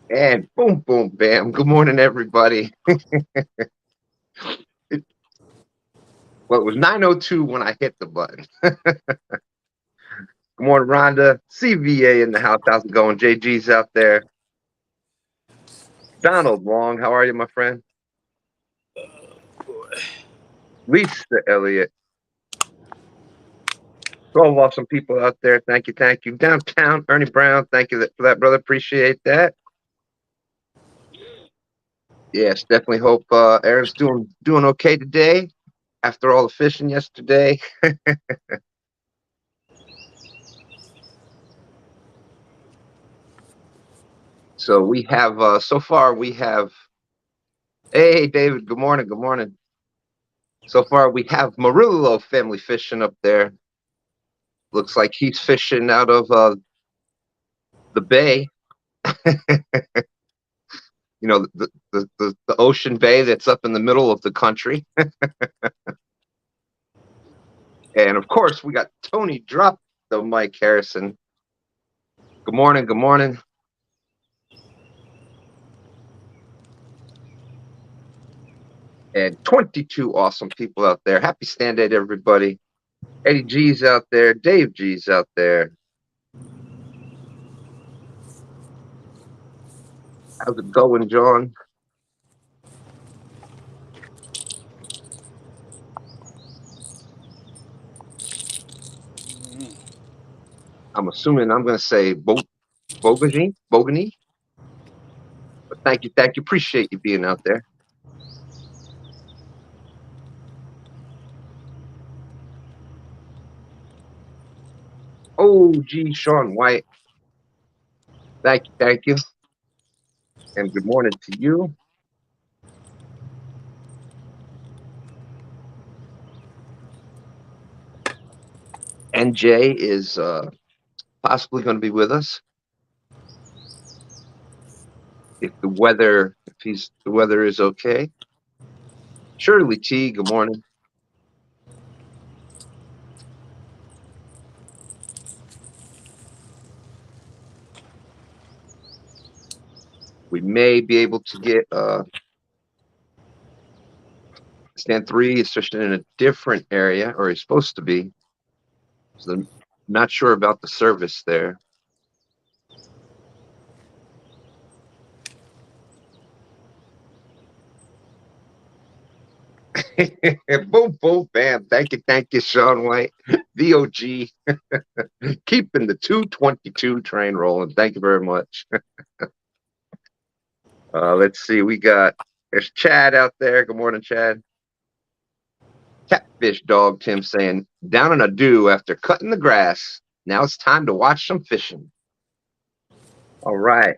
And boom, boom, bam. Good morning, everybody. Well, it was 9:02 when I hit the button. Good morning, Rhonda. CVA in the house. How's it going? JG's out there. Donald Long, how are you, my friend? Lisa Elliott. 12 awesome people out there. Thank you, thank you. Downtown, Ernie Brown. Thank you for that, brother. Appreciate that. Yes, definitely hope Aaron's doing okay today after all the fishing yesterday. So we have so far we have. Hey, David. Good morning. Good morning. So far we have Murillo family fishing up there. Looks like he's fishing out of the bay. You know, the ocean bay that's up in the middle of the country. And of course, we got Tony Drop, the Mike Harrison. Good morning. Good morning. And 22 awesome people out there. Happy STANday to everybody. Eddie G's out there. Dave G's out there. How's it going, John? I'm assuming I'm going to say Bogany. But thank you. Appreciate you being out there. Oh, gee, Sean White. Thank you. And good morning to you. NJ is possibly going to be with us if the weather is okay. Shirley T, good morning. We may be able to get Stand 3 is fishing in a different area, or he's supposed to be. So I'm not sure about the service there. Boom, boom, bam. Thank you, Sean White. VOG. Keeping the 222 train rolling. Thank you very much. Let's see. There's Chad out there. Good morning, Chad. Catfish dog Tim saying, down in a dew after cutting the grass. Now it's time to watch some fishing. All right.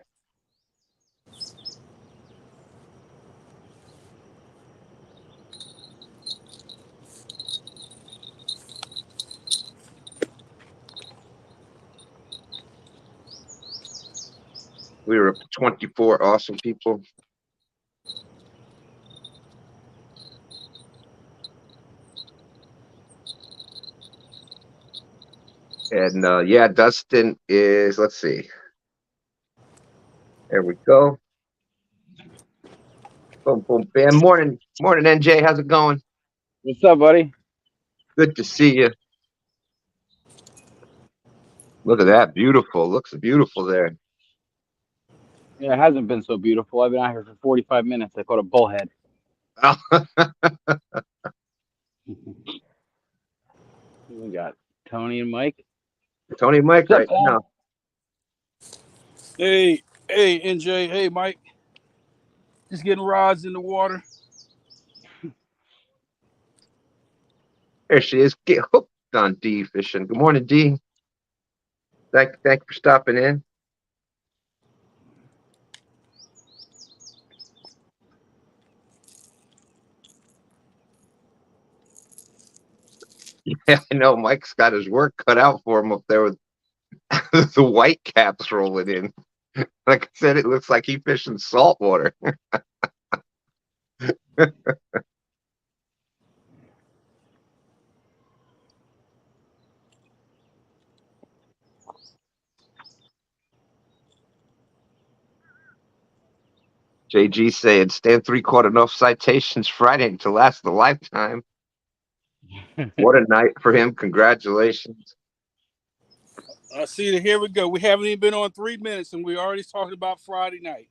We were up to 24 awesome people. And yeah, Dustin is, let's see. There we go. Boom, boom, bam. Morning, NJ. How's it going? What's up, buddy? Good to see you. Look at that. Beautiful. Looks beautiful there. Yeah, it hasn't been so beautiful. I've been out here for 45 minutes. I caught a bullhead. We got Tony and Mike. Tony and Mike right now. Hey, NJ. Hey, Mike. Just getting rods in the water. There she is. Get hooked on D fishing. Good morning, D. Thank you for stopping in. Yeah, I know Mike's got his work cut out for him up there with the white caps rolling in. Like I said, it looks like he fishing saltwater. JG saying, Stan 3 caught enough citations Friday to last a lifetime. What a night for him. Congratulations. See, here we go. We haven't even been on 3 minutes, and we're already talking about Friday night.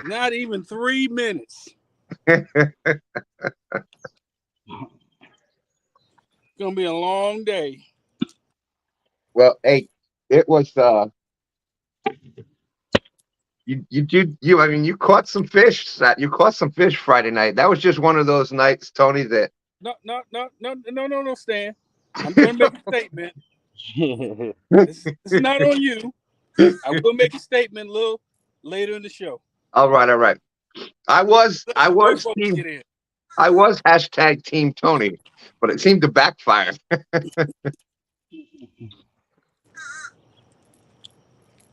Not even 3 minutes. It's gonna be a long day. Well, hey, it was you caught some fish. You caught some fish Friday night. That was just one of those nights, Tony, that No, Stan. I'm gonna make a statement. It's not on you. I will make a statement a little later in the show. All right. I was hashtag Team Tony, but it seemed to backfire.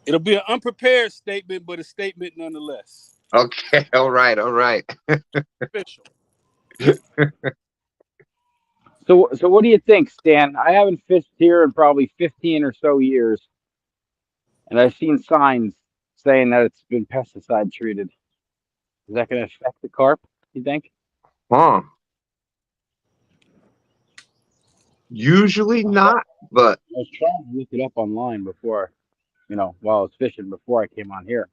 It'll be an unprepared statement, but a statement nonetheless. Okay, all right. Official. So what do you think, Stan? I haven't fished here in probably 15 or so years, and I've seen signs saying that it's been pesticide treated. Is that going to affect the carp, you think? Huh. Usually not, but I was trying to look it up online before, while I was fishing before I came on here.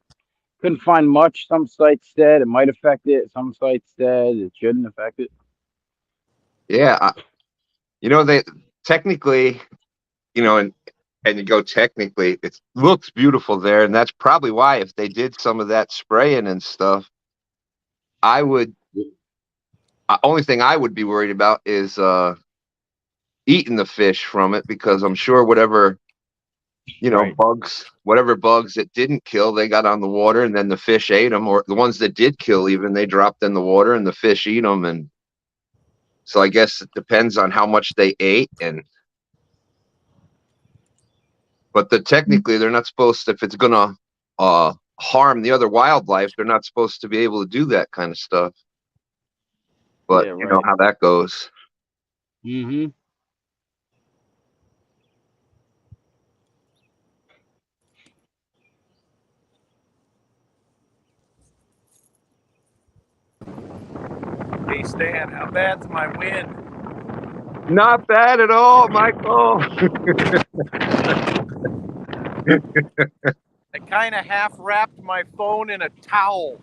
Couldn't find much. Some sites said it might affect it. Some sites said it shouldn't affect it. yeah, they technically, and you go technically, it looks beautiful there, and that's probably why if they did some of that spraying and stuff, only thing I would be worried about is eating the fish from it, because I'm sure whatever Right. whatever bugs it didn't kill, they got on the water, and then the fish ate them, or the ones that did kill, even they dropped in the water and the fish eat them. And so I guess it depends on how much they ate. But technically they're not supposed to, if it's gonna harm the other wildlife, they're not supposed to be able to do that kind of stuff. But Yeah, you know how that goes. Mm-hmm. Hey Stan, how bad's my wind? Not bad at all, Michael. I kind of half wrapped my phone in a towel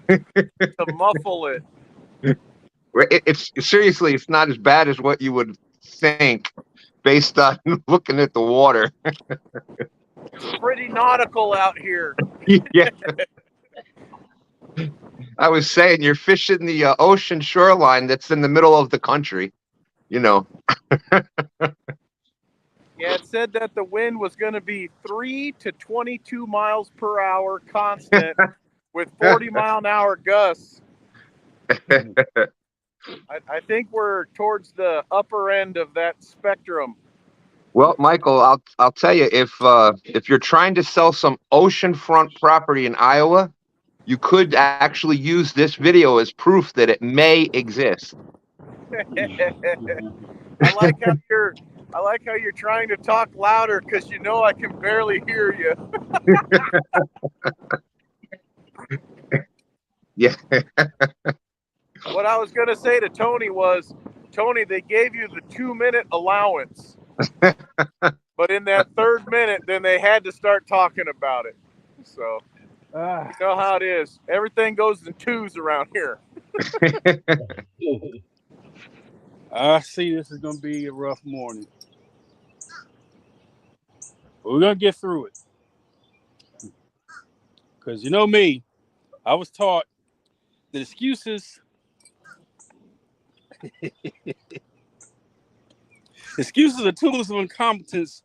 to muffle it. It's seriously, it's not as bad as what you would think based on looking at the water. It's pretty nautical out here. Yeah. I was saying, you're fishing the ocean shoreline that's in the middle of the country, Yeah, it said that the wind was going to be 3 to 22 miles per hour constant with 40-mile-an-hour gusts. I think we're towards the upper end of that spectrum. Well, Michael, I'll tell you, if you're trying to sell some oceanfront property in Iowa, you could actually use this video as proof that it may exist. I like how you're trying to talk louder, because I can barely hear you. Yeah. What I was going to say to Tony was, Tony, they gave you the 2-minute allowance. But in that 3rd minute, then they had to start talking about it. So, you know how it is. Everything goes in 2s around here. I see this is going to be a rough morning. But we're going to get through it. Because you know me, I was taught that excuses are tools of incompetence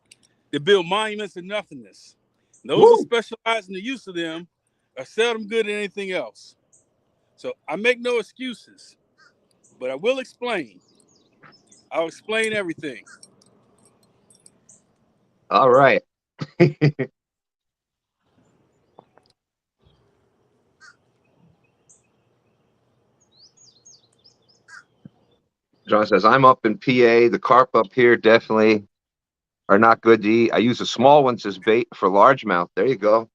that build monuments of nothingness. Those who specialize in the use of them are seldom good at anything else. So I make no excuses, but I will explain. I'll explain everything. All right. John says, I'm up in PA. The carp up here definitely are not good to eat. I use the small ones as bait for largemouth. There you go.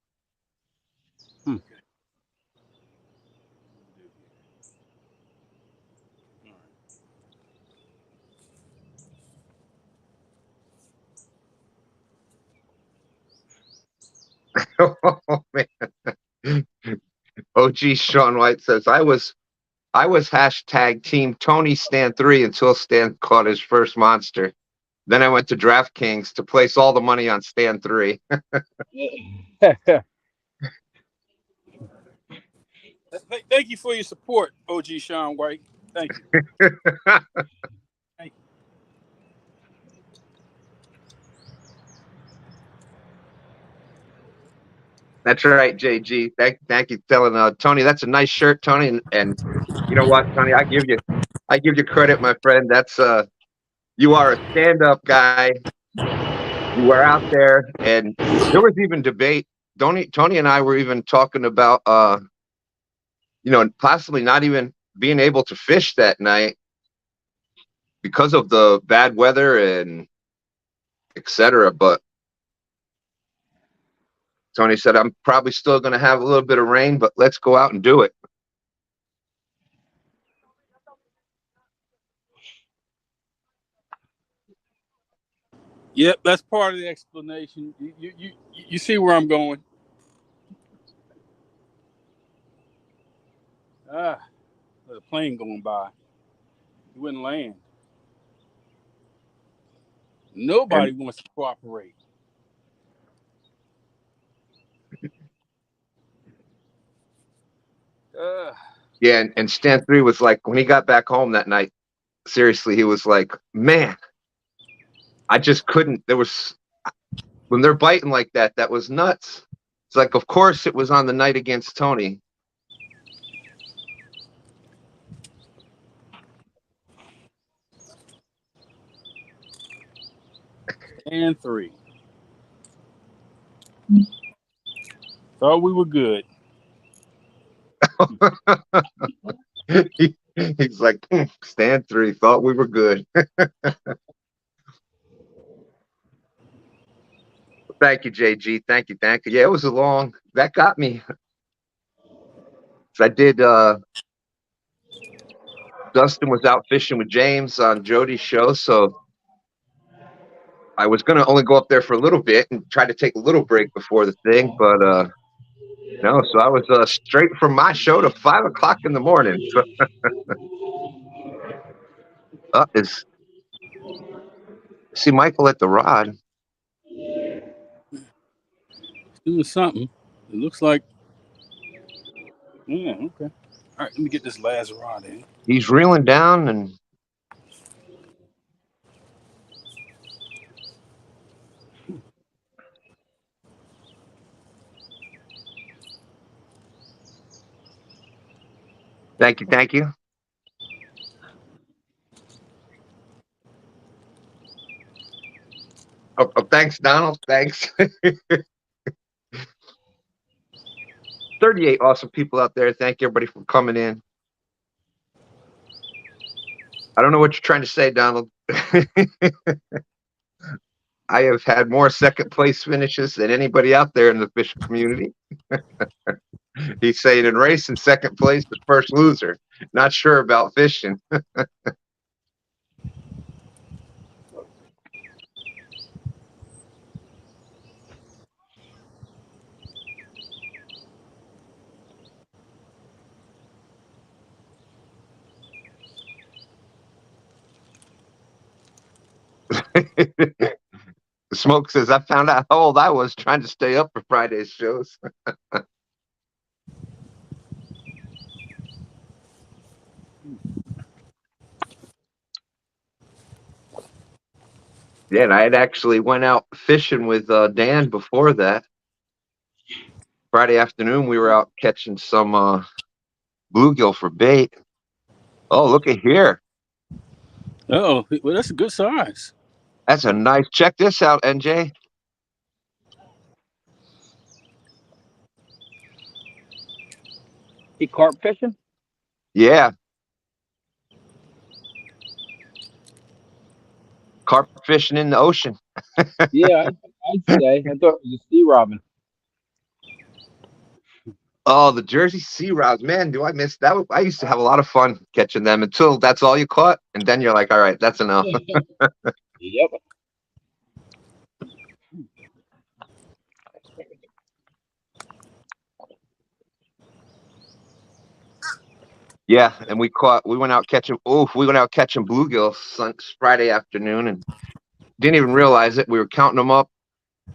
Oh man. OG Sean White says I was hashtag team Tony Stan3 until Stan caught his first monster. Then I went to DraftKings to place all the money on Stan3. Thank you for your support, OG Sean White. Thank you. Thank you. That's right, JG. Thank you for telling Tony. That's a nice shirt, Tony. And you know what, Tony? I give you credit, my friend. That's you are a stand-up guy. You were out there, and there was even debate. Tony and I were even talking about possibly not even being able to fish that night because of the bad weather and etc. But Tony said, I'm probably still going to have a little bit of rain, but let's go out and do it. Yep, that's part of the explanation. You see where I'm going. There's a plane going by. It wouldn't land. Nobody wants to cooperate. Yeah, and Stan3 was like, when he got back home that night, seriously, he was like, man, I just couldn't. When they're biting like that, that was nuts. It's like, of course, it was on the night against Tony. And 3. Thought we were good. He's like, Stan3, thought we were good. Thank you, JG. Thank you. Yeah, it was that got me. So I did, Dustin was out fishing with James on Jody's show, so I was going to only go up there for a little bit and try to take a little break before the thing, but no, so I was straight from my show to 5 o'clock in the morning. So see Michael at the rod. Doing something. It looks like, yeah, okay. All right, let me get this last rod in. He's reeling down and thank you. Oh, thanks, Donald. Thanks. 38 awesome people out there. Thank you, everybody, for coming in. I don't know what you're trying to say, Donald. I have had more second place finishes than anybody out there in the fishing community. He's saying in racing, second place, the first loser. Not sure about fishing. Smoke says, I found out how old I was trying to stay up for Friday's shows. Yeah, and I had actually went out fishing with Dan before that. Friday afternoon, we were out catching some bluegill for bait. Oh, look at here. Oh, well, that's a good size. That's a nice. Check this out, NJ. He carp fishing? Yeah. Carp fishing in the ocean. Yeah, I'd say. I thought it was a sea robin. Oh, the Jersey sea rods, man! Do I miss that? I used to have a lot of fun catching them until that's all you caught, and then you're like, "All right, that's enough." Yep. Yeah, and we went out catching bluegill Friday afternoon and didn't even realize it. We were counting them up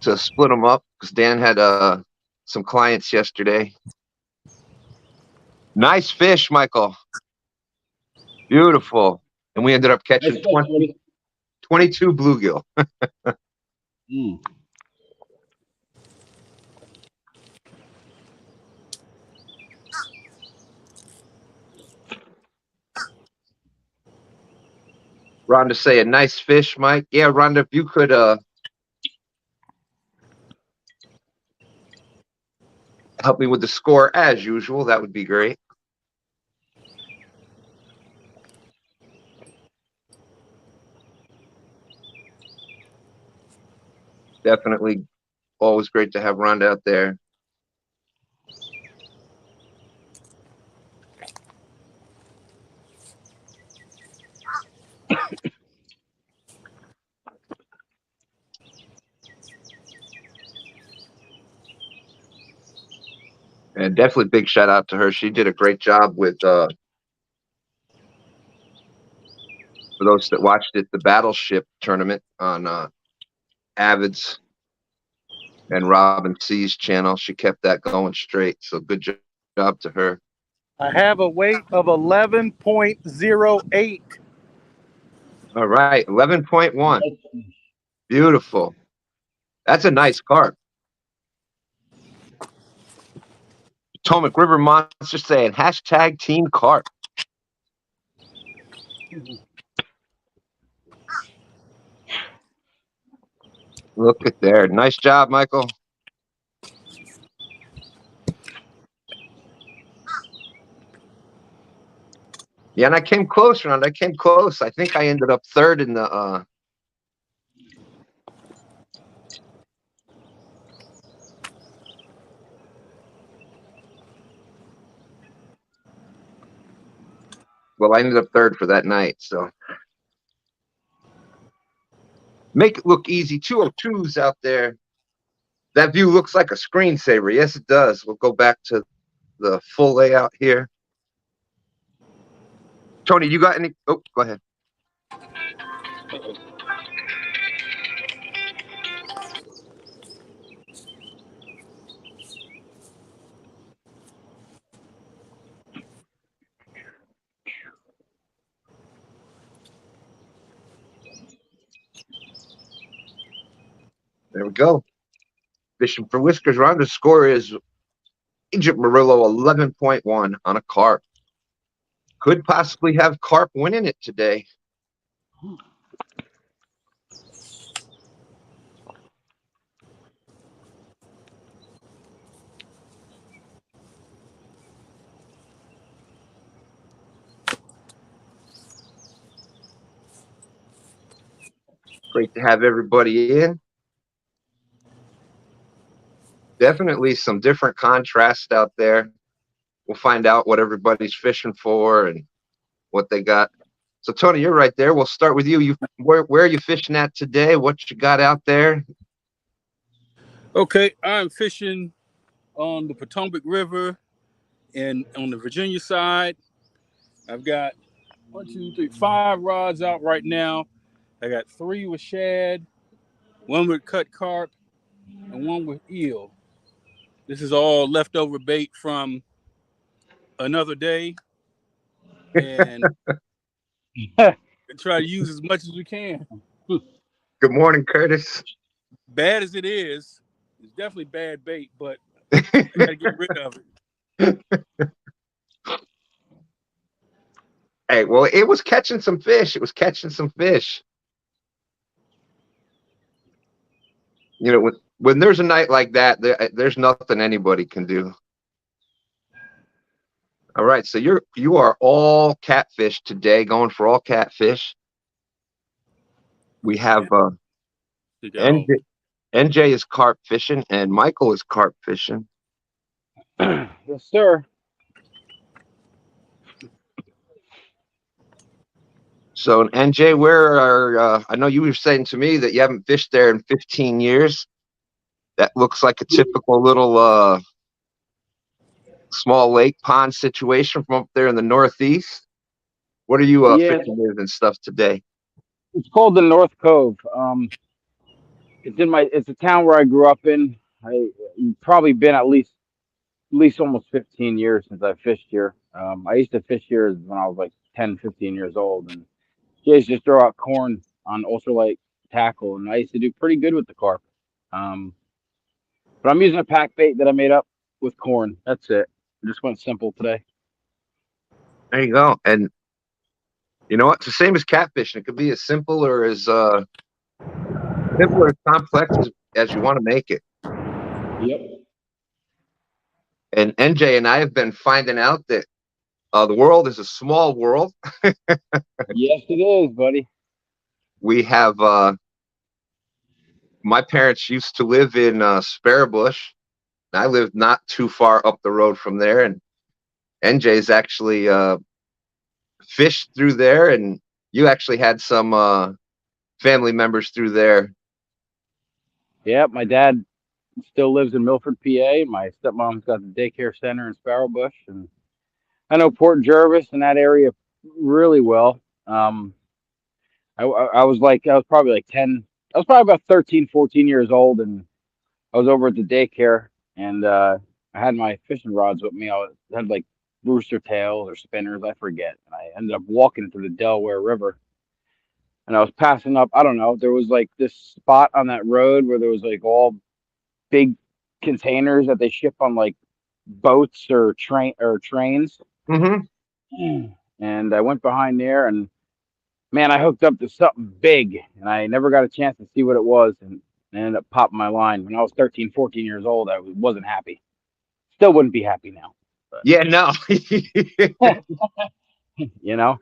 to split them up because Dan had some clients yesterday. Nice fish, Michael. Beautiful. And we ended up catching 22 bluegill. Rhonda saying, nice fish, Mike. Yeah, Rhonda, if you could help me with the score as usual, that would be great. Definitely always great to have Rhonda out there. And definitely big shout out to her. She did a great job with, for those that watched it, the Battleship tournament on Avid's and Robin C's channel. She kept that going straight. So good job to her. I have a weight of 11.08. All right, 11.1. Beautiful. That's a nice carp. Potomac River Monster saying hashtag Team Carp. Look at there. Nice job, Michael. Yeah, and I came close, Ron. I came close. I think I ended up third in the well, I ended up third for that night, so make it look easy. 202s out there. That view looks like a screensaver. Yes, it does. We'll go back to the full layout here. Tony, you got any? Oh, go ahead. There we go. Fishing for Whiskers. Round. The score is Agent Murillo 11.1 on a carp. Could possibly have carp winning it today. Great to have everybody in. Definitely some different contrast out there. We'll find out what everybody's fishing for and what they got. So Tony, you're right there. We'll start with you. Where are you fishing at today? What you got out there? Okay, I'm fishing on the Potomac River and on the Virginia side. I've got 5 rods out right now. I got 3 with shad, 1 with cut carp, and 1 with eel. This is all leftover bait from another day, and try to use as much as we can. Good morning, Curtis. Bad as it is, it's definitely bad bait, but I gotta get rid of it. Hey, well, it was catching some fish. It was catching some fish. You know, when there's a night like that, there's nothing anybody can do. All right, so you are all catfish today, going for all catfish. We have NJ is carp fishing and Michael is carp fishing. Yes, sir. So NJ, where are I know you were saying to me that you haven't fished there in 15 years. That looks like a typical little small lake pond situation from up there in the Northeast. What are you Yeah, fishing with and stuff today? it's called the North Cove. It's a town where I grew up in. I probably been at least almost 15 years since I fished here. I used to fish here when I was like 10, 15 years old, and you guys just throw out corn on ultralight tackle, and I used to do pretty good with the carp. Um, but I'm using a pack bait that I made up with corn. That's it. I just went simple today. There you go. And you know what? It's the same as catfishing. It could be as simple or as simple or complex as you want to make it. Yep. And NJ and I have been finding out that the world is a small world. Yes, it is, buddy. We have my parents used to live in Sparrowbush. I lived not too far up the road from there, and NJ's actually fished through there, and you actually had some family members through there. Yep, my dad still lives in Milford, PA. My stepmom's got the daycare center in Sparrowbush, and I know Port Jervis and that area really well. I was probably like 10. I was probably about 13, 14 years old, and I was over at the daycare, and I had my fishing rods with me. I had like rooster tails or spinners, I forget. And I ended up walking through the Delaware River, and I was passing up. I don't know. There was like this spot on that road where there was like all big containers that they ship on like boats or trains. Mm-hmm. And I went behind there, and man, I hooked up to something big, and I never got a chance to see what it was, and I ended up popping my line. When I was 13, 14 years old, I wasn't happy. Still wouldn't be happy now. But, Yeah, no. you know?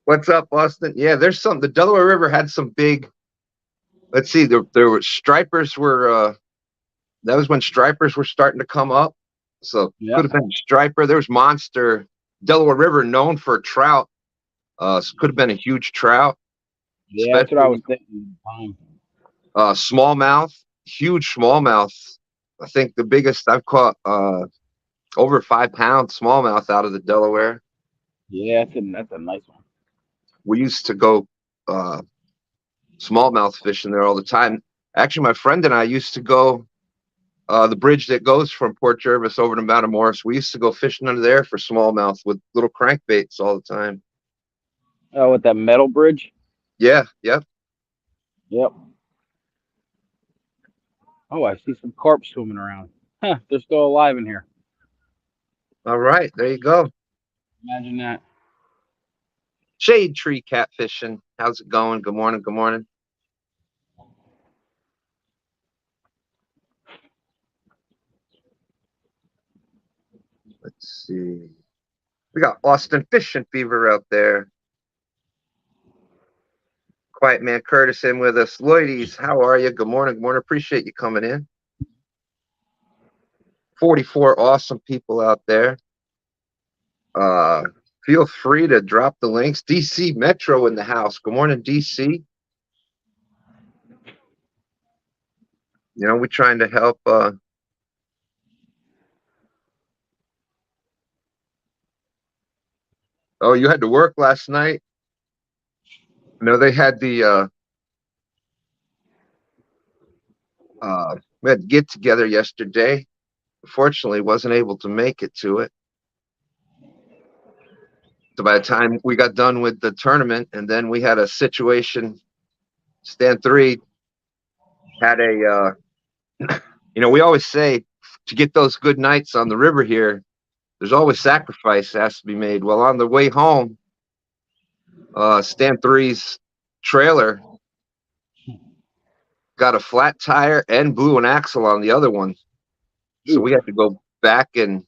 What's up, Austin? Yeah, there's some. The Delaware River had some big. Let's see. There were stripers were. That was when stripers were starting to come up. So Yeah. could have been striper. There was monster. Delaware River known for trout. Could have been a huge trout. Yeah, that's what I was thinking at the time. Smallmouth, huge smallmouth. I think the biggest I've caught over 5 pounds smallmouth out of the Delaware. Yeah, that's a nice one. We used to go smallmouth fishing there all the time. Actually, my friend and I used to go the bridge that goes from Port Jervis over to Matamoros. We used to go fishing under there for smallmouth with little crankbaits all the time. Oh, with that metal bridge? Yeah, yep. Yep. Oh, I see some carp swimming around. Huh, they're still alive in here. All right, there you go. Imagine that. Shade Tree Catfishing. How's it going? Good morning. Good morning. Let's see. We got Austin Fishing Fever out there. Quiet Man Curtis in with us. Lloydies, how are you? Good morning. Good morning. Appreciate you coming in. 44 awesome people out there. Feel free to drop the links. DC Metro in the house. Good morning, DC. You know, we're trying to help. Oh, you had to work last night? No, they had the we had to get together yesterday. Unfortunately, wasn't able to make it to it. So by the time we got done with the tournament, and then we had a situation, STANday had a, you know, we always say to get those good nights on the river here, there's always sacrifice that has to be made. Well, on the way home, STANday's trailer got a flat tire and blew an axle on the other one. So we had to go back and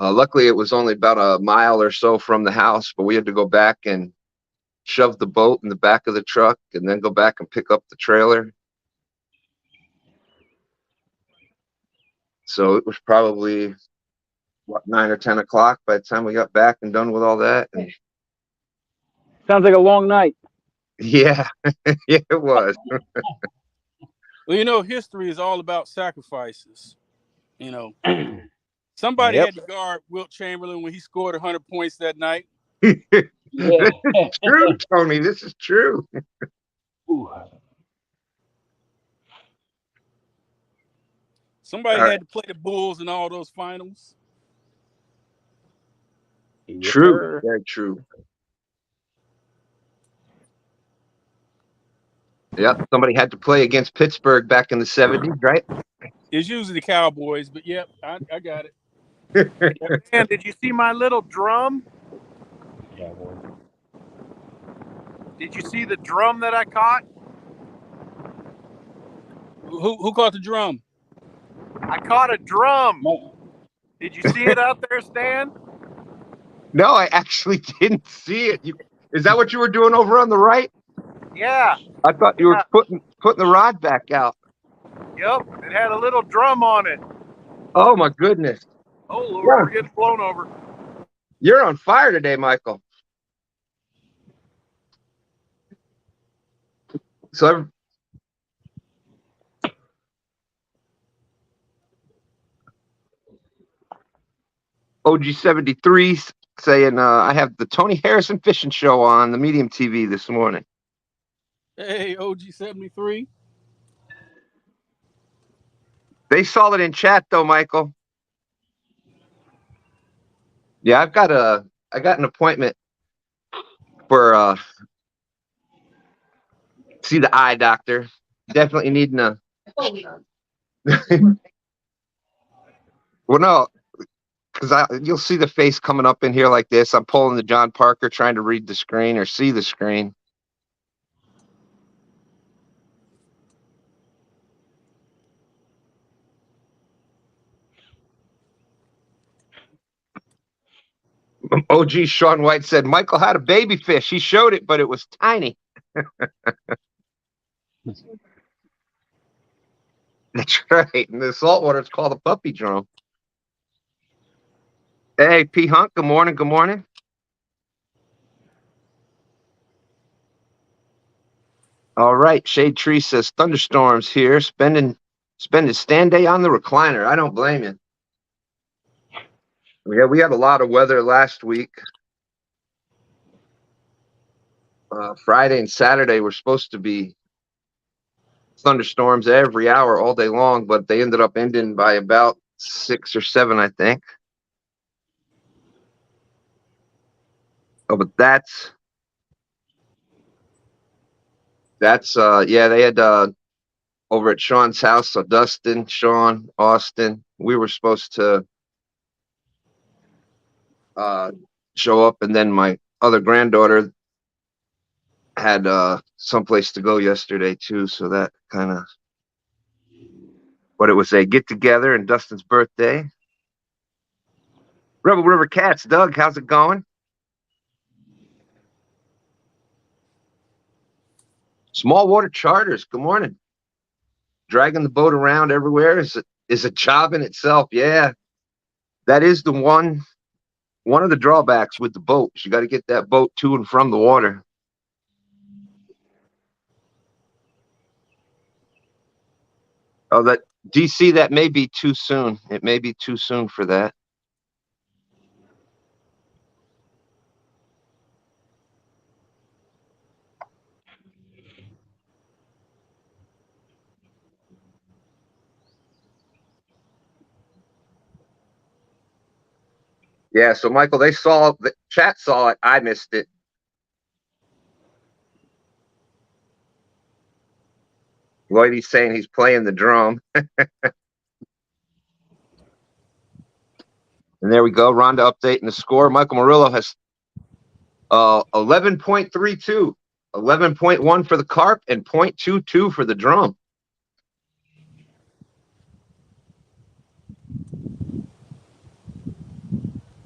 luckily it was only about a mile or so from the house, but we had to go back and shove the boat in the back of the truck and then go back and pick up the trailer. So it was probably what, 9 or 10 o'clock by the time we got back and done with all that. And Sounds like a long night. yeah, yeah, it was. Well, you know, history is all about sacrifices. You know, somebody Yep. had to guard Wilt Chamberlain when he scored 100 points that night. Yeah. This is true, Tony. This is true. Ooh. Somebody All right. had to play the Bulls in all those finals. Yes, True. sir. Very true. Yep. Somebody had to play against Pittsburgh back in the 70s, right? It's usually the Cowboys, but yep, I got it. Man, did you see my little drum? Yeah, boy. Did you see the drum that I caught? Who caught the drum? I caught a drum. No. Did you see it out there, Stan? No, I actually didn't see it. Is that what you were doing over on the right? Yeah. I thought you were putting the rod back out. Yep. It had a little drum on it. Oh my goodness. Oh Lord, Yeah. we're getting blown over. You're on fire today, Michael. So OG73 saying I have the Tony Harrison Fishing Show on the Medium TV this morning. Hey, OG73. They saw it in chat though, Michael. Yeah, I got an appointment for see the eye doctor. Definitely needing a well, no, because you'll see the face coming up in here like this. I'm pulling the John Parker, trying to read the screen or see the screen. OG Sean White said Michael had a baby fish. He showed it, but it was tiny. That's right. In the saltwater, it's called a puppy drum. Hey, P. Hunt, good morning. Good morning. All right. Shade Tree says thunderstorms here. Spending STANday on the recliner. I don't blame you. Yeah, we had a lot of weather last week. Friday and Saturday were supposed to be thunderstorms every hour all day long, but they ended up ending by about 6 or 7, I think. Oh, but that's yeah, they had over at Sean's house, so Dustin, Sean, Austin, we were supposed to show up, and then my other granddaughter had someplace to go yesterday too, so that kind of, but it was a get together and Dustin's birthday. Rebel River Cats, Doug, how's it going? Small water charters, good morning. Dragging the boat around everywhere is a job in itself. Yeah, that is the one of the drawbacks with the boats. You got to get that boat to and from the water. Oh, that DC, that may be too soon. It may be too soon for that. Yeah, so Michael, the chat saw it. I missed it. Lloydie's saying he's playing the drum. And there we go. Rhonda updating the score. Michael Murillo has 11.32, 11.1 for the carp, and 0.22 for the drum.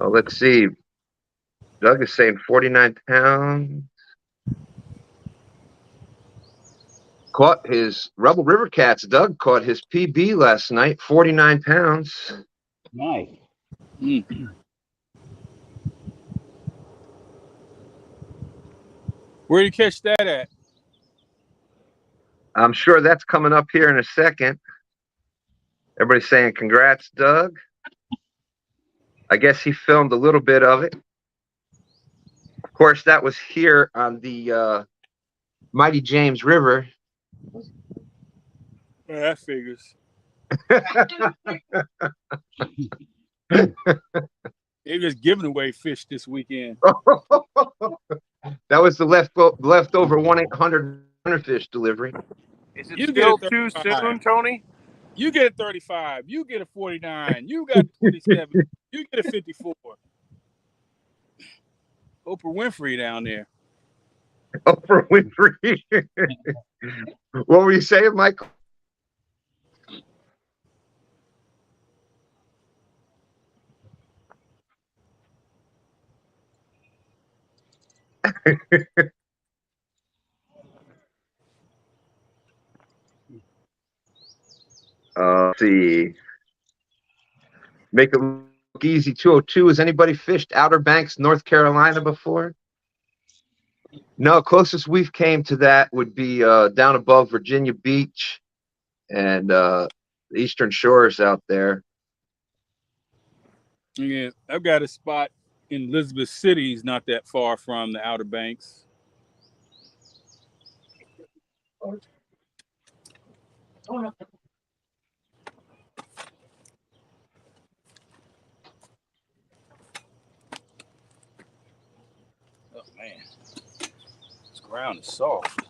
Oh, let's see. Doug is saying 49 pounds. Caught his Rebel River Cats. Doug caught his PB last night, 49 pounds. Nice. Where do you catch that at? I'm sure that's coming up here in a second. Everybody's saying congrats, Doug. I guess he filmed a little bit of it. Of course, that was here on the Mighty James River. Well, that figures. They're just giving away fish this weekend. That was the leftover 1-800 fish delivery. Is it You still get a too 35. soon, Tony? You get a 35. You get a 49. You got 27. You get a 54. Oprah Winfrey down there. Oprah Winfrey. What were you saying, Michael? Let's see. Make it look easy. 202. Has anybody fished Outer Banks, North Carolina before? No, closest we've came to that would be down above Virginia Beach and the Eastern Shores out there. Yeah, I've got a spot in Elizabeth City, not that far from the Outer Banks. Oh man, this ground is soft.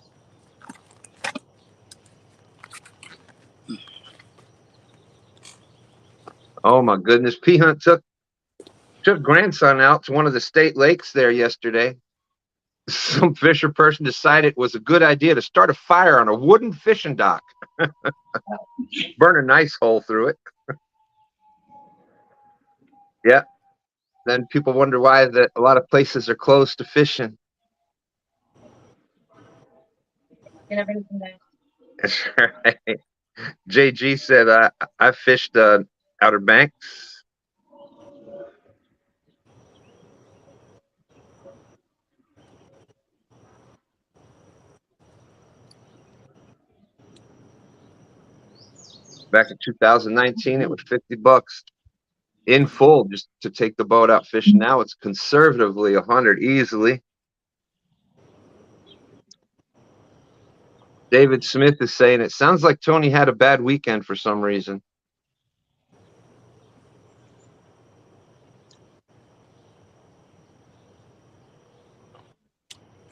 Oh my goodness. P Hunt took grandson out to one of the state lakes there yesterday. Some fisher person decided it was a good idea to start a fire on a wooden fishing dock. Burn a nice hole through it. Yeah. Then people wonder why a lot of places are closed to fishing. That's right. JG said, I fished Outer Banks. Back in 2019, it was $50 in full just to take the boat out fishing. Now it's conservatively 100 easily. David Smith is saying it sounds like Tony had a bad weekend for some reason.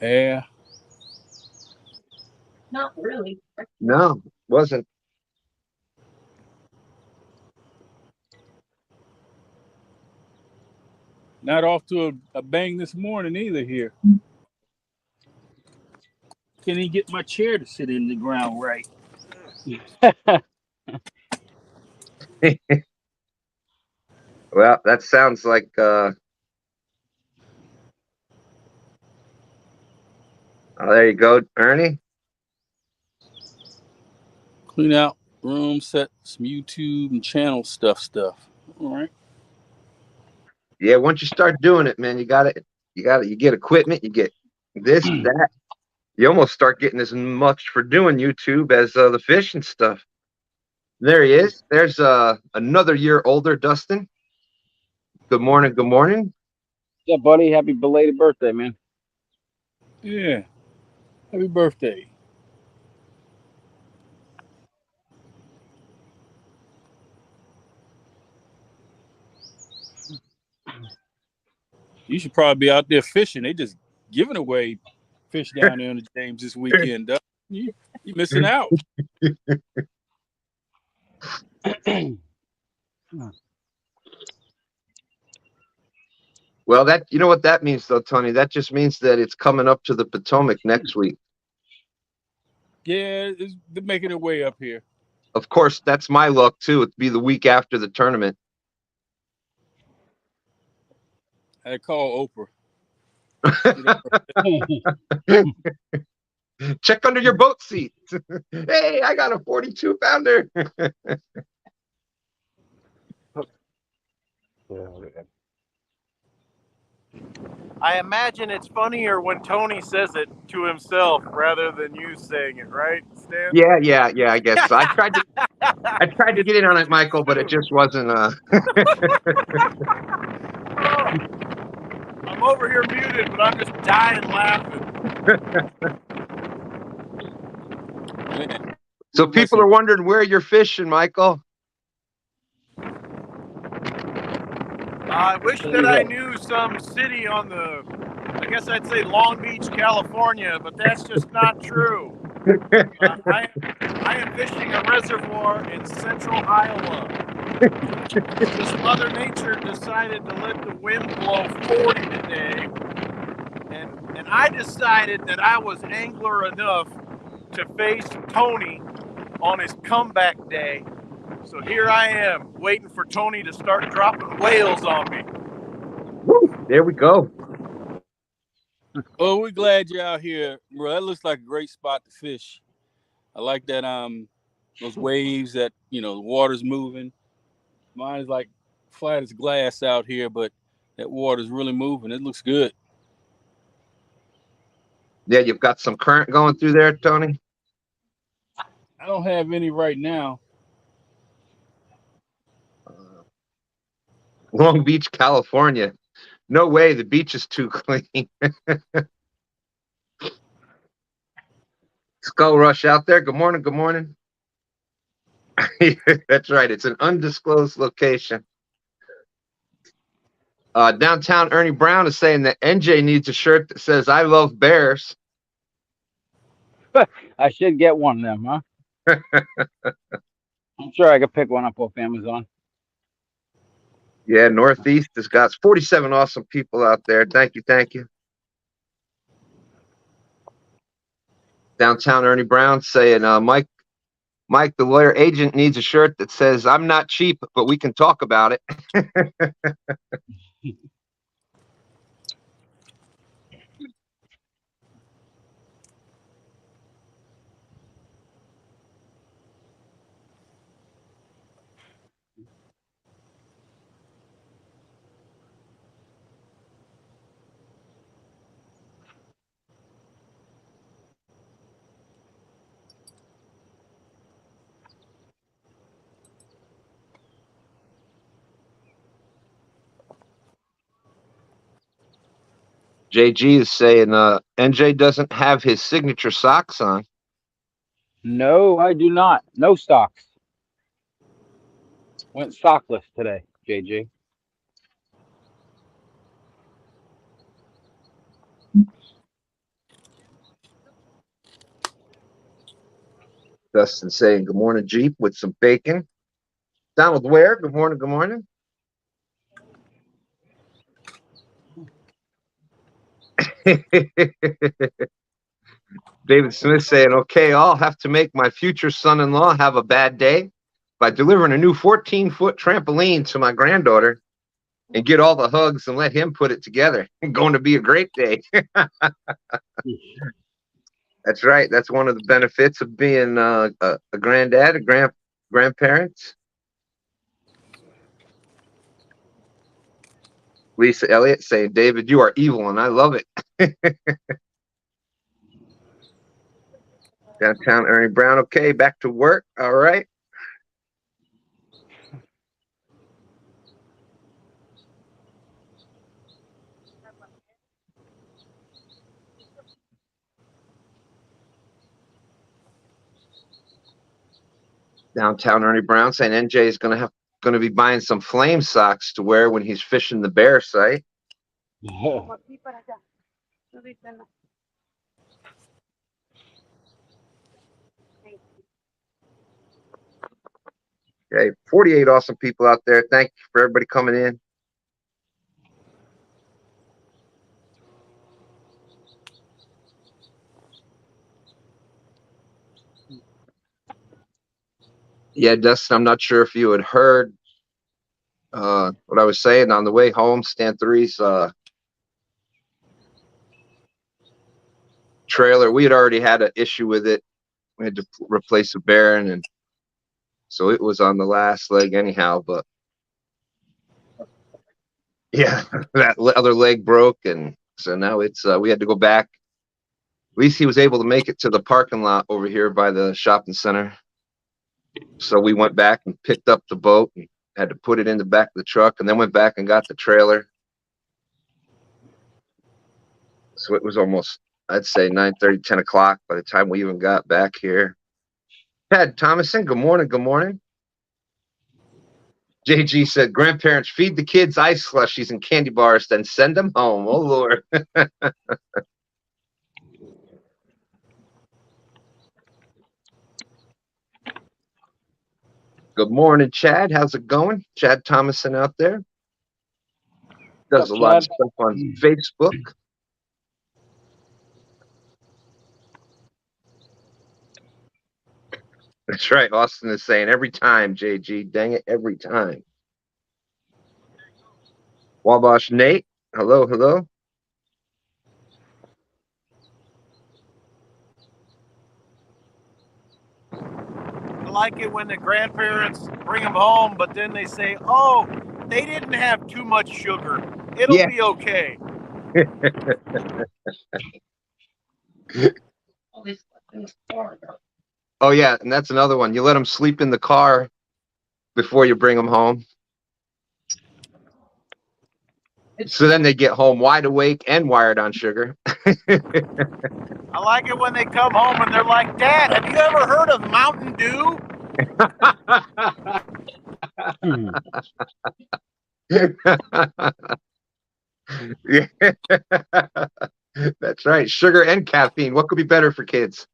Yeah. Not really. No, wasn't. Not off to a bang this morning either here. Can't even get my chair to sit in the ground right. Well, that sounds like oh, there you go, Ernie. Clean out room, set some YouTube and channel stuff. All right. Yeah, once you start doing it, man, you get equipment, you get this, that. You almost start getting as much for doing YouTube as the fishing stuff. There he is. There's another year older, Dustin. Good morning. Good morning. Yeah, buddy. Happy belated birthday, man. Yeah. Happy birthday. You should probably be out there fishing. They just giving away fish down there in the James this weekend. Doug. You missing out. Well, you know what that means, though, Tony? That just means that it's coming up to the Potomac next week. Yeah, they're making their way up here. Of course, that's my luck, too. It'd be the week after the tournament. I call Oprah. Check under your boat seat. Hey, I got a 42-pounder. I imagine it's funnier when Tony says it to himself rather than you saying it, right, Stan? Yeah. I guess so. I tried to get in on it, Michael, but it just wasn't. I'm over here muted, but I'm just dying laughing. Man. So people are wondering where you're fishing, Michael. I wish that I knew some city on the, I guess I'd say Long Beach, California, but that's just not true. I am fishing a reservoir in central Iowa. Just Mother Nature decided to let the wind blow 40 today, and I decided that I was angler enough to face Tony on his comeback day. So here I am, waiting for Tony to start dropping whales on me. Woo, there we go. Well, we're glad you're out here, bro. That looks like a great spot to fish. I like that those waves that, the water's moving. Mine is like flat as glass out here, but that water's really moving. It looks good. Yeah, you've got some current going through there, Tony. I don't have any right now. Long Beach, California. No way, the beach is too clean. Skull Rush out there. Good morning. Good morning. That's right. It's an undisclosed location. Downtown Ernie Brown is saying that NJ needs a shirt that says "I love bears." I should get one of them, huh? I'm sure I could pick one up off Amazon. Yeah, Northeast has got 47 awesome people out there. Thank you. Downtown Ernie Brown saying, Mike, the lawyer agent needs a shirt that says "I'm not cheap, but we can talk about it." JG is saying NJ doesn't have his signature socks on. No, I do not. No socks. Went sockless today, JG. Dustin saying good morning, Jeep, with some bacon. Donald Ware, good morning, good morning. David Smith saying, okay, I'll have to make my future son-in-law have a bad day by delivering a new 14-foot trampoline to my granddaughter and get all the hugs and let him put it together. Going to be a great day. That's right. That's one of the benefits of being a granddad, a grandparents. Lisa Elliott saying, David, you are evil, and I love it. Downtown Ernie Brown. Okay, back to work. All right. Downtown Ernie Brown saying NJ is going to be buying some flame socks to wear when he's fishing the bear site. Okay, 48 awesome people out there. Thank you for everybody coming in. Yeah, Dustin, I'm not sure if you had heard what I was saying on the way home. Stand 3's trailer, we had already had an issue with it. We had to replace a bearing, and so it was on the last leg anyhow. But Yeah, that other leg broke, and so now it's we had to go back. At least he was able to make it to the parking lot over here by the shopping center. So we went back and picked up the boat and had to put it in the back of the truck, and then went back and got the trailer. So it was almost, I'd say 9:30, 10 o'clock by the time we even got back here. Ted Thomason, good morning, good morning. JG said, grandparents feed the kids ice slushies and candy bars, then send them home. Oh, Lord. Good morning, Chad. How's it going? Chad Thomason out there. Does a lot of stuff on Facebook. That's right. Austin is saying every time, JG. Dang it, every time. Wabash Nate. Hello, hello. I like it when the grandparents bring them home, but then they say, oh, they didn't have too much sugar. It'll be okay. Oh, yeah, and that's another one. You let them sleep in the car before you bring them home. So then they get home wide awake and wired on sugar. I like it when they come home and they're like, Dad, have you ever heard of Mountain Dew? That's right. Sugar and caffeine. What could be better for kids?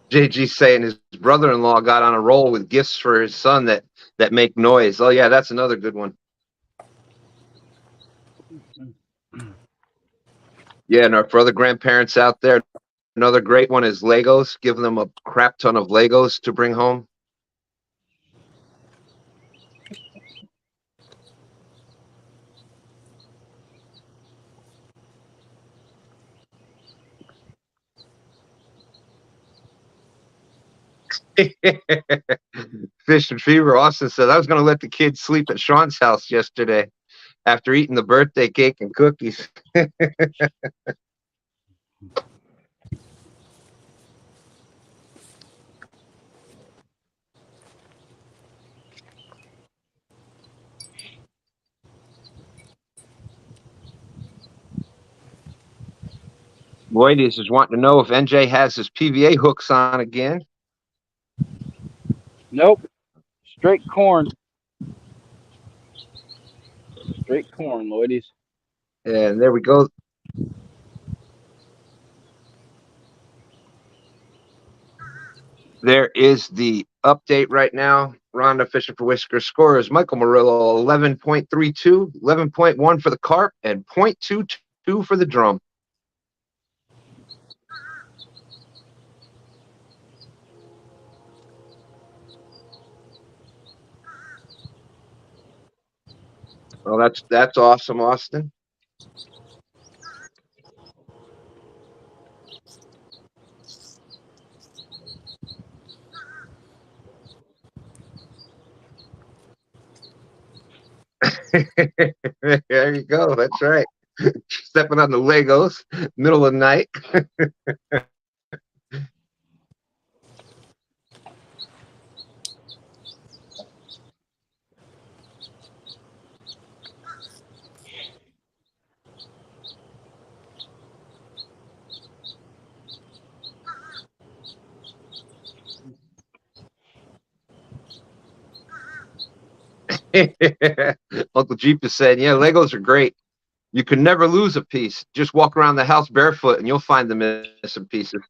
JG saying his brother-in-law got on a roll with gifts for his son that make noise. Oh yeah, that's another good one. Yeah, and our other grandparents out there, another great one is Legos. Giving them a crap ton of Legos to bring home. Fish and Fever Austin said, I was going to let the kids sleep at Sean's house yesterday after eating the birthday cake and cookies. Lloyd is wanting to know if NJ has his PVA hooks on again. Nope. Straight corn. Straight corn, Lloydies. And there we go. There is the update right now. Rhonda Fishing for Whisker scores Michael Murillo 11.32, 11.1 for the carp, and 0.22 for the drum. Well, that's awesome, Austin. There you go. That's right. Stepping on the Legos, middle of the night. Uncle Jeep is saying, yeah, Legos are great. You can never lose a piece. Just walk around the house barefoot and you'll find the missing pieces.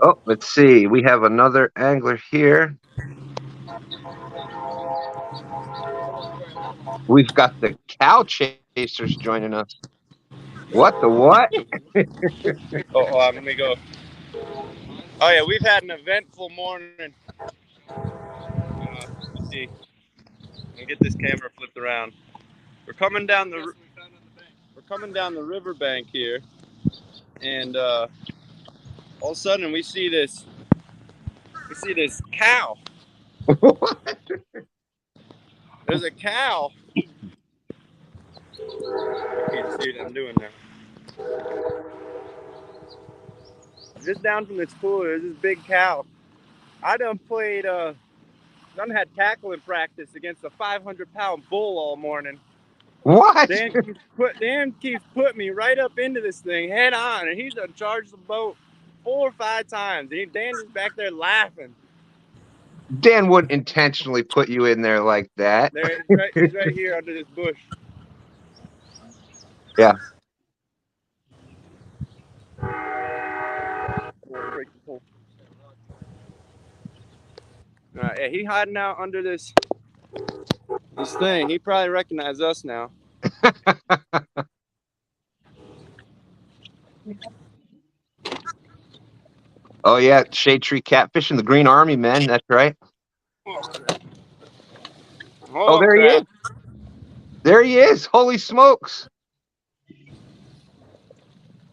Oh, let's see. We have another angler here. We've got the cow chasers joining us. What the what? Let me go. Oh yeah, we've had an eventful morning. Let's see. I'll get this camera flipped around. We're coming down the riverbank here, and all of a sudden we see this cow. There's a cow. You can't see what I'm doing now. Just down from this pool, there's this big cow. I done had tackling practice against a 500-pound bull all morning. What? Dan keeps putting me right up into this thing head on, and he's done charged the boat 4 or 5 times. And Dan's just back there laughing. Dan wouldn't intentionally put you in there like that. He's right here under this bush. Yeah. All right, yeah, he's hiding out under this thing. He probably recognized us now. Oh yeah, Shade Tree Catfish and the Green Army men. That's right. Oh, there he is. There he is. Holy smokes.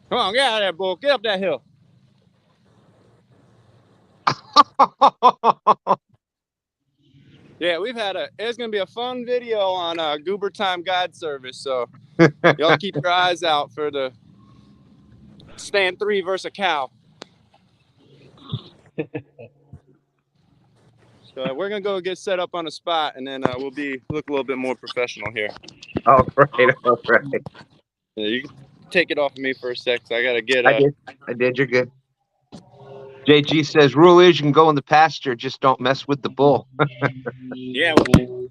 Come on, get out of there, bull. Get up that hill. Yeah, it's going to be a fun video on Goober Time Guide Service, so y'all keep your eyes out for the stand 3 versus a cow. So we're going to go get set up on a spot, and then we'll look a little bit more professional here. All right, all right. Yeah, you can take it off of me for a sec, so I got to get... I did. You're good. JG says, rule is you can go in the pasture, just don't mess with the bull. Yeah, you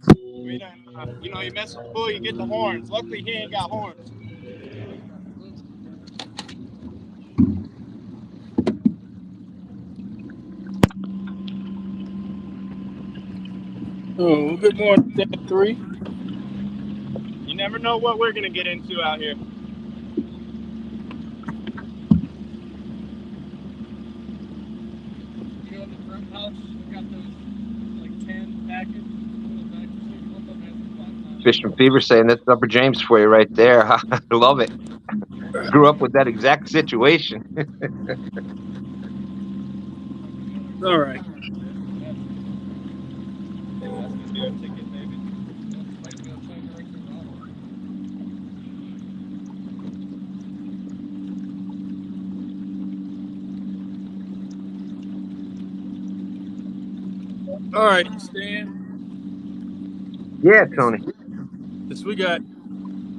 mess with the bull, you get the horns. Luckily, he ain't got horns. Oh, good morning, Stand 3. You never know what we're going to get into out here. Fish from Fever saying that's Upper James for you right there. I love it. Grew up with that exact situation. All right. All right, Stan. Yeah, Tony. Since we got a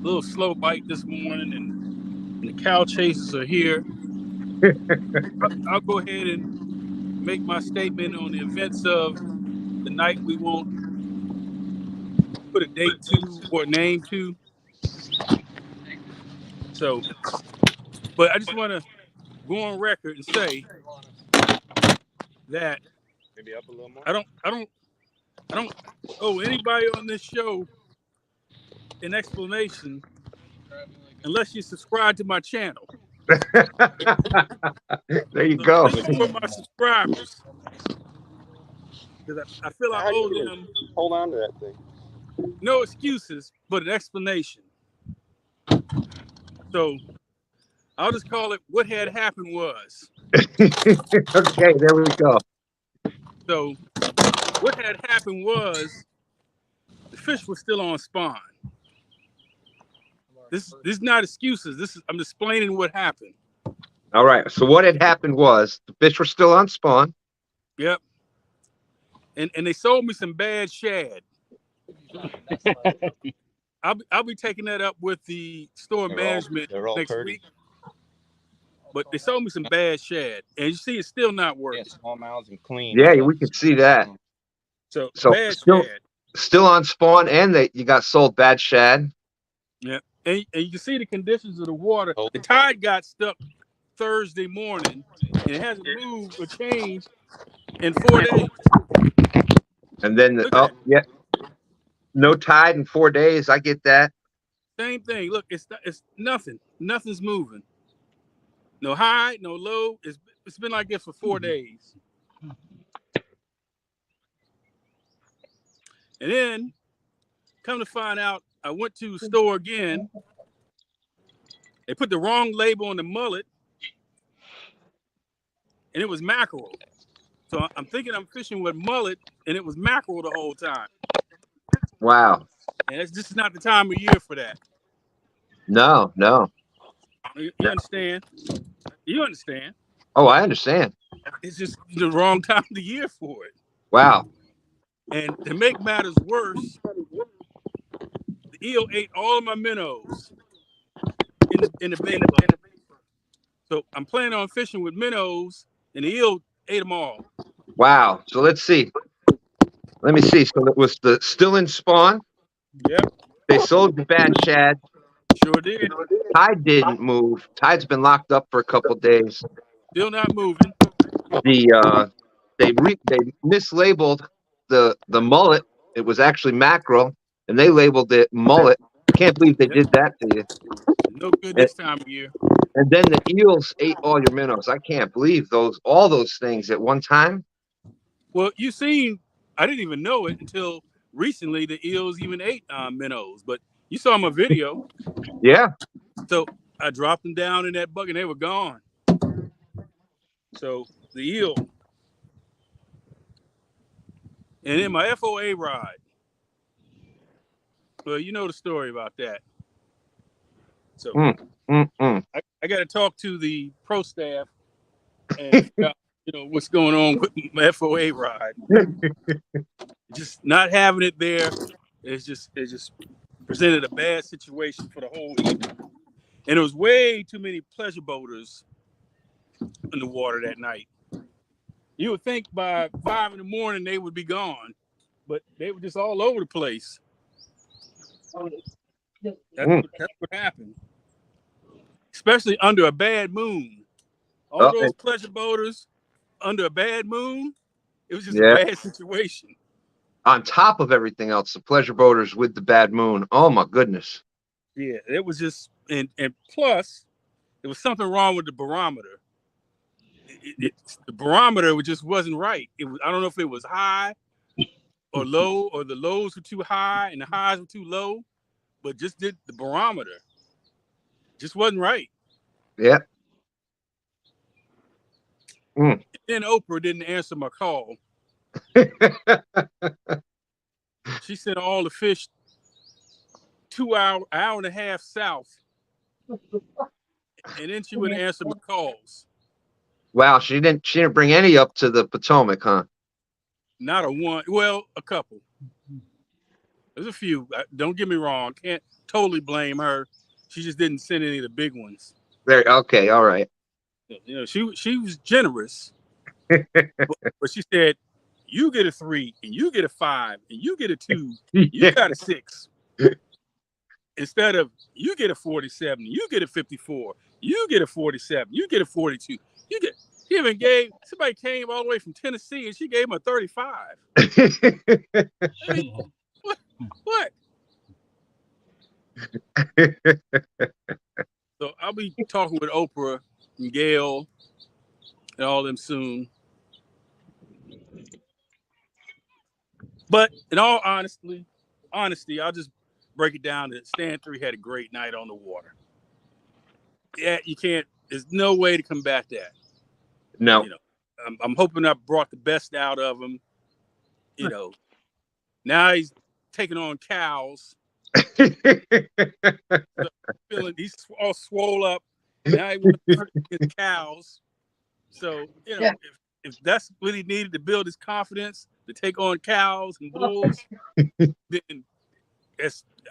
little slow bite this morning and the cow chasers are here, I'll go ahead and make my statement on the events of the night we won't put a date to or name to. So, but I just want to go on record and say that Maybe up a little more. I don't owe anybody on this show an explanation unless you subscribe to my channel. There you go. For my subscribers, because I feel I owe them. Hold on to that thing. No excuses, but an explanation. So I'll just call it what had happened was. Okay, there we go. So what had happened was the fish were still on spawn. This is not excuses. I'm explaining what happened. All right. So what had happened was the fish were still on spawn. Yep. And they sold me some bad shad. I'll be taking that up with the store management next week. But they sold me some bad shad, and you see, it's still not working. Yeah, small mouths and clean. Yeah, we can see that. So bad still, shad. Still on spawn, and you got sold bad shad. Yeah, and you can see the conditions of the water. The tide got stuck Thursday morning, and it hasn't moved or changed in 4 days. And then, Look at yeah, no tide in 4 days. I get that. same thing. Look, it's nothing. Nothing's moving. No high, no low. It's been like this for 4 days. And then, come to find out, I went to the store again. They put the wrong label on the mullet, and it was mackerel. So I'm thinking I'm fishing with mullet, and it was mackerel the whole time. Wow. And it's just not the time of year for that. No. You understand? You understand? Oh, I understand. It's just the wrong time of the year for it. Wow. And to make matters worse, the eel ate all of my minnows in the bait bucket. So I'm planning on fishing with minnows, and the eel ate them all. Wow. So let's see. Let me see. So it was still in spawn. Yep, They sold the bad shad. sure did. Tide didn't move. Tide's been locked up for a couple days. Still not moving. They mislabeled the mullet. It was actually mackerel, and they labeled it mullet. Can't believe they did that to you. No good this time of year. And then the eels ate all your minnows. I can't believe all those things at one time. Well, you seen, I didn't even know it until recently the eels even ate minnows, but you saw my video. Yeah. So I dropped them down in that bucket and they were gone. So the eel. And then my FOA rod. Well, you know the story about that. So I got to talk to the pro staff and figure out, what's going on with my FOA rod. Just not having it there, it just presented a bad situation for the whole evening. And there was way too many pleasure boaters in the water that night. You would think by 5 in the morning they would be gone, but they were just all over the place. That's what happened. Especially under a bad moon. All those pleasure boaters under a bad moon, it was just a bad situation. On top of everything else, the pleasure boaters with the bad moon. Oh my goodness. Yeah, it was just, and plus, there was something wrong with the barometer. The barometer just wasn't right. I don't know if it was high or low, or the lows were too high and the highs were too low, but just the barometer just wasn't right. Yeah. And then Oprah didn't answer my call. She sent all the fish hour and a half south, and then she wouldn't answer my calls. Wow, she didn't bring any up to the Potomac, huh? Not a one. Well, a couple. There's a few. Don't get me wrong. Can't totally blame her. She just didn't send any of the big ones. There. Okay. All right. She was generous, but she said, "You get a 3, and you get a 5, and you get a 2. You got a 6." Instead of you get a 47, you get a 54, you get a 47, you get a 42, you get. He even gave somebody came all the way from Tennessee and she gave him a 35. I mean, what? So I'll be talking with Oprah and Gail and all them soon. But in all honesty, I'll just break it down that STANday had a great night on the water. Yeah, you can't. There's no way to combat that. No. I'm hoping I brought the best out of him. Now he's taking on cows. So he's all swole up. Now he wants to get cows. So if that's what he needed to build his confidence to take on cows and bulls, then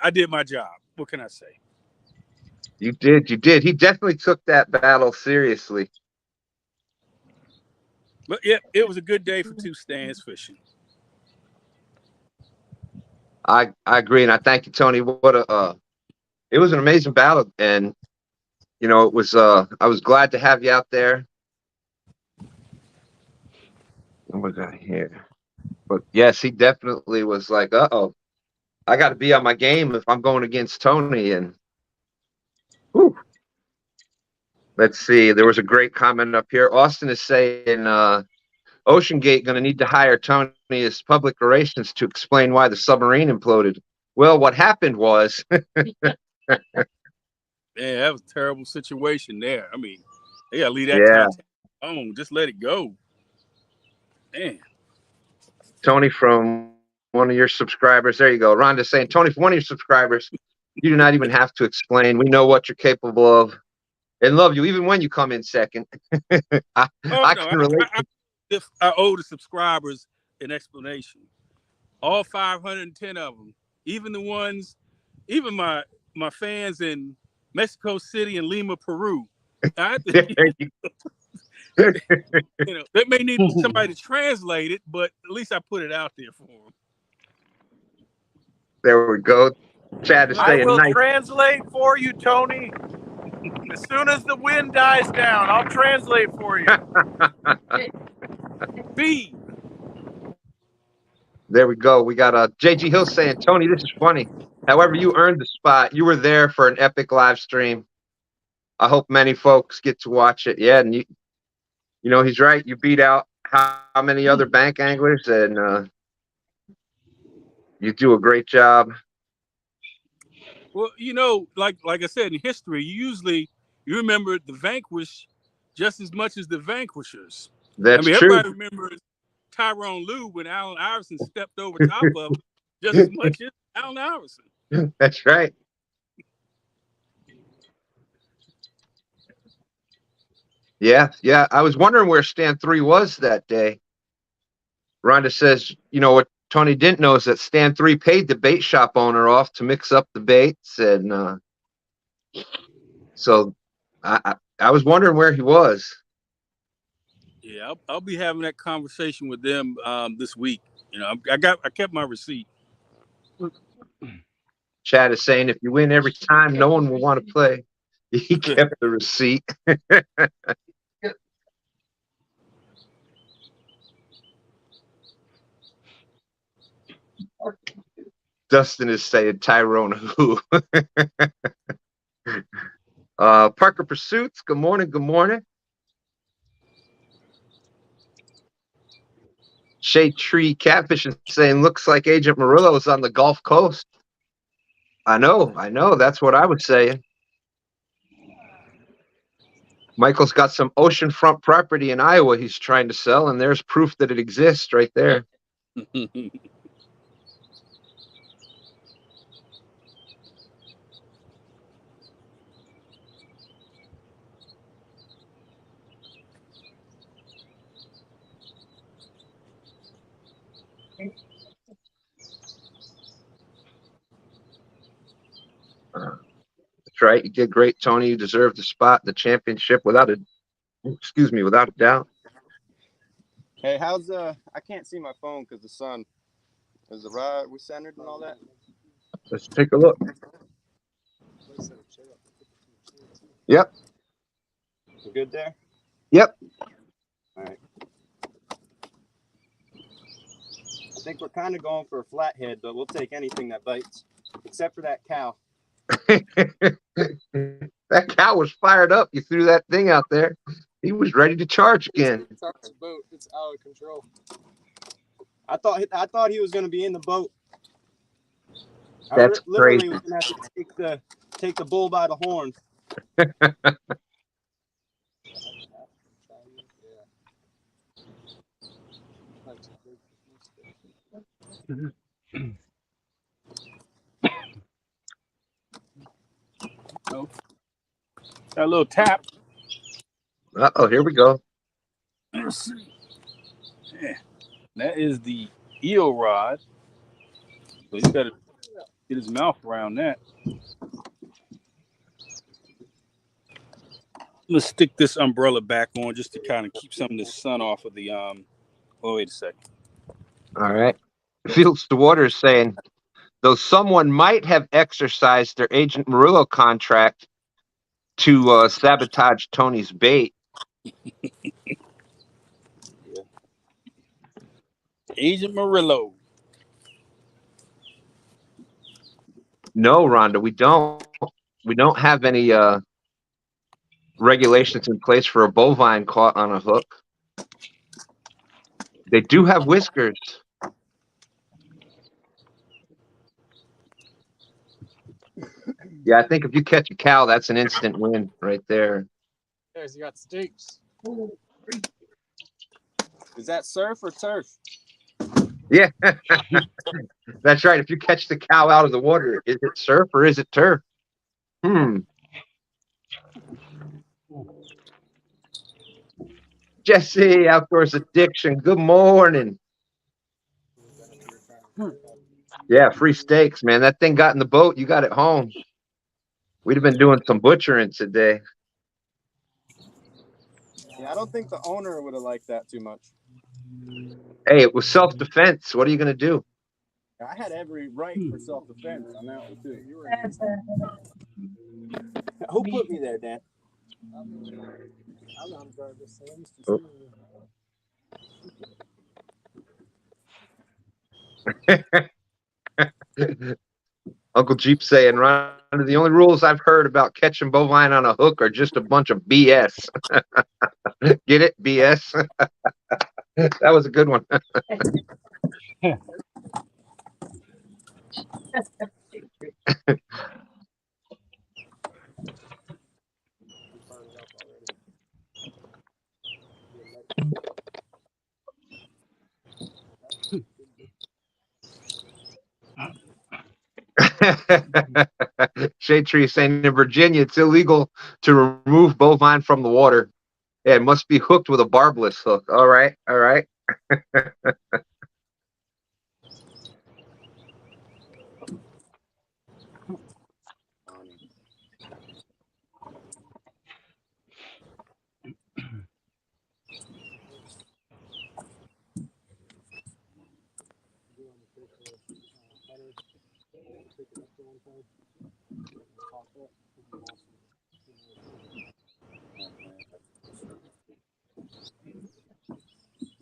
I did my job. What can I say? You did. He definitely took that battle seriously. But yeah, it was a good day for two stands fishing. I agree, and I thank you, Tony. It was an amazing battle, and you know, it was I was glad to have you out there. What was that here? But yes, he definitely was like, uh-oh, I got to be on my game if I'm going against Tony. And whew. Let's see, there was a great comment up here. Austin is saying Ocean Gate going to need to hire Tony as public relations to explain why the submarine imploded. Well, what happened was Yeah, that was a terrible situation there. I mean, they gotta leave that yeah, content alone. Just let it go. Man. Tony from one of your subscribers. There you go. Rhonda's saying, Tony, from one of your subscribers, you do not even have to explain. We know what you're capable of and love you even when you come in second. I can relate. I owe the subscribers an explanation. All 510 of them, even the ones, even my fans in Mexico City and Lima, Peru. You know, they may need somebody to translate it, but at least I put it out there for them. There we go. Chad is saying, I will nice. translate for you, Tony. As soon as the wind dies down, I'll translate for you. B. There we go. We got JG Hill saying, Tony, this is funny. However, you earned the spot. You were there for an epic live stream. I hope many folks get to watch it. Yeah, and you know, he's right. You beat out how many other bank anglers, and you do a great job. Well, you know, like I said, in history, you remember the vanquished just as much as the vanquishers. That's true. Everybody remembers Tyrone Lue when Allen Iverson stepped over top of him just as much as Allen Iverson. That's right. Yeah. I was wondering where Stand 3 was that day. Rhonda says, you know, what Tony didn't know is that Stand 3 paid the bait shop owner off to mix up the baits. And so I was wondering where he was. Yeah, I'll be having that conversation with them this week. You know, I kept my receipt. Chad is saying if you win every time, no one will want to play. He kept the receipt. Dustin is saying Tyrone who. Parker Pursuits, good morning, good morning. Shade Tree Catfish is saying looks like Agent Murillo is on the Gulf Coast. I know, that's what I was saying. Michael's got some oceanfront property in Iowa he's trying to sell, and there's proof that it exists right there. That's right. You did great, Tony. You deserve the spot, the championship, without a doubt. Hey, how's I can't see my phone because the sun. Is the rod we centered and all that? Let's take a look. Yep. You good there? Yep. All right. I think we're kind of going for a flathead, but we'll take anything that bites, except for that cow. That cow was fired up. You threw that thing out there. He was ready to charge again. It's out the boat. It's out of control. I thought he was going to be in the boat. That's literally crazy. was going to have to take the bull by the horn. Oh. Got a little tap. Uh-oh, here we go. Let's see. Yeah. That is the eel rod. So he's got to get his mouth around that. Let's stick this umbrella back on just to kind of keep some of the sun off of the oh, wait a second. All right. Fields to Water is saying, though someone might have exercised their Agent Murillo contract to sabotage Tony's bait. Agent Murillo. No, Rhonda, we don't. We don't have any regulations in place for a bovine caught on a hook. They do have whiskers. Yeah, I think if you catch a cow, that's an instant win right there. Guys, you got steaks. Is that surf or turf? Yeah, that's right. If you catch the cow out of the water, is it surf or is it turf? Jesse, Outdoors Addiction, good morning. Yeah, free steaks, man. That thing got in the boat. You got it home. We'd have been doing some butchering today. Yeah, I don't think the owner would have liked that too much. Hey, it was self-defense. What are you going to do? I had every right for self-defense on that one, too. Who put me there, Dan? I'm not driving this thing. Uncle Jeep saying, Ron, the only rules I've heard about catching bovine on a hook are just a bunch of BS. Get it? BS? That was a good one. Shade Tree saying in Virginia it's illegal to remove bovine from the water. Yeah, it must be hooked with a barbless hook. All right, all right.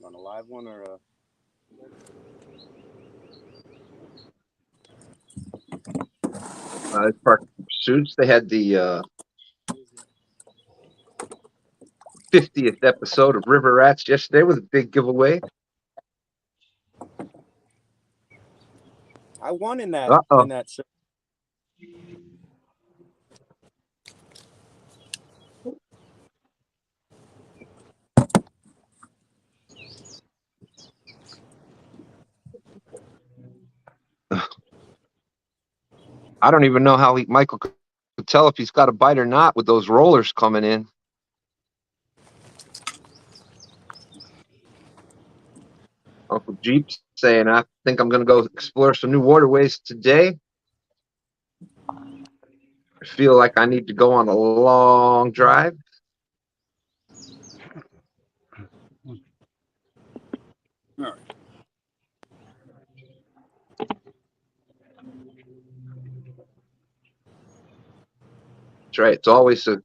On a live one or a... Park Pursuits, they had the 50th episode of River Rats yesterday with a big giveaway. I won in that show. I don't even know how Michael could tell if he's got a bite or not with those rollers coming in. Uncle Jeep's saying, I think I'm going to go explore some new waterways today. I feel like I need to go on a long drive. All right. That's right. It's always a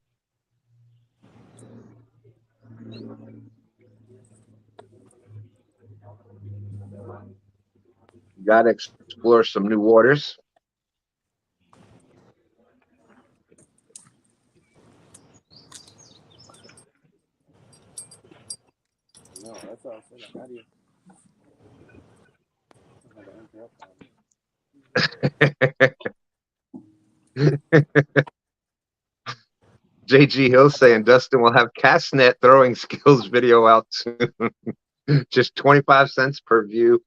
got to explore some new waters. No, that's all. How do you... JG Hill saying Dustin will have cast net throwing skills video out soon. Just 25 cents per view.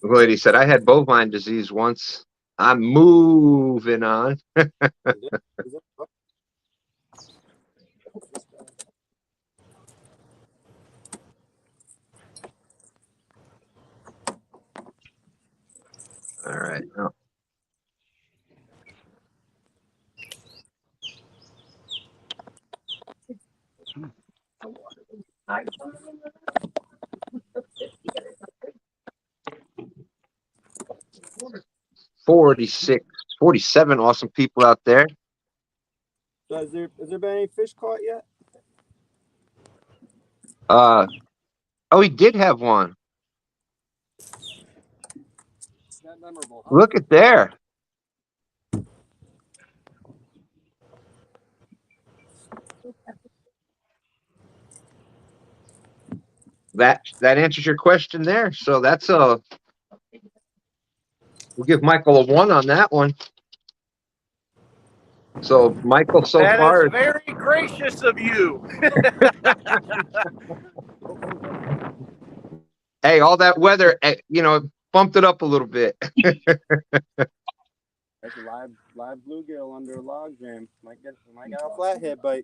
The lady said, I had bovine disease once. I'm moving on. All right. Oh. 46, 47 awesome people out there. So has there been any fish caught yet? Oh, he did have one. It's that memorable, huh? Look at there. That answers your question there. So that's we'll give Michael a 1 on that one. So Michael, so That far, is very gracious of you. hey, all that weather, bumped it up a little bit. That's a live bluegill under a log jam. Might get a flathead bite.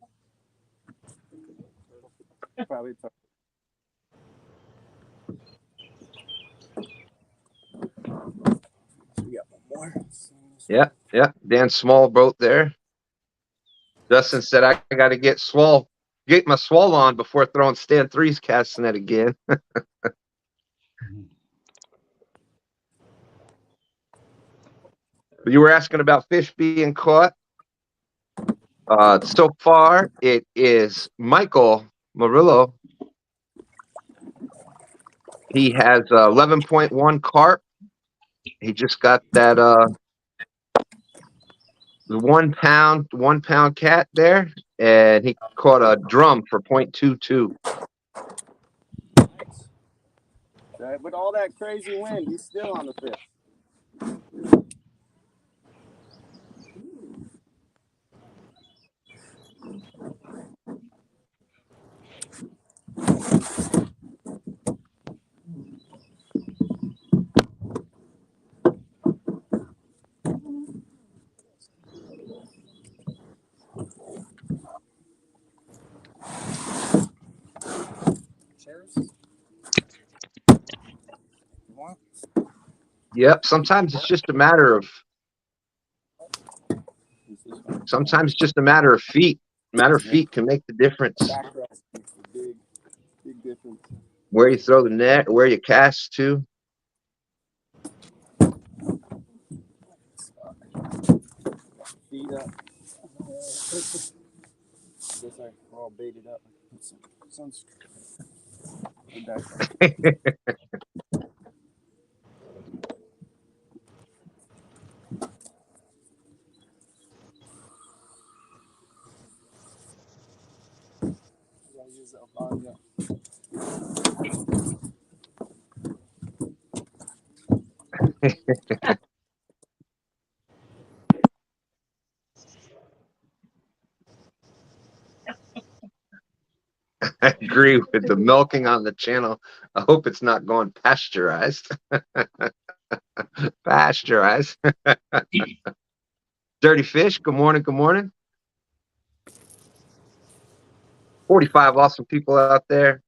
Probably. We got one more. Yeah. Dan Small boat there. Justin said I got to get my swall on before throwing Stan 3's cast net again. You were asking about fish being caught. So far, it is Michael Murillo. He has 11.1 carp. He just got that the 1 pound cat there, and he caught a drum for 0.22. With all that crazy wind, he's still on the fish. Yep. Sometimes it's just a matter of feet. Matter of feet can make the difference. Big difference. Where you throw the net, where you cast to. Feet up. Guess we're all baited up. Sounds. 'Cause I agree with the milking on the channel. I hope it's not going pasteurized. Pasteurized. Dirty Fish, good morning, good morning. 45 awesome people out there.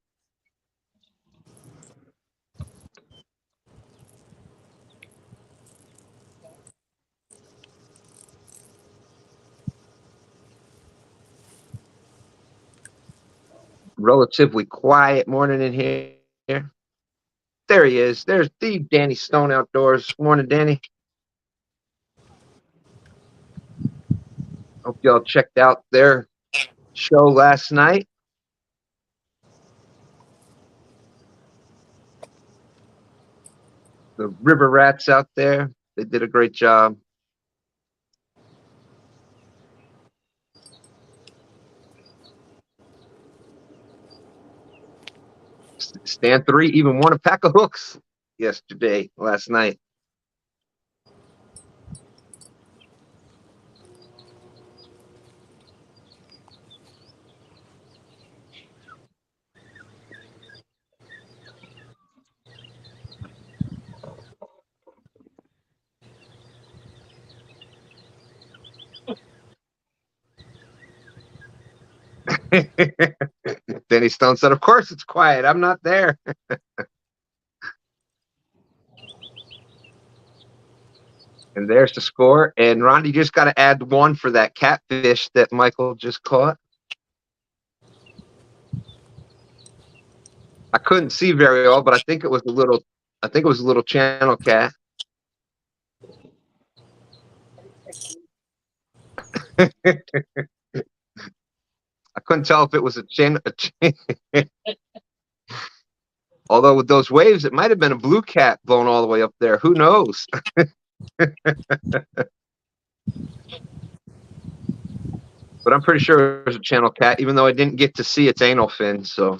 Relatively quiet morning in here. There he is. There's the Danny Stone Outdoors. Morning, Danny. Hope y'all checked out their show last night. The River Rats out there, they did a great job. Stan 3 even won a pack of hooks last night. Danny Stone said, of course it's quiet. I'm not there. And there's the score. And Ron, you just got to add 1 for that catfish that Michael just caught. I couldn't see very well, but I think it was a little channel cat. I couldn't tell if it was a chin. Although with those waves, it might have been a blue cat blown all the way up there. Who knows? But I'm pretty sure it was a channel cat, even though I didn't get to see its anal fin. So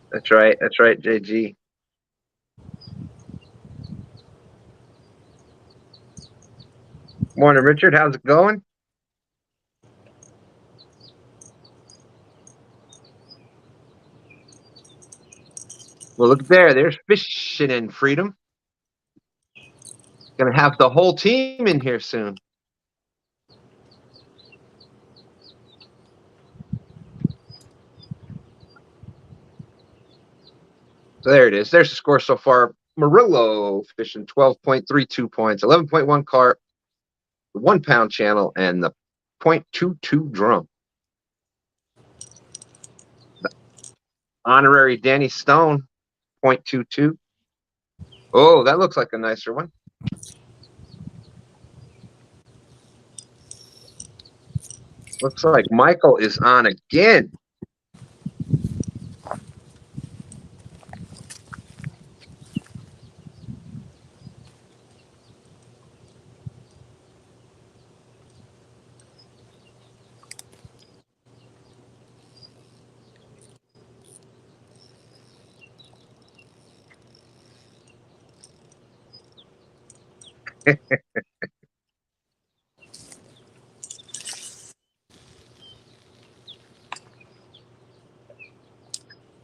that's right. That's right, JG. Morning, Richard. How's it going? Well, look there. There's fishing in freedom. Gonna have the whole team in here soon. So there it is. There's the score so far. Murillo fishing 12.32 points, 11.1 carp, the 1 pound channel, and the 0.22 drum. The honorary Danny Stone, 0.22. Oh, that looks like a nicer one. Looks like Michael is on again.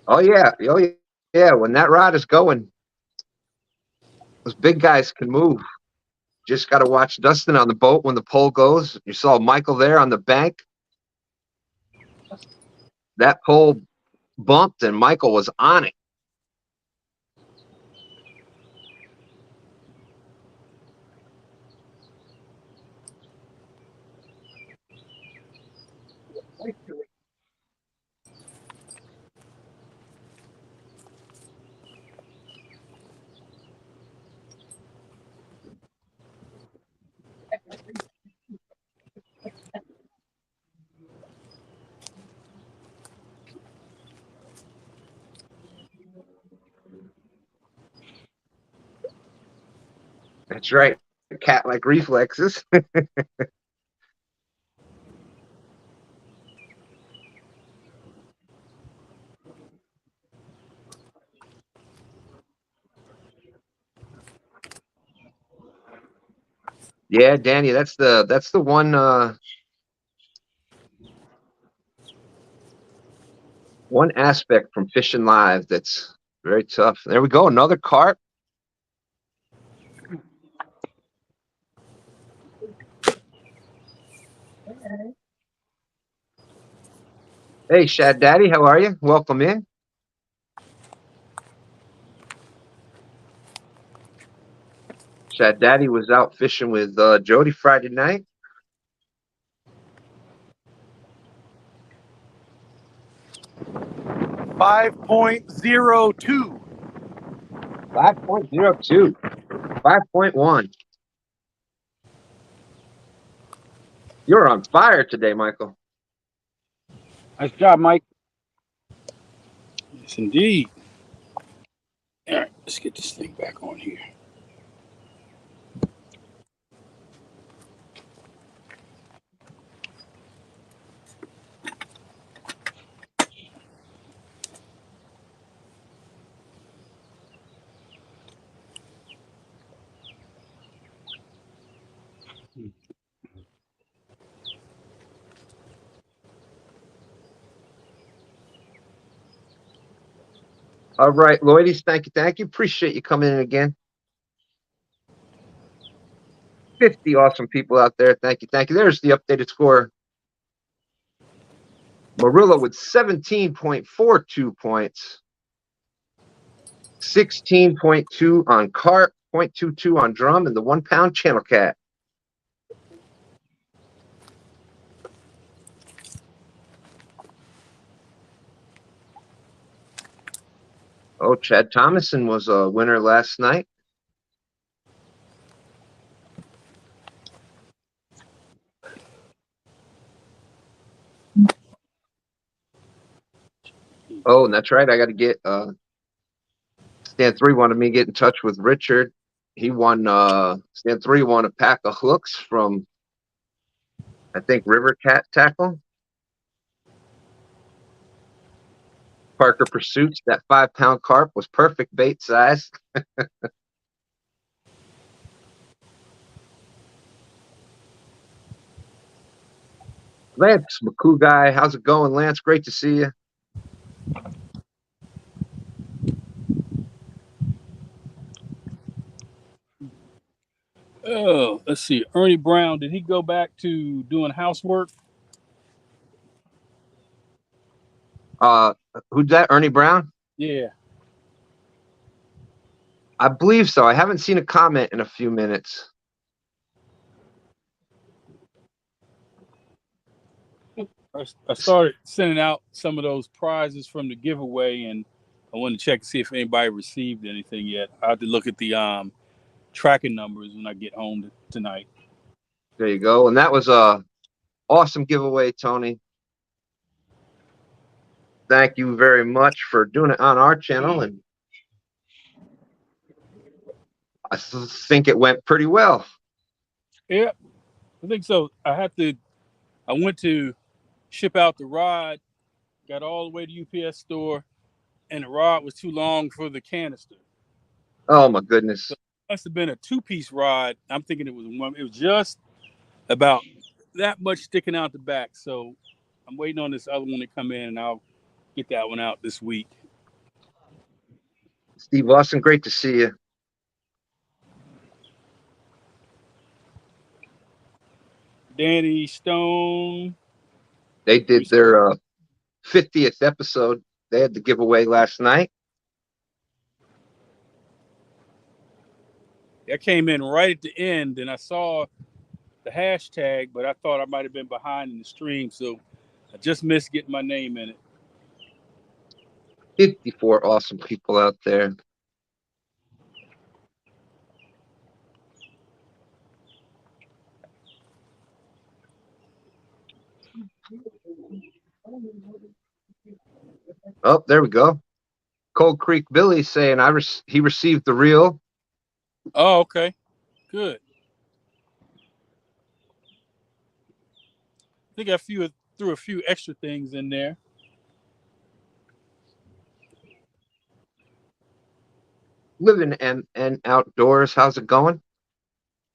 Oh yeah, when that rod is going, those big guys can move. Just got to watch Dustin on the boat when the pole goes. You saw Michael there on the bank. That pole bumped and Michael was on it. That's right. Cat-like reflexes. Yeah, Danny, that's the one aspect from fishing live that's very tough. There we go, another carp. Hey, Shad Daddy, how are you? Welcome in. Shad Daddy was out fishing with Jody Friday night. $5.02. 5.02. 5.1. You're on fire today, Michael. Nice job, Mike. Yes, indeed. All right, let's get this thing back on here. All right, Lloydies, thank you, thank you. Appreciate you coming in again. 50 awesome people out there. Thank you, thank you. There's the updated score. Murillo with 17.42 points. 16.2 on Carp, 0.22 on Drum, and the 1 pound Channel Cat. Oh, Chad Thomason was a winner last night. Oh, and that's right. I got to get Stan3 wanted me to get in touch with Richard. He won Stan3 won a pack of hooks from, I think, River Cat Tackle. Parker Pursuits. That 5 pound carp was perfect bait size. Lance, McCoo guy, how's it going, Lance? Great to see you. Oh, let's see. Ernie Brown, did he go back to doing housework? Who's that? Ernie Brown? Yeah. I believe so. I haven't seen a comment in a few minutes. I started sending out some of those prizes from the giveaway, and I wanted to check to see if anybody received anything yet. I have to look at the tracking numbers when I get home tonight. There you go. And that was a awesome giveaway, Tony. Thank you very much for doing it on our channel, and I think it went pretty well. Yeah, I think so. I went to ship out the rod, got all the way to UPS store, and the rod was too long for the canister. Oh my goodness. So it must have been a 2-piece rod. I'm thinking it was one. It was just about that much sticking out the back. So I'm waiting on this other one to come in, and I'll get that one out this week. Steve Austin, great to see you. Danny Stone. They did their 50th episode. They had the giveaway last night. I came in right at the end, and I saw the hashtag, but I thought I might have been behind in the stream, so I just missed getting my name in it. 54 awesome people out there. Oh, there we go. Cold Creek Billy saying he received the reel. Oh, okay. Good. I think I threw a few extra things in there. Living and Outdoors, how's it going?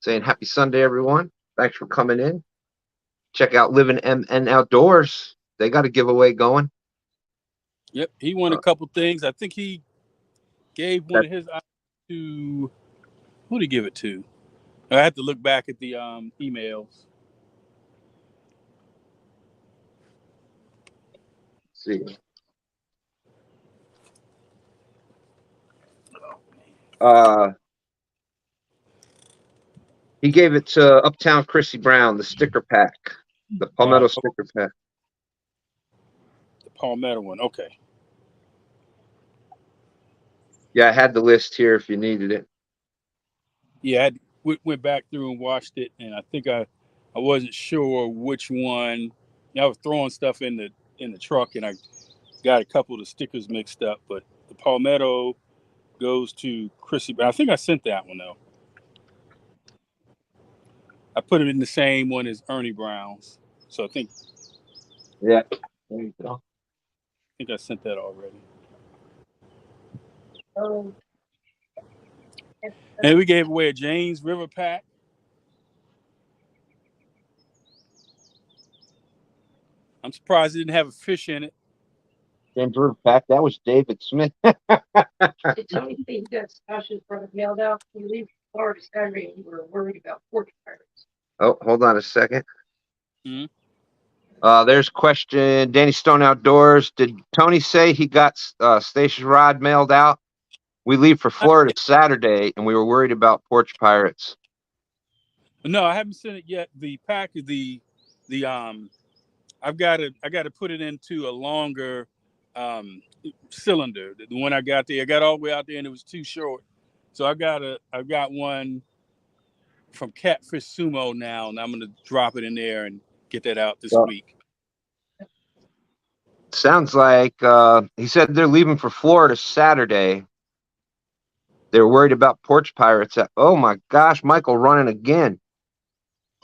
Saying happy Sunday, everyone. Thanks for coming in. Check out Living and Outdoors. They got a giveaway going. Yep, he won a couple things. I think he gave one of his to who did he give it to? I have to look back at the emails. Let's see. He gave it to Uptown Chrissy Brown, the sticker pack, the Palmetto sticker pack. The Palmetto one, okay. Yeah, I had the list here if you needed it. Yeah, I went back through and watched it, and I think I wasn't sure which one. I was throwing stuff in the truck, and I got a couple of the stickers mixed up. But the Palmetto goes to Chrissy. I think I sent that one though. I put it in the same one as Ernie Brown's, so I think. Yeah, there you go. I think I sent that already. And we gave away a James River pack. I'm surprised it didn't have a fish in it. James River Pack. That was David Smith. Did Tony say you got Stasha's brother mailed out? You leave Florida Saturday and you were worried about porch pirates. Oh, hold on a second. Mhm. There's question. Danny Stone Outdoors. Did Tony say he got Stacia's rod mailed out? We leave for Florida Saturday, and we were worried about porch pirates. No, I haven't sent it yet. The pack is the I got to put it into a longer cylinder. The one I got there, I got all the way out there and it was too short. So I've got one from Catfish Sumo now, and I'm gonna drop it in there and get that out this week. Sounds like he said they're leaving for Florida Saturday. They're worried about porch pirates. Oh my gosh, Michael running again.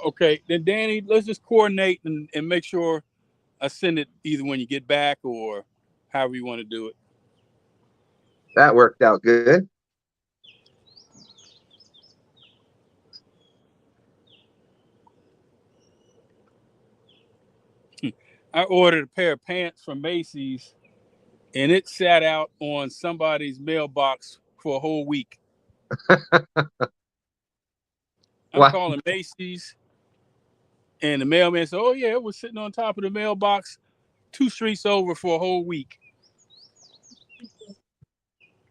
Okay, then Danny, let's just coordinate and make sure I send it either when you get back or however you want to do it. That worked out good. I ordered a pair of pants from Macy's, and it sat out on somebody's mailbox for a whole week. I'm calling Macy's, and the mailman said, "Oh yeah, it was sitting on top of the mailbox 2 streets over for a whole week."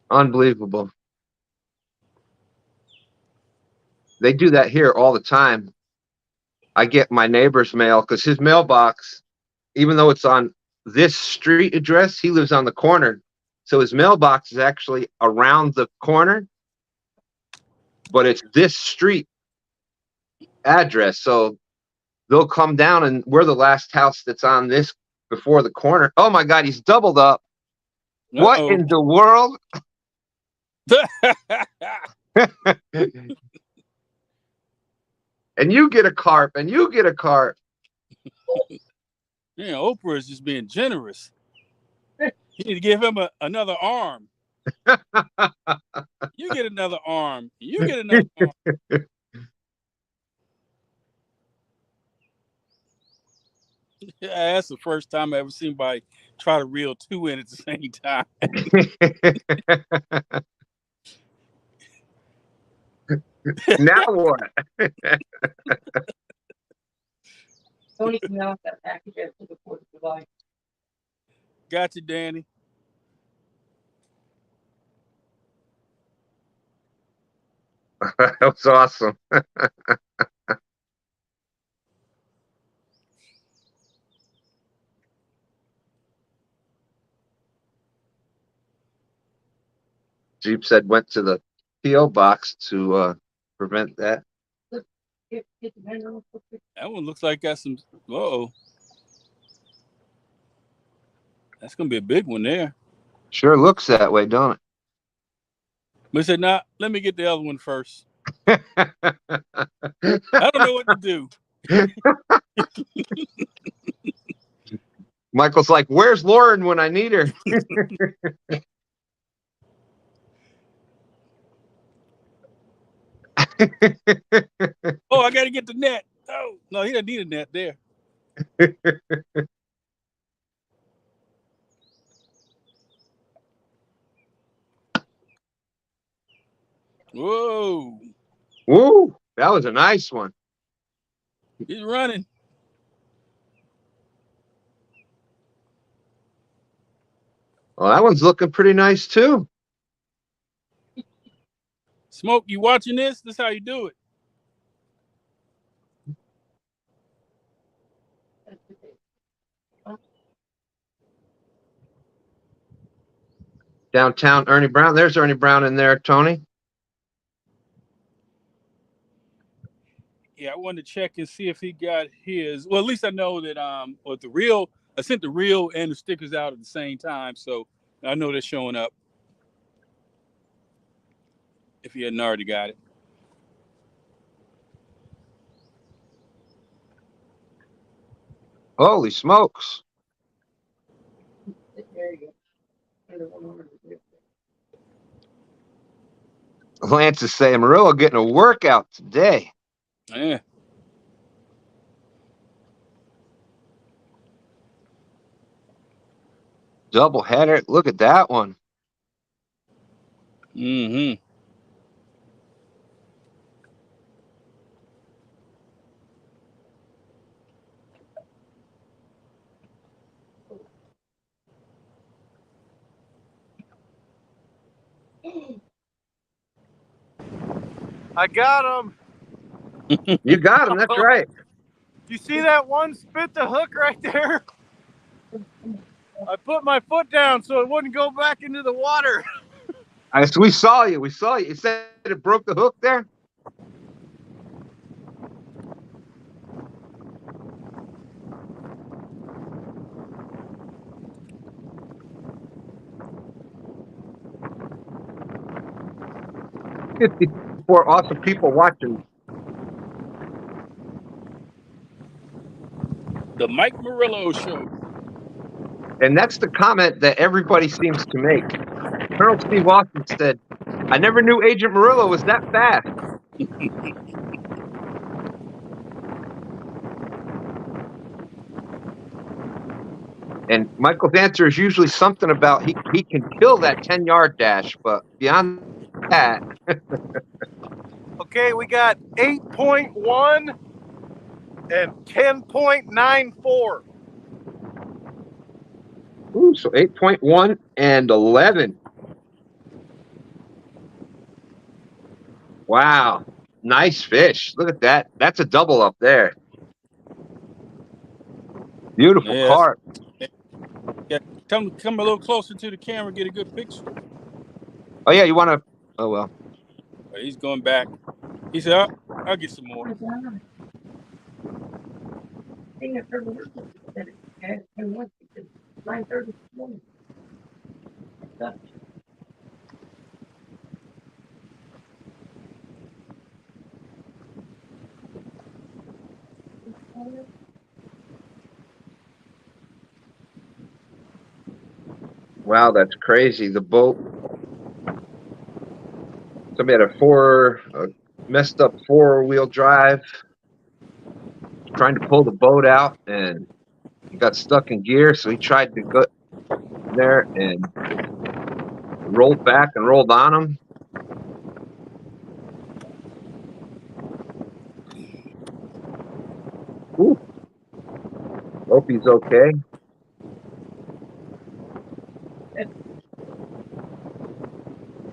Unbelievable. They do that here all the time. I get my neighbor's mail because his mailbox, even though it's on this street address, he lives on the corner. So his mailbox is actually around the corner, but it's this street address. So they'll come down, and we're the last house that's on this before the corner. Oh my God, he's doubled up. Uh-oh. What in the world? And you get a carp, and you get a carp. Yeah, Oprah is just being generous. You need to give him another arm. You get another arm. You get another arm. Yeah, that's the first time I ever seen anybody try to reel 2 in at the same time. Now what? Tony can mail out that package after the 4th of July. Got you, Danny. That was awesome. Jeep said went to the P.O. box to prevent that. Get the vendor real quick. That one looks like got some. Uh-oh. That's going to be a big one there. Sure looks that way, don't it? But he said, nah, let me get the other one first. I don't know what to do. Michael's like, where's Lauren when I need her? Oh, I got to get the net. Oh, no, he doesn't need a net there. Whoa. Woo, that was a nice one. He's running. Well, that one's looking pretty nice too. Smoke, you watching this? This is how you do it. Downtown Ernie Brown. There's Ernie Brown in there, Tony. Yeah, I wanted to check and see if he got his. Well, at least I know that with the reel, I sent the reel and the stickers out at the same time, so I know they're showing up. If he hadn't already got it. Holy smokes. There you go. Lance is saying, Murillo getting a workout today. Yeah. Double header. Look at that one. Mm-hmm. I got him. You got him. That's right. You see that one spit the hook right there? I put my foot down so it wouldn't go back into the water. We saw you. We saw you. You said it broke the hook there? For awesome people watching. The Mike Murillo Show. And that's the comment that everybody seems to make. Colonel Steve Austin said, I never knew Agent Murillo was that fast. And Michael's answer is usually something about he can kill that 10-yard dash, but beyond that. Okay, we got 8.1 and 10.94. Ooh, so 8.1 and 11. Wow. Nice fish. Look at that. That's a double up there. Beautiful carp. Yeah, come a little closer to the camera, get a good picture. Oh, yeah, you want to... Oh, well. He's going back. He said, I'll get some more. Wow, that's crazy. The boat. Somebody had a messed up 4-wheel drive, trying to pull the boat out, and he got stuck in gear. So he tried to go there and rolled back and rolled on him. Ooh. Hope he's okay.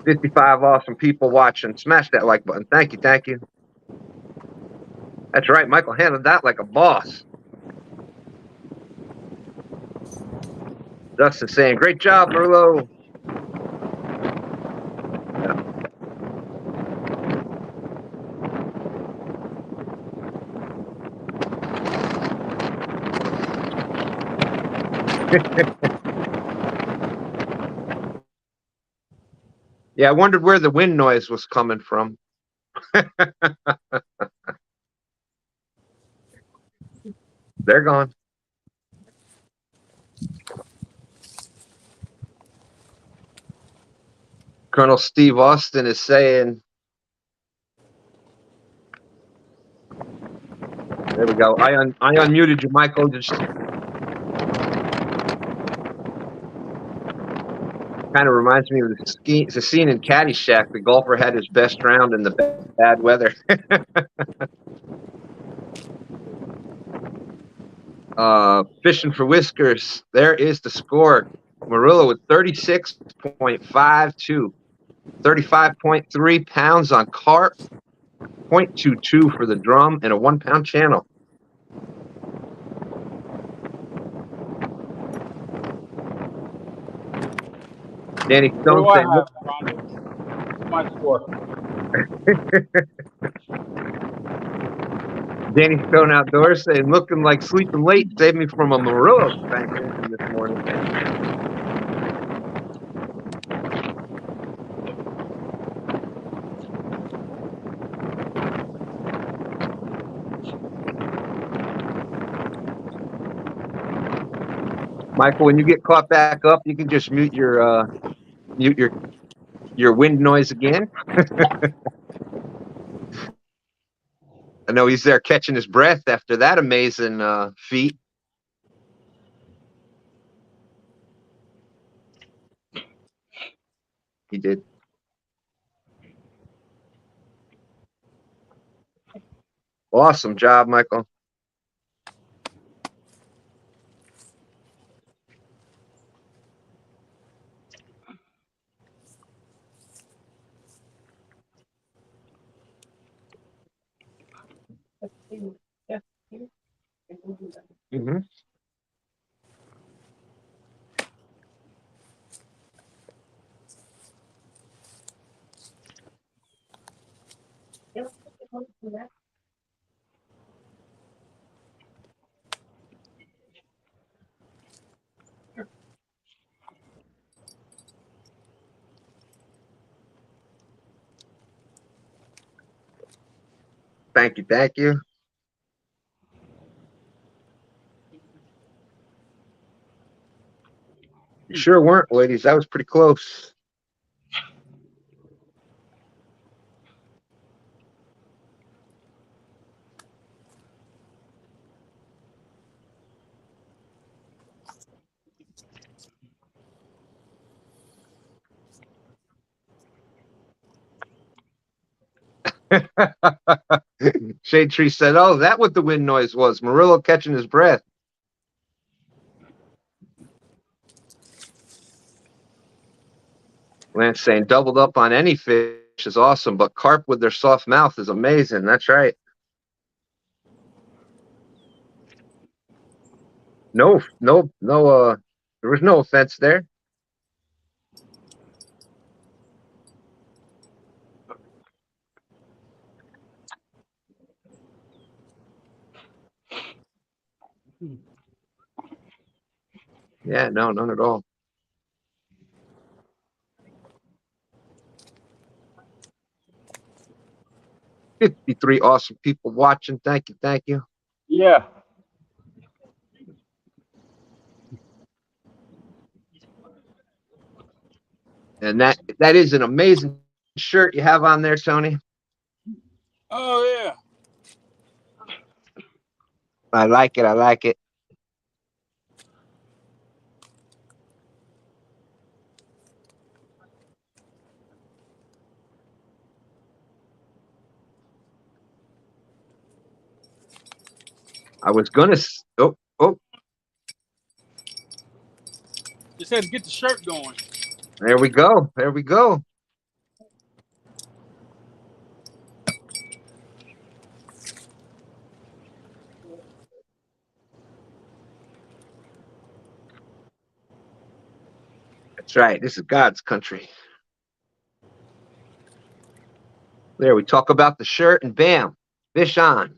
$55 awesome people watching. Smash that like button. Thank you. Thank you. That's right. Michael handled that like a boss. Dustin saying, great job, Merlot. Yeah, I wondered where the wind noise was coming from. They're gone. Colonel Steve Austin is saying, there we go. I unmuted you, Michael. Just kind of reminds me of the scene in Caddyshack. The golfer had his best round in the bad weather. Fishing for Whiskers. There is the score. Murillo with 36.52. 35.3 pounds on carp. 0.22 for the drum and a 1-pound channel. Danny Stone saying, What's my score? Danny Stone Outdoors saying, looking like sleeping late, saved me from a Murillo spanking this morning. Michael, when you get caught back up, you can just mute your wind noise again. I know he's there catching his breath after that amazing feat. He did. Awesome job, Michael. Mm-hmm. Thank you, thank you. You sure weren't, ladies. That was pretty close. Shade Tree said, "Oh, that what the wind noise was? Murillo catching his breath." Lance saying, "Doubled up on any fish is awesome, but carp with their soft mouth is amazing." That's right. No. There was no offense there. Yeah, no, none at all. 53 awesome people watching. Thank you, thank you. Yeah. And that is an amazing shirt you have on there, Tony. Oh yeah. I like it. I like it. I was gonna. Oh, Just had to get the shirt going. there we go. There we go. That's right. This is God's country. There, we talk about the shirt, and bam, fish on.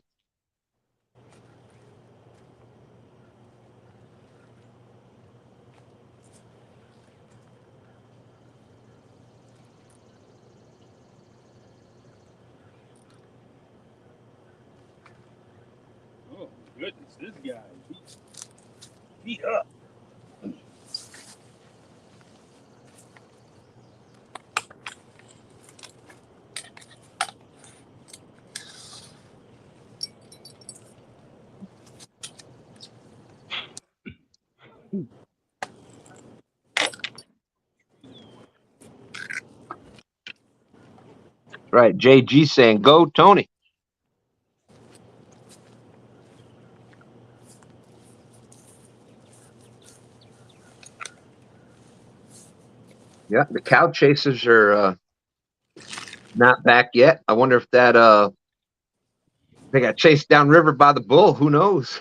Oh goodness, this guy. He up. Right. JG saying, "Go, Tony." Yeah, the cow chasers are not back yet. I wonder if they got chased downriver by the bull. Who knows?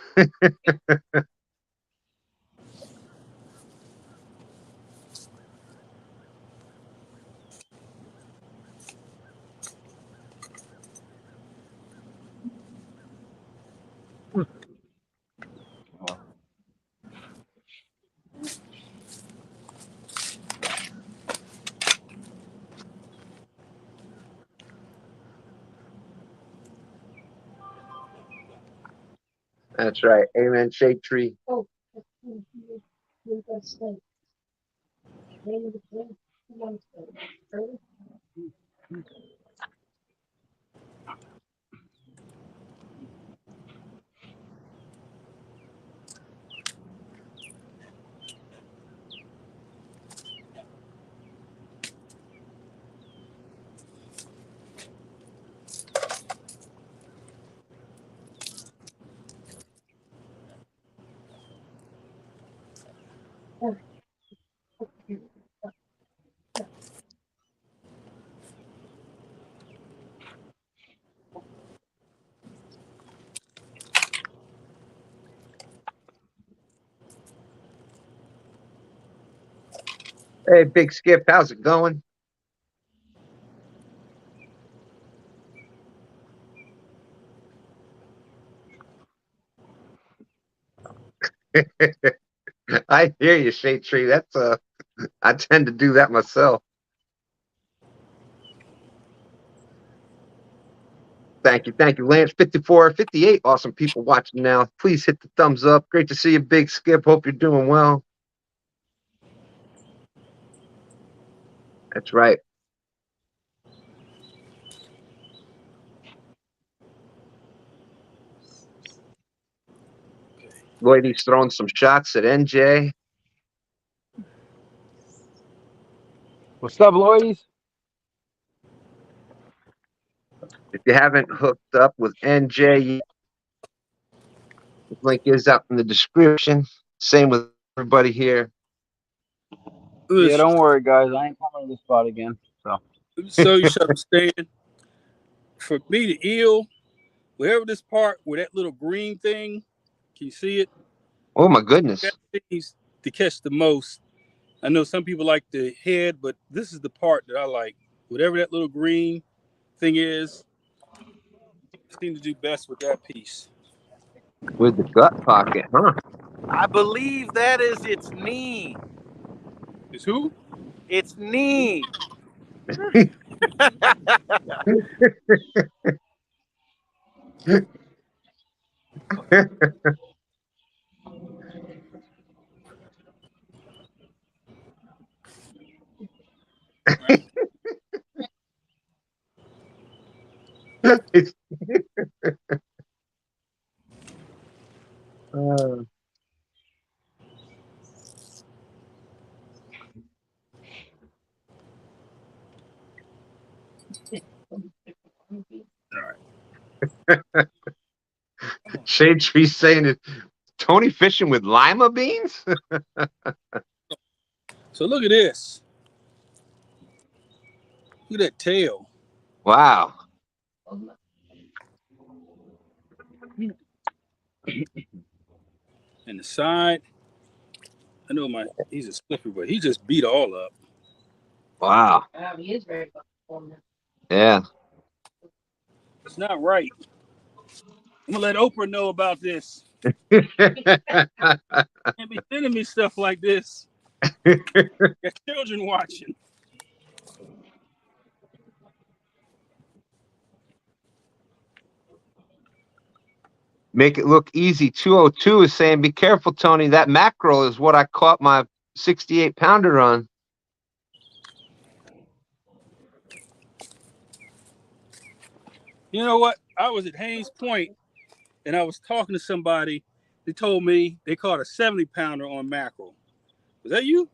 That's right. Amen. Shade Tree. Oh. Hey, Big Skip, how's it going? I hear you, Shade Tree. That's I tend to do that myself. Thank you, Lance. 54, 58 awesome people watching now. Please hit the thumbs up. Great to see you, Big Skip. Hope you're doing well. That's right. Lloydie's throwing some shots at NJ. What's up, Lloydies? If you haven't hooked up with NJ, the link is up in the description. Same with everybody here. Yeah, don't worry, guys. I ain't coming to this spot again. So you should understand. For me, the eel, wherever this part where that little green thing, can you see it? Oh my goodness. That seems to catch the most. I know some people like the head, but this is the part that I like. Whatever that little green thing is, seem to do best with that piece. With the gut pocket, huh? I believe that is its knee. Is who? Its knee. Shade Tree saying it. Tony fishing with lima beans? So look at this. Look at that tail. Wow. And the side. I know he's a slipper, but he just beat all up. Wow. Wow, he is very performant. Yeah. It's not right. I'm gonna let Oprah know about this. Make Can't be sending me stuff like this. Got children watching. it look easy. 202 is saying, be careful, Tony. That mackerel is what I caught my 68 pounder on. You know what? I was at Haynes Point and I was talking to somebody. They told me they caught a 70 pounder on mackerel. Was that you?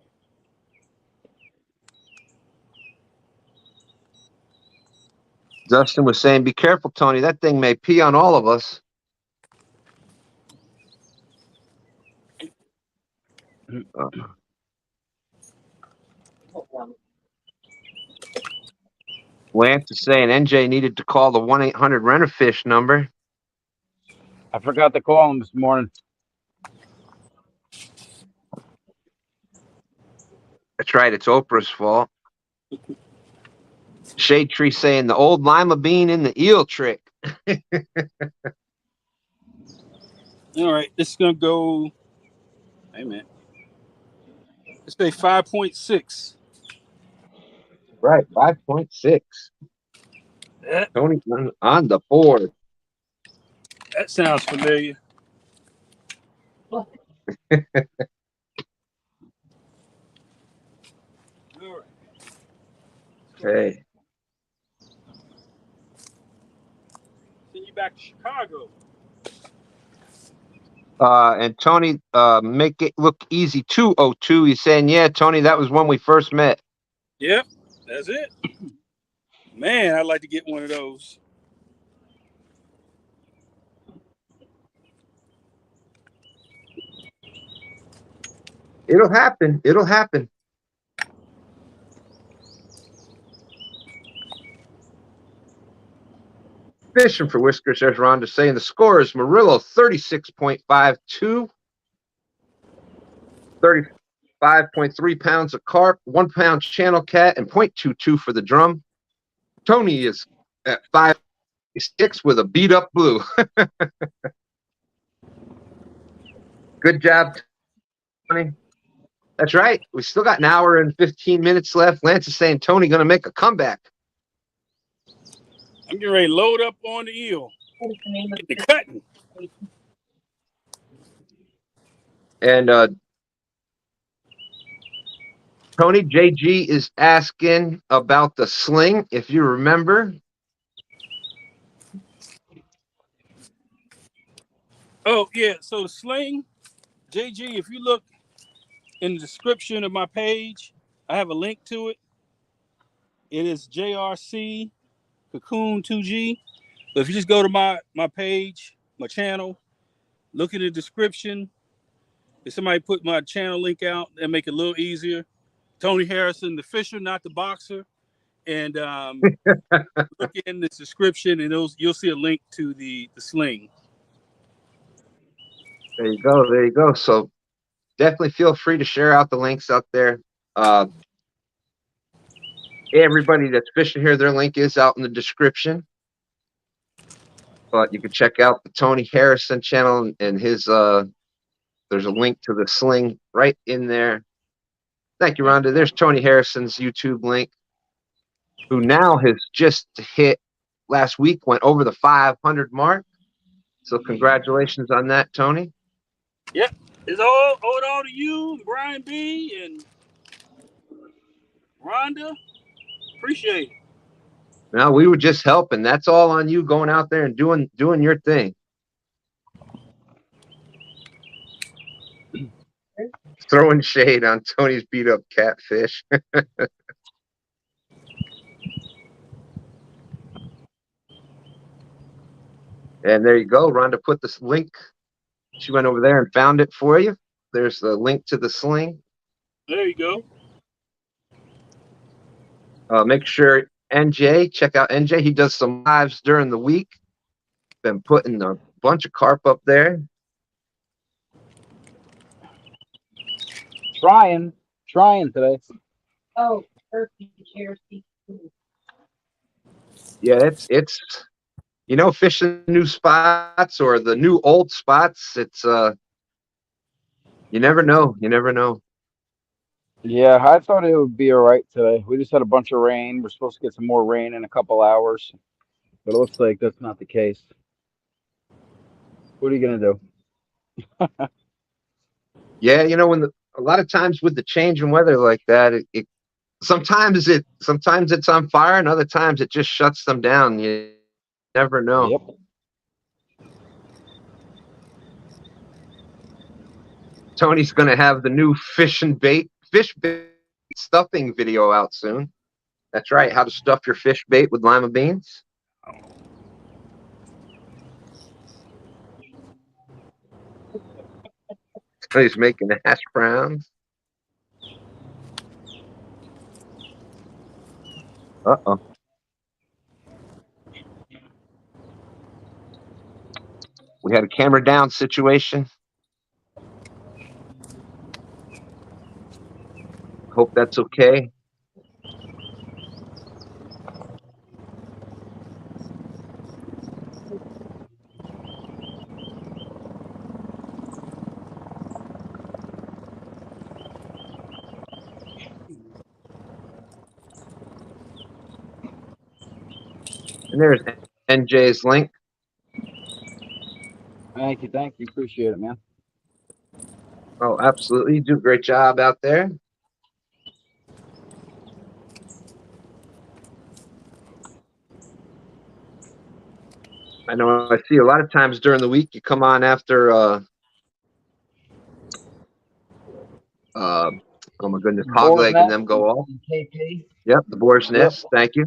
Dustin was saying, be careful, Tony. That thing may pee on all of us. Lance is saying NJ needed to call the 1-800 Rent-A-Fish number. I forgot to call him this morning. That's right. It's Oprah's fault. Shade Tree saying the old lima bean in the eel trick. All right, this is gonna go. Hey man, let's say 5.6. Right, 5.6. Tony on the board. That sounds familiar. All right. Okay. Send you back to Chicago. And Tony, make it look easy. 202. He's saying, yeah, Tony, that was when we first met. Yep, that's it. Man, I'd like to get one of those. It'll happen. It'll happen. Fishing for Whiskers, there's Rhonda saying the score is Murillo 36.52. 30. 5.3 pounds of carp, 1 pound channel cat, and 0.22 for the drum. Tony is at 5.6 with a beat up blue. Good job, Tony. That's right. We still got an hour and 15 minutes left. Lance is saying Tony going to make a comeback. I'm getting ready to load up on the eel. Get the cutting. And Tony, JG is asking about the sling, if you remember. Oh, yeah. So the sling, JG, if you look in the description of my page, I have a link to it. It is JRC Cocoon 2G. But if you just go to my page, my channel, look in the description. If somebody put my channel link out, and make it a little easier. Tony Harrison, the fisher, not the boxer. And look in the description, and you'll see a link to the sling. There you go. There you go. So definitely feel free to share out the links out there. Everybody that's fishing here, their link is out in the description. But you can check out the Tony Harrison channel and his there's a link to the sling right in there. Thank you, Rhonda. There's Tony Harrison's YouTube link, who now has just hit last week, went over the 500 mark. So congratulations on that, Tony. Yep. It's all to you, and Brian B, and Rhonda. Appreciate it. Now we were just helping. That's all on you going out there and doing your thing. Throwing shade on Tony's beat up catfish. And there you go. Rhonda put this link. She went over there and found it for you. There's the link to the sling. There you go. Make sure NJ, check out NJ. He does some lives during the week. Been putting a bunch of carp up there. Trying today. Oh, turkey, Jersey. Yeah, it's you know, fishing new spots or the new old spots. It's you never know. You never know. Yeah, I thought it would be all right today. We just had a bunch of rain. We're supposed to get some more rain in a couple hours, but it looks like that's not the case. What are you gonna do? Yeah, you know, when a lot of times with the change in weather like that, sometimes it's on fire, and other times it just shuts them down. You never know. Yep. Tony's gonna have the new fish bait stuffing video out soon. That's right, how to stuff your fish bait with lima beans. He's making hash browns. Uh-oh. We had a camera down situation. Hope that's okay. And there's NJ's link. Thank you. Appreciate it, man. Oh, absolutely. You do a great job out there. I know I see a lot of times during the week you come on after oh my goodness, Hogleg and them go off. KP. Yep, the Boar's Nest. Thank you.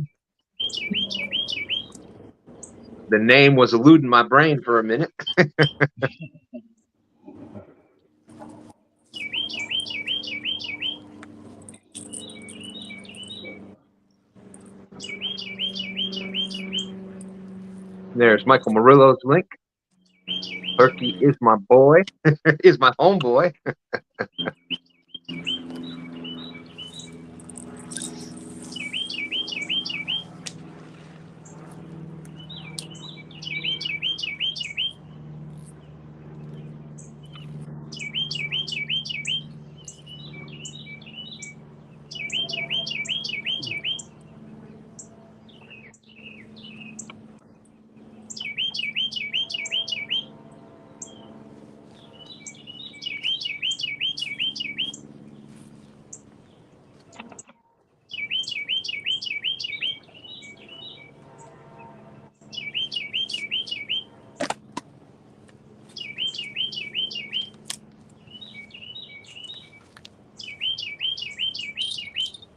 The name was eluding my brain for a minute. There's Michael Murillo's link. Turkey is my boy. Is my homeboy.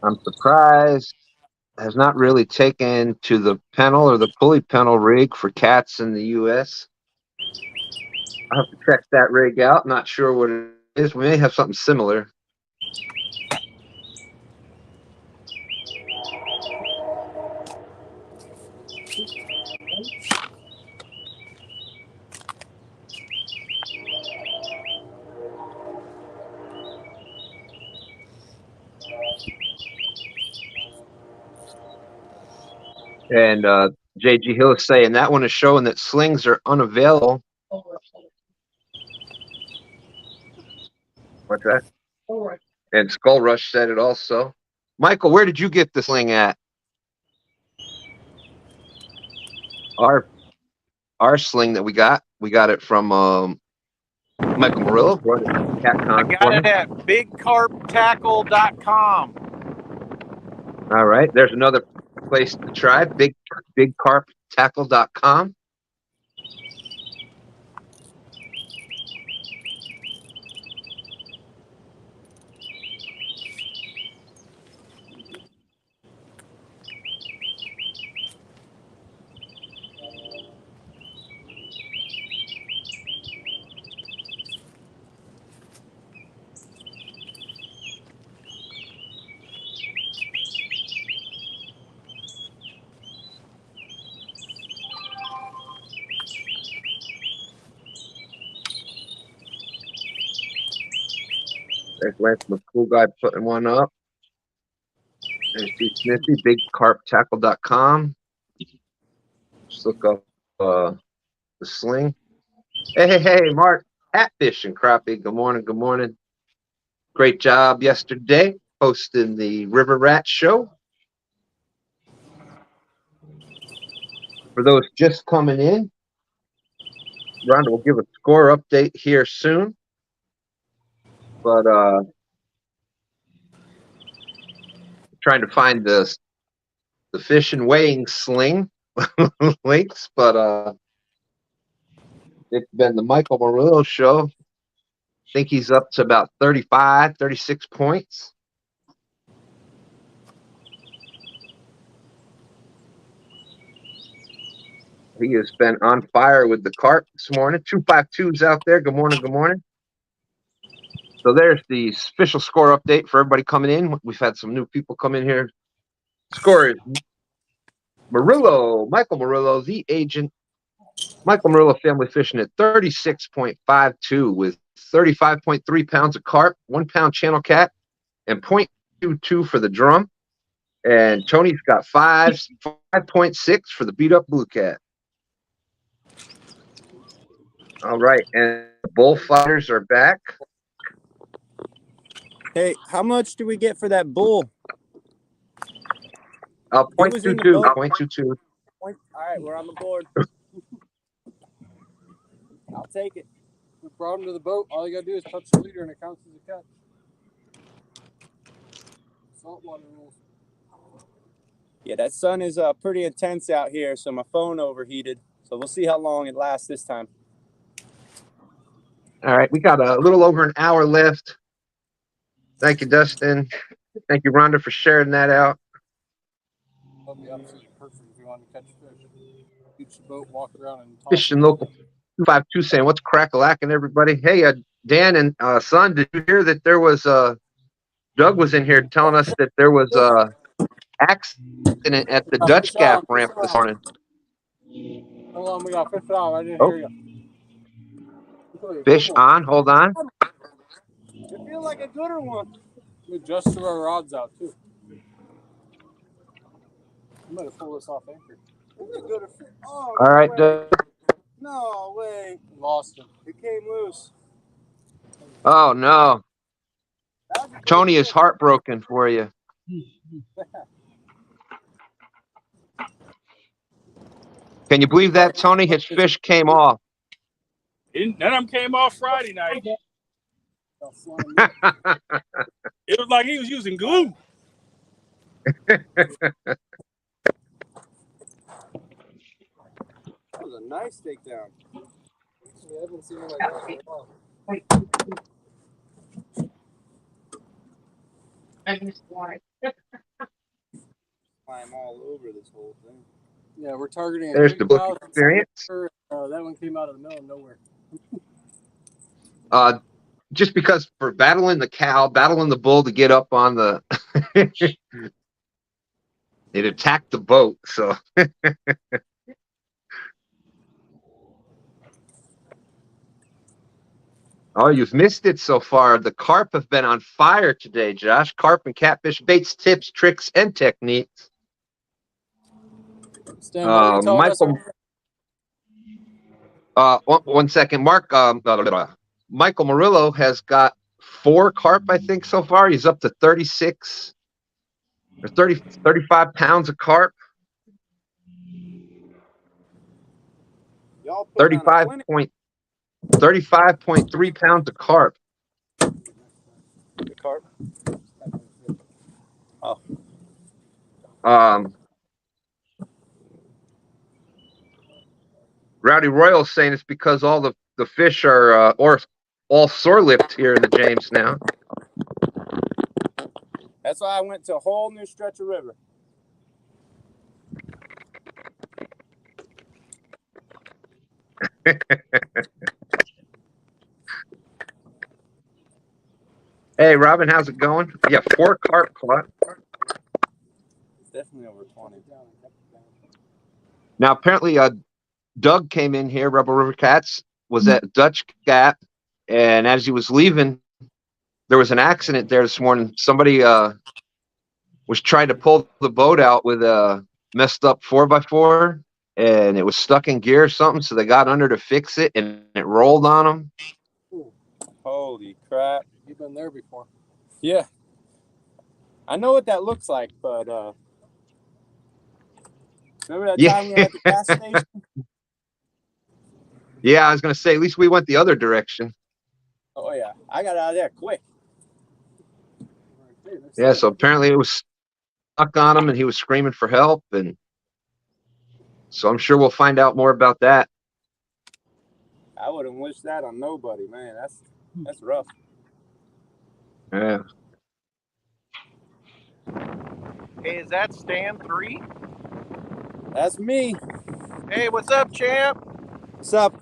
I'm surprised has not really taken to the pennel or the pulley pennel rig for cats in the U.S. I'll have to check that rig out. Not sure what it is. We may have something similar. And JG Hill is saying that one is showing that slings are unavailable. What's that? And Skull Rush said it also. Michael, where did you get the sling at? Our sling that we got it from Michael Murillo. I got it at bigcarptackle.com. All right, there's another place to try, bigcarptackle.com. There's Lance McCool guy putting one up. There's Steve Smithy, bigcarptackle.com. Just look up the sling. Hey, Mark, Catfish and Crappie. Good morning. Great job yesterday hosting the River Rat Show. For those just coming in, Rhonda will give a score update here soon. But trying to find the fish and weighing sling links, but it's been the Michael Murillo show. I think he's up to about 35, 36 points. He has been on fire with the carp this morning. 252's out there. Good morning. So there's the official score update for everybody coming in. We've had some new people come in here. Score is Michael Murillo, the agent. Michael Murillo Family Fishing at 36.52 with 35.3 pounds of carp, 1 pound channel cat, and 0.22 for the drum. And Tony's got 5.6 for the beat up blue cat. All right, and the bullfighters are back. Hey, how much do we get for that bull? 0.22. 0.22. All right, we're on the board. I'll take it. We brought him to the boat. All you gotta do is touch the leader and it counts as a catch. Saltwater rules. Yeah, that sun is pretty intense out here, so my phone overheated. So we'll see how long it lasts this time. All right, we got a little over an hour left. Thank you, Dustin. Thank you, Rhonda, for sharing that out. That'd be absolutely perfect if you want to catch fish. Beach the boat, walk around and talk. Fishing Local 252 saying, what's crack-a-lacking, everybody? Hey, Dan and son, did you hear that there was Doug was in here telling us that there was a accident at the Dutch Gap ramp this morning. Hold on, we got fish on. I didn't hear you. Fish on, hold on. You feel like a gooder one. We just threw our rods out too. I'm gonna pull this off anchor. Oh, all right, no way. Lost him. It came loose. Oh no. Tony is heartbroken for you. Can you believe that, Tony? His fish came off. None of them came off Friday night. It was like he was using glue. That was a nice takedown. I haven't seen him like that for a while. I missed one. climb all over this whole thing. Yeah, we're targeting a There's creek the book mouth. experience. That one came out of the middle of nowhere. Just because for battling the cow, battling the bull to get up on the, it attacked the boat. So oh, you've missed it so far. The carp have been on fire today, Josh. Carp and catfish baits, tips, tricks, and techniques. Stan, what are you telling us? Michael, one second, Mark. Michael Murillo has got 4 carp, I think, so far. He's up to 36 or 35 pounds of carp. Y'all put on a clinic. 35.3 pounds of carp. The carp. Oh. Rowdy Royal's saying it's because all the fish are or all sore lipped here in the James now. That's why I went to a whole new stretch of river. Hey, Robin, how's it going? Yeah, 4 carp caught. It's definitely over 20. Now, apparently, Doug came in here, Rebel River Cats, was at Dutch Gap, and as he was leaving, there was an accident there this morning. Somebody was trying to pull the boat out with a messed up 4x4, and it was stuck in gear or something, so they got under to fix it, and it rolled on them. Holy crap. You've been there before. Yeah. I know what that looks like, but remember that time we were at the gas station? Yeah, I was going to say, at least we went the other direction. Oh, yeah. I got out of there quick. Yeah, so apparently it was stuck on him, and he was screaming for help, and so I'm sure we'll find out more about that. I wouldn't wish that on nobody, man. That's rough. Yeah. Hey, is that Stan 3? That's me. Hey, what's up, champ? What's up?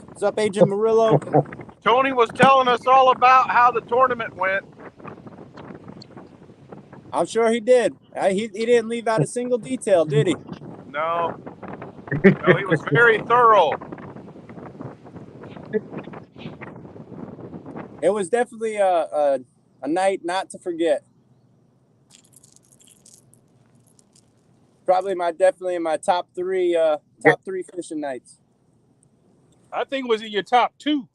What's up, Agent Murillo? Tony was telling us all about how the tournament went. I'm sure he did. He didn't leave out a single detail, did he? No, he was very thorough. It was definitely a night not to forget. Probably definitely in my top three fishing nights. I think it was in your top 2.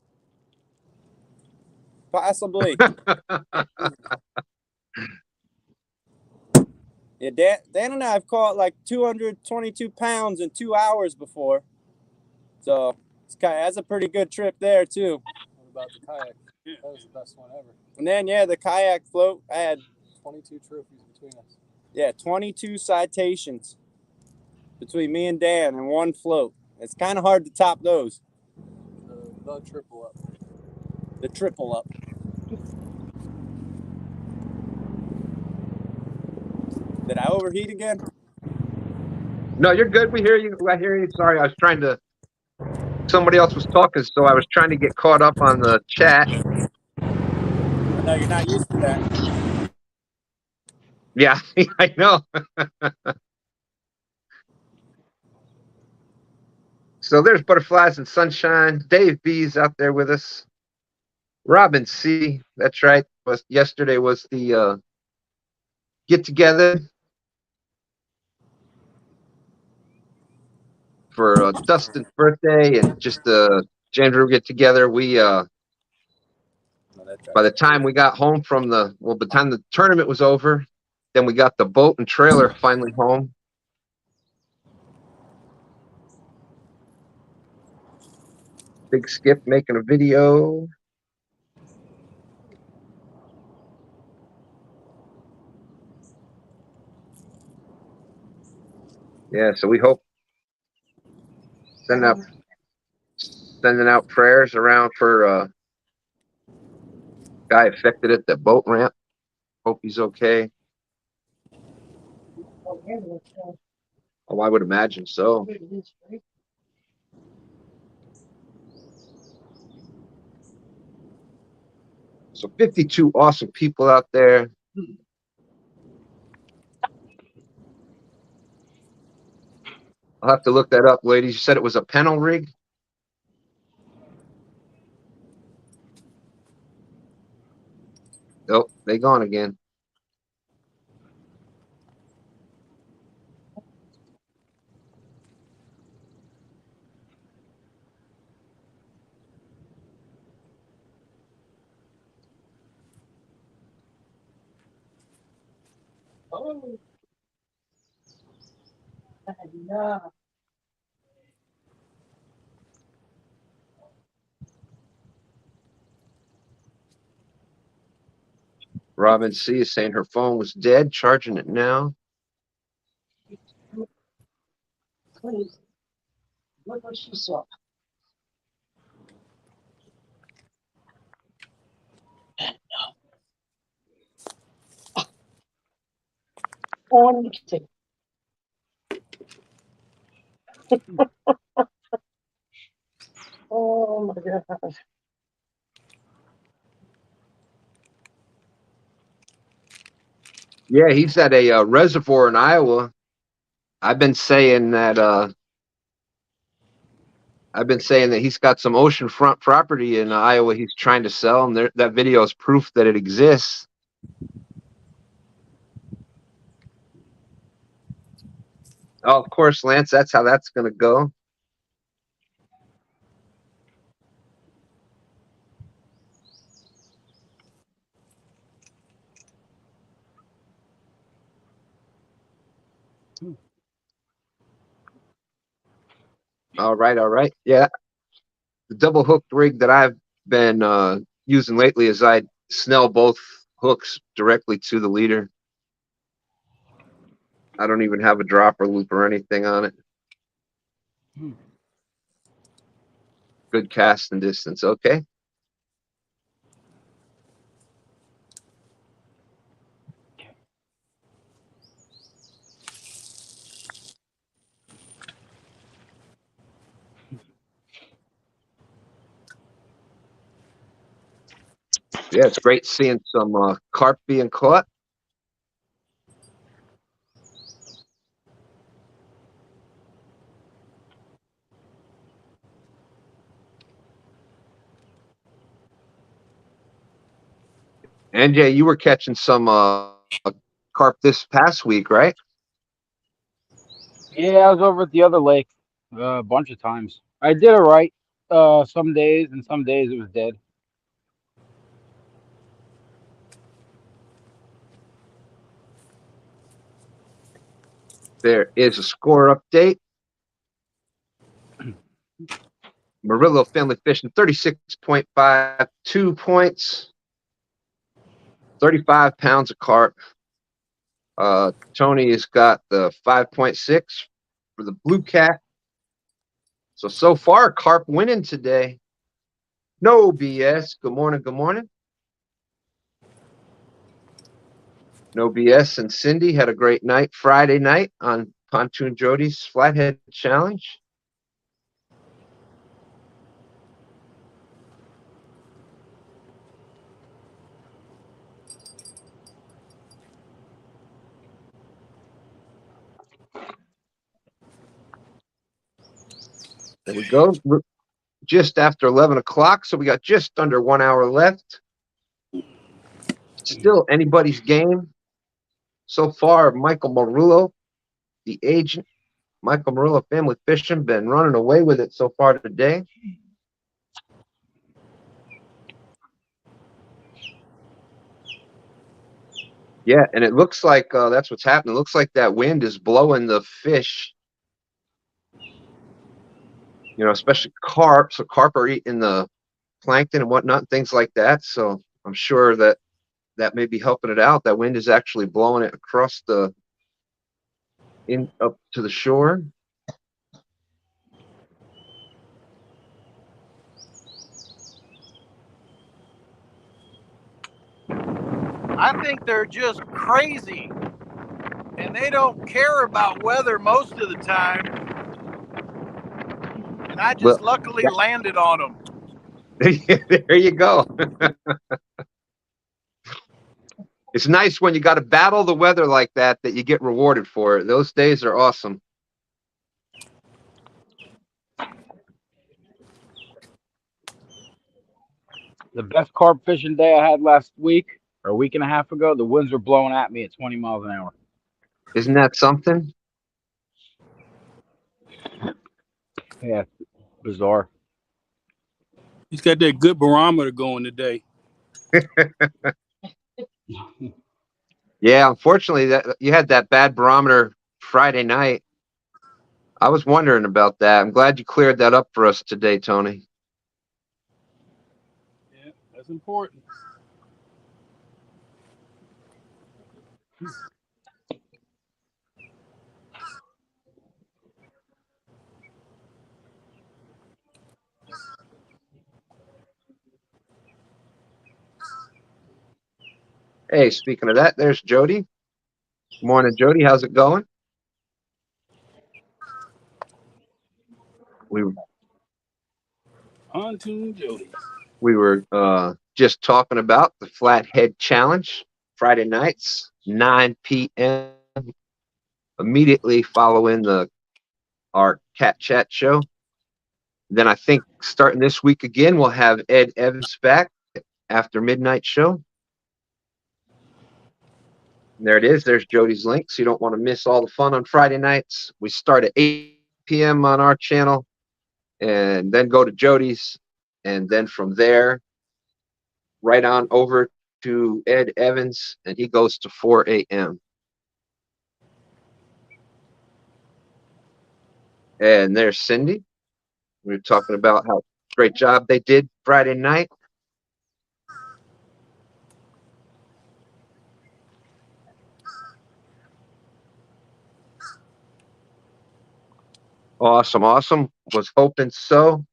Possibly. Yeah, Dan and I have caught like 222 pounds in 2 hours before. So that's a pretty good trip there too. What about the kayak? That was the best one ever. And then the kayak float. I had 22 trophies between us. Yeah, 22 citations between me and Dan and 1 float. It's kind of hard to top those. The triple up. The triple up. Did I overheat again? No, you're good. We hear you. I hear you. Sorry, I was trying to. Somebody else was talking, so I was trying to get caught up on the chat. No, you're not used to that. Yeah, I know. So there's Butterflies and Sunshine. Dave B's out there with us. Robin C. That's right. Yesterday was the get together for Dustin's birthday and just James River get together. We by the time we got home from by the time the tournament was over, then we got the boat and trailer finally home. Big Skip making a video. Yeah, so we hope sending out prayers around for guy affected at the boat ramp. Hope he's okay. Oh, yeah, let's go. Oh, I would imagine so. Good, it is, right? So 52 awesome people out there. I'll have to look that up, ladies. You said it was a Pennell rig? Oh, they gone again. Oh. Enough. Robin C is saying her phone was dead, charging it now. Please. Look what she saw. On the kitchen. Oh my God. Yeah, he's at a reservoir in Iowa. I've been saying that he's got some oceanfront property in Iowa he's trying to sell, and that video is proof that it exists. Oh, of course, Lance, that's how that's going to go. All right. Yeah, the double hooked rig that I've been using lately is I snell both hooks directly to the leader. I don't even have a dropper loop or anything on it. Good casting distance. Okay. Yeah, it's great seeing some carp being caught. NJ, you were catching some carp this past week, right? Yeah, I was over at the other lake a bunch of times. I did it right some days, and some days it was dead. There is a score update. Murillo family fishing 36.52 points, 35 pounds of carp. Tony has got the 5.6 for the blue cat. So far, carp winning today. No BS. Good morning. Good morning. No BS and Cindy had a great night Friday night on Pontoon Jody's Flathead Challenge. There we go. We're just after 11 o'clock, so we got just under 1 hour left. Still anybody's game. So far, Michael Murillo, the agent, Michael Murillo Family Fishing, been running away with it so far today. Yeah, and it looks like that's what's happening. It looks like that wind is blowing the fish, especially carp. So carp are eating the plankton and whatnot, things like that. So I'm sure that may be helping it out. That wind is actually blowing it across up to the shore. I think they're just crazy. And they don't care about weather most of the time. And I just luckily landed on them. There you go. It's nice when you got to battle the weather like that you get rewarded for it. Those days are awesome. The best carp fishing day I had last week or a week and a half ago, the winds were blowing at me at 20 miles an hour. Isn't that something? Yeah, bizarre. He's got that good barometer going today. Yeah, unfortunately, that you had that bad barometer Friday night. I was wondering about that. I'm glad you cleared that up for us today, Tony. Yeah, that's important. Hey, speaking of that, there's Jody. Morning, Jody. How's it going? On to Jody. We were just talking about the Flathead Challenge, Friday nights, 9 p.m. Immediately following our Cat Chat show. Then I think starting this week again, we'll have Ed Evans back after midnight show. And there it is. There's Jody's link. So you don't want to miss all the fun on Friday nights. We start at 8 p.m. on our channel and then go to Jody's. And then from there, right on over to Ed Evans, and he goes to 4 a.m. And there's Cindy. We were talking about how great job they did Friday night. Awesome, awesome. Was hoping so.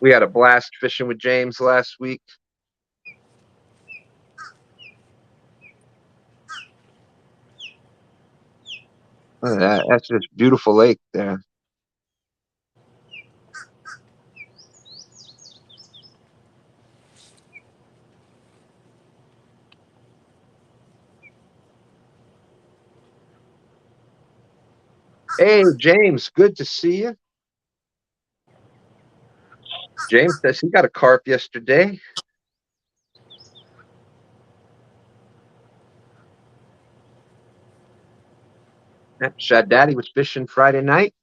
We had a blast fishing with James last week. Look at that. That's just beautiful lake there. Hey, James, good to see you. James says he got a carp yesterday. Shad Daddy was fishing Friday night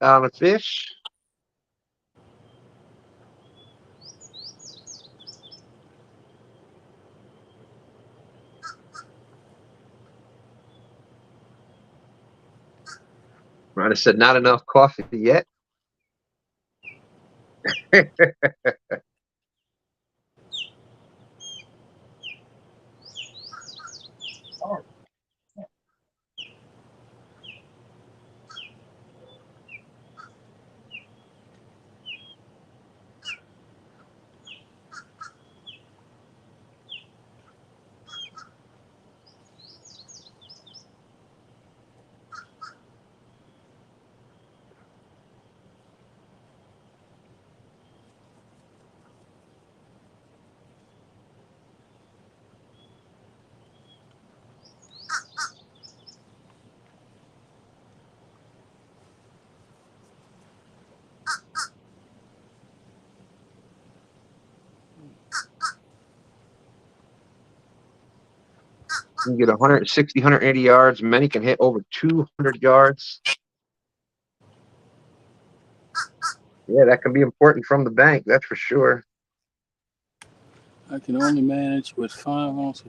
on a fish. Might have said not enough coffee yet. You can get 160, 180 yards. Many can hit over 200 yards. Yeah, that can be important from the bank, that's for sure. I can only manage with 5 ounces.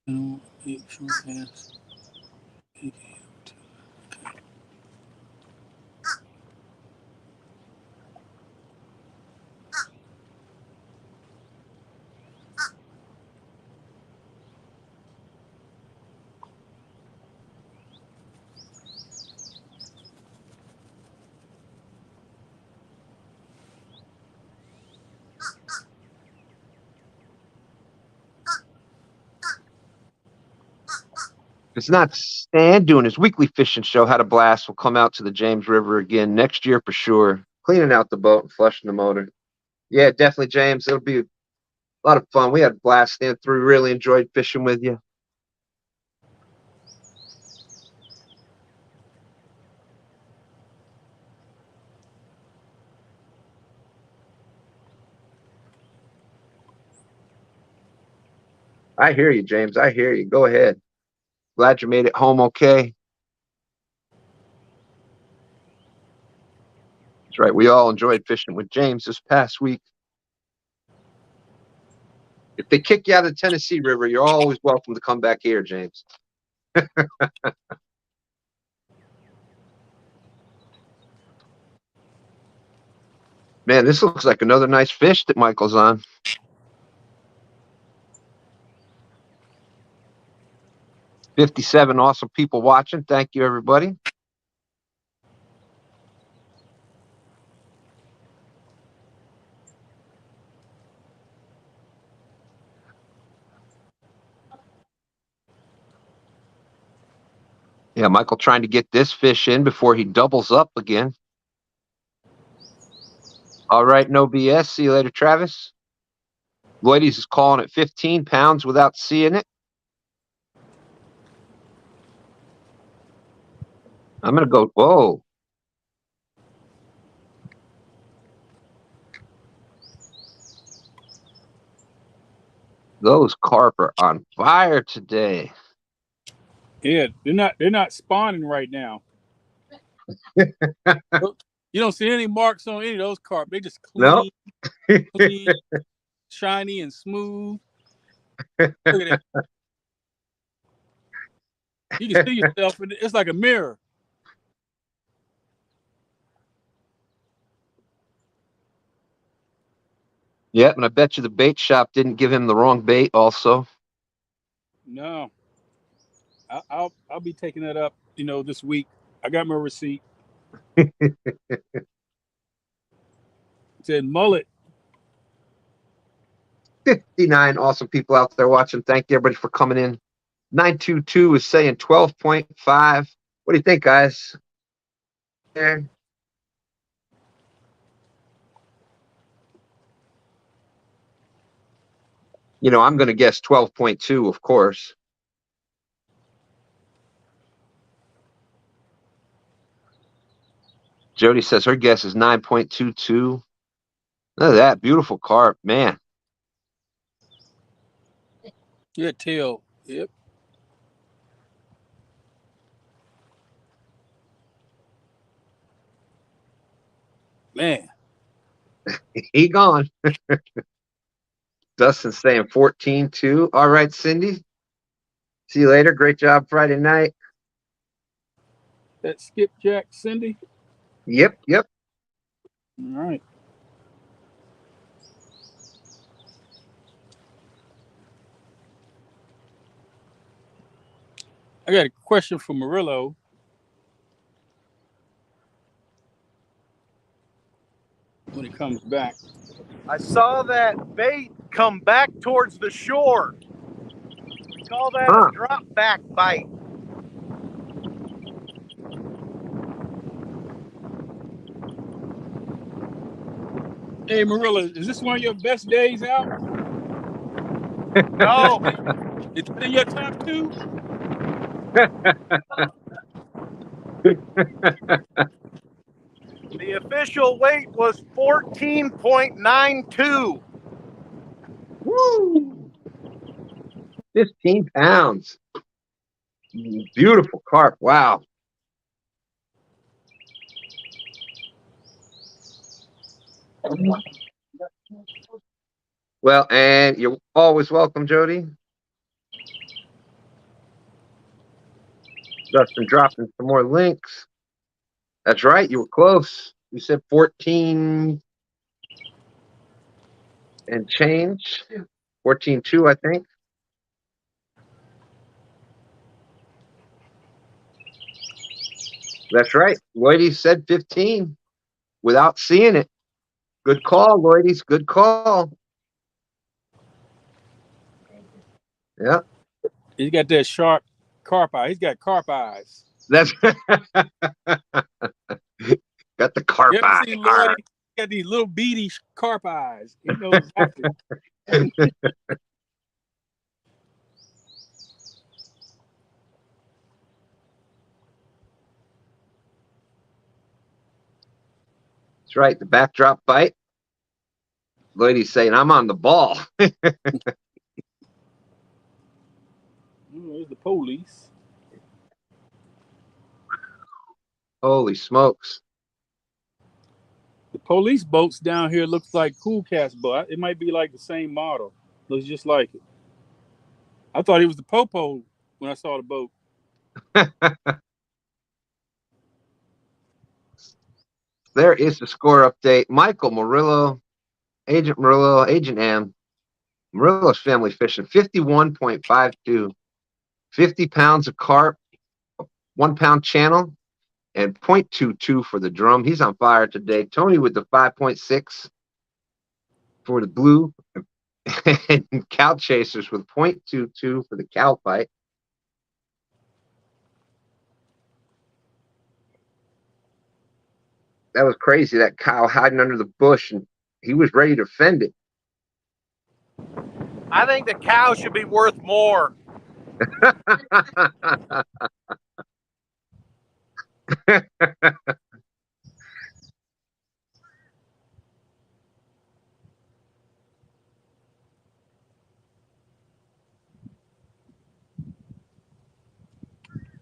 8 short bass. It's not Stan doing his weekly fishing show. Had a blast. We'll come out to the James River again next year for sure. Cleaning out the boat and flushing the motor. Yeah, definitely, James. It'll be a lot of fun. We had a blast stand through. Really enjoyed fishing with you. I hear you, James. I hear you. Go ahead. Glad you made it home okay. That's right. We all enjoyed fishing with James this past week. If they kick you out of the Tennessee River, you're always welcome to come back here, James. Man, this looks like another nice fish that Michael's on. $57 awesome people watching. Thank you, everybody. Yeah, Michael trying to get this fish in before he doubles up again. All right, no BS. See you later, Travis. Lloydies is calling it 15 pounds without seeing it. I'm going to go, whoa. Those carp are on fire today. Yeah, they're not spawning right now. You don't see any marks on any of those carp. They just clean, clean, shiny, and smooth. Look at that. You can see yourself, and it's like a mirror. Yep, and I bet you the bait shop didn't give him the wrong bait also. No. I'll be taking that up, this week. I got my receipt. It said mullet. 59 awesome people out there watching. Thank you, everybody, for coming in. 922 is saying 12.5. What do you think, guys? There. I'm going to guess 12.2, of course. Jody says her guess is 9.22. Look at that. Beautiful carp, man. Yeah, tail. Yep. Man. He gone. Dustin's saying 14.2. All right, Cindy. See you later. Great job Friday night. That skipjack, Cindy? Yep. All right. I got a question for Murillo. When he comes back. I saw that bait come back towards the shore. We call that a drop back bite. Hey, Murillo, is this one of your best days out? No. It's in your top 2? The official weight was 14.92. Woo! 15 pounds. Beautiful carp. Wow. Well, and you're always welcome, Jody. Dustin dropping some more links. That's right. You were close. You said 14 and change. 14.2, I think. That's right. Lloydie said 15 without seeing it. Good call, Lloydies. Good call. Yeah. He's got that sharp carp eye. He's got carp eyes. That's got the carp You ever eye. seen Lloyd? He got these little beady carp eyes. He knows exactly. That's right. The backdrop bite. Lady's saying, I'm on the ball. There's the police. Holy smokes. The police boats down here looks like Cool Cat's boat. It might be like the same model. Looks just like it. I thought it was the Popo when I saw the boat. There is the score update. Michael Murillo, Agent Murillo, Agent M. Murillo's family fishing 51.52. 50 pounds of carp, 1 pound channel, and 0.22 for the drum. He's on fire today. Tony with the 5.6 for the blue. And cow chasers with 0.22 for the cow bite. That was crazy. That cow hiding under the bush, and he was ready to fend it. I think the cow should be worth more.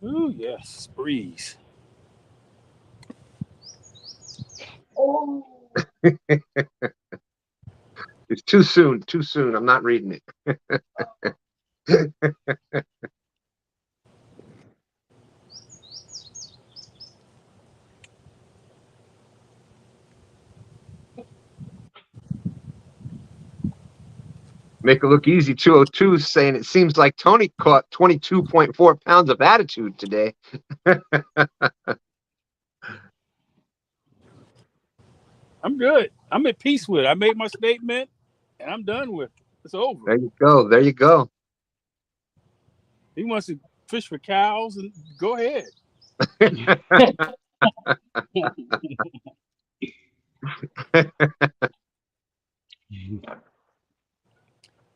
Ooh, yes, breeze. Oh, It's too soon. Too soon. I'm not reading it. Make it look easy. 202 saying it seems like Tony caught 22.4 pounds of attitude today. I'm good. I'm at peace with it. I made my statement, and I'm done with it. It's over. There you go. There you go. He wants to fish for cows, and go ahead.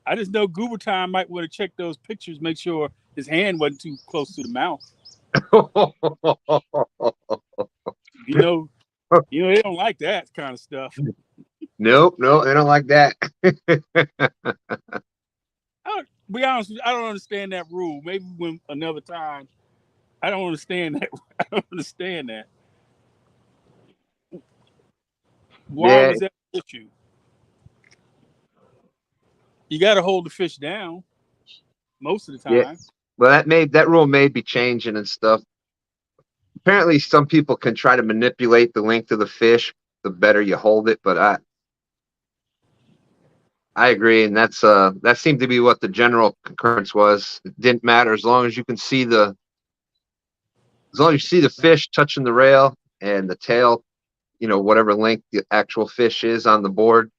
I just know Goober Time might want to check those pictures, make sure his hand wasn't too close to the mouth. You know, they don't like that kind of stuff. Nope, no, they don't like that. Be honest with you, I don't understand that rule. Maybe when another time. I don't understand that. I don't understand that. Why was that an issue? You got to hold the fish down most of the time. Yeah. Well, that rule may be changing and stuff. Apparently, some people can try to manipulate the length of the fish the better you hold it, but I agree, and that seemed to be what the general concurrence was. It didn't matter as long as you can see the fish touching the rail and the tail, whatever length the actual fish is on the board.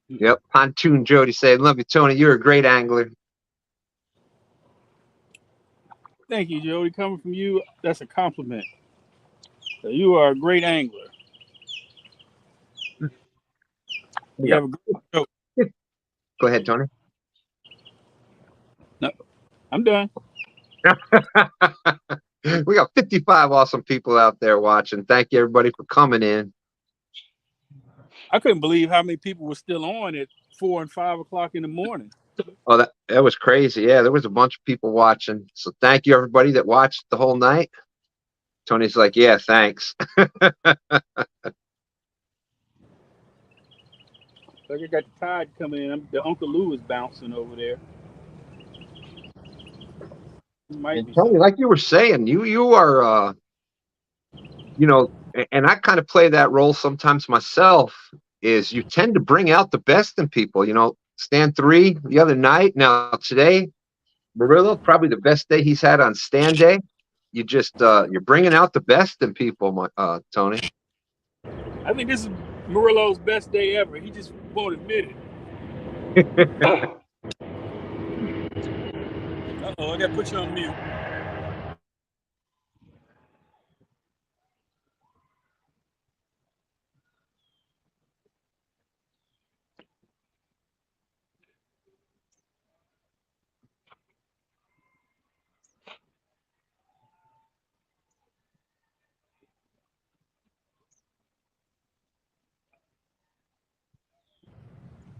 Yep, Pontoon Jody saying, "Love you, Tony. You're a great angler." Thank you, Jody. Coming from you, that's a compliment. So you are a great angler. You have a good show. Go ahead, Tony. No, I'm done. We got 55 awesome people out there watching. Thank you, everybody, for coming in. I couldn't believe how many people were still on at 4 and 5 o'clock in the morning. Oh, that was crazy. Yeah, there was a bunch of people watching. So thank you, everybody that watched the whole night. Tony's like, yeah, thanks. Like I got the tide coming in. The Uncle Lou is bouncing over there. Tony, like you were saying, you are, and I kind of play that role sometimes myself, is you tend to bring out the best in people. Stand 3 the other night. Now today, Murillo, probably the best day he's had on STANday. You just, you're bringing out the best in people, Tony. I think this is Murillo's best day ever. He just won't admit it. Uh-oh, I got to put you on mute.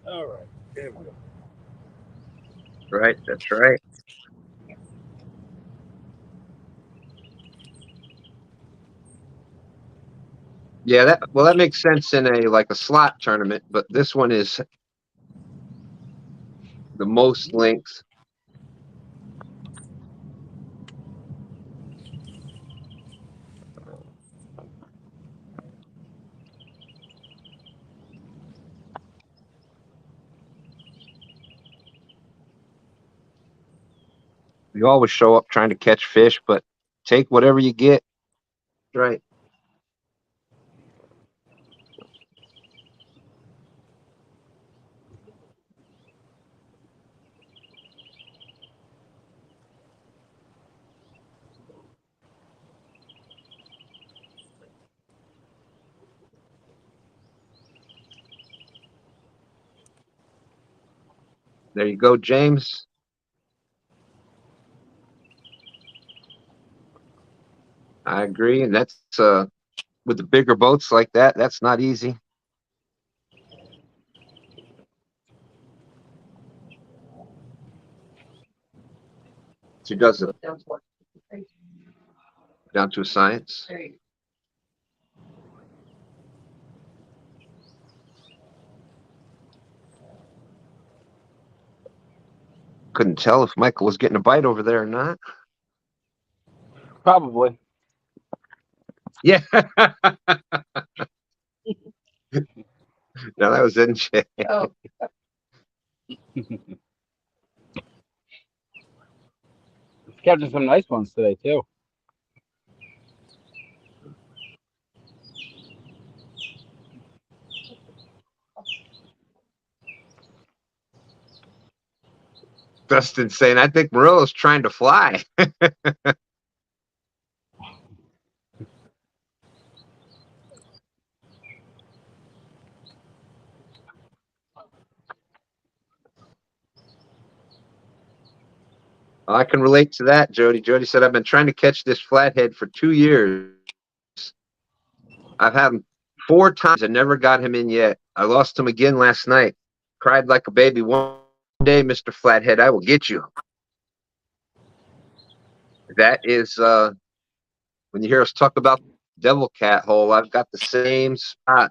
All right, there we go. Right, that's right. Yeah, that makes sense in a slot tournament, but this one is the most links. You always show up trying to catch fish, but take whatever you get. Right. There you go, James. I agree, and that's with the bigger boats like that, that's not easy. She does it down to a science. There you Couldn't tell if Michael was getting a bite over there or not. Probably. Yeah. No, that was NJ. go. Catching some nice ones today too. Dustin saying, I think Murillo's trying to fly. I can relate to that, Jody. Jody said, I've been trying to catch this flathead for 2 years. I've had him 4 times and never got him in yet. I lost him again last night. Cried like a baby. One day, Mr. Flathead, I will get you. That is, when you hear us talk about devil cat hole, I've got the same spot.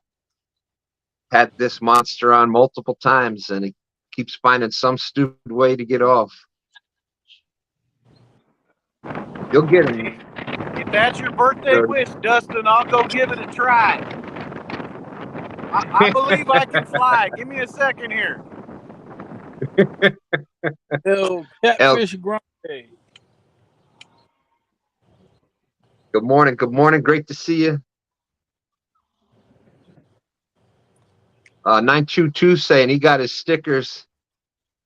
Had this monster on multiple times, and he keeps finding some stupid way to get off. You'll get him. If that's your birthday wish, Dustin, I'll go give it a try. I believe I can fly. Give me a second here. Catfish Grande. Good morning. Good morning. Great to see you. 922 saying he got his stickers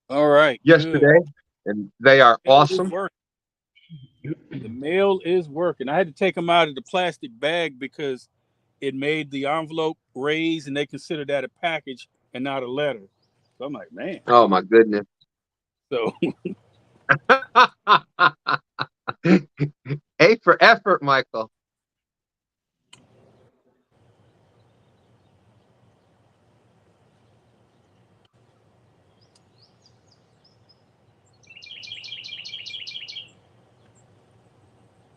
All right. yesterday, and they are awesome. The mail is working. I had to take them out of the plastic bag because it made the envelope raise, and they consider that a package and not a letter. So I'm like, man. Oh my goodness. So A for effort, Michael.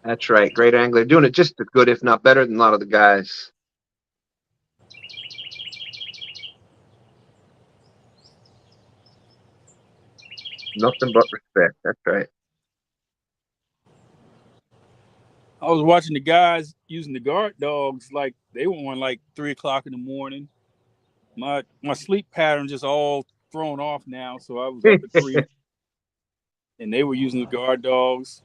That's right. Great angler. Doing it just as good, if not better, than a lot of the guys. Nothing but respect. That's right. I was watching the guys using the guard dogs like they were on like 3 o'clock in the morning. My sleep pattern just all thrown off now, so I was up at 3, and they were using the guard dogs.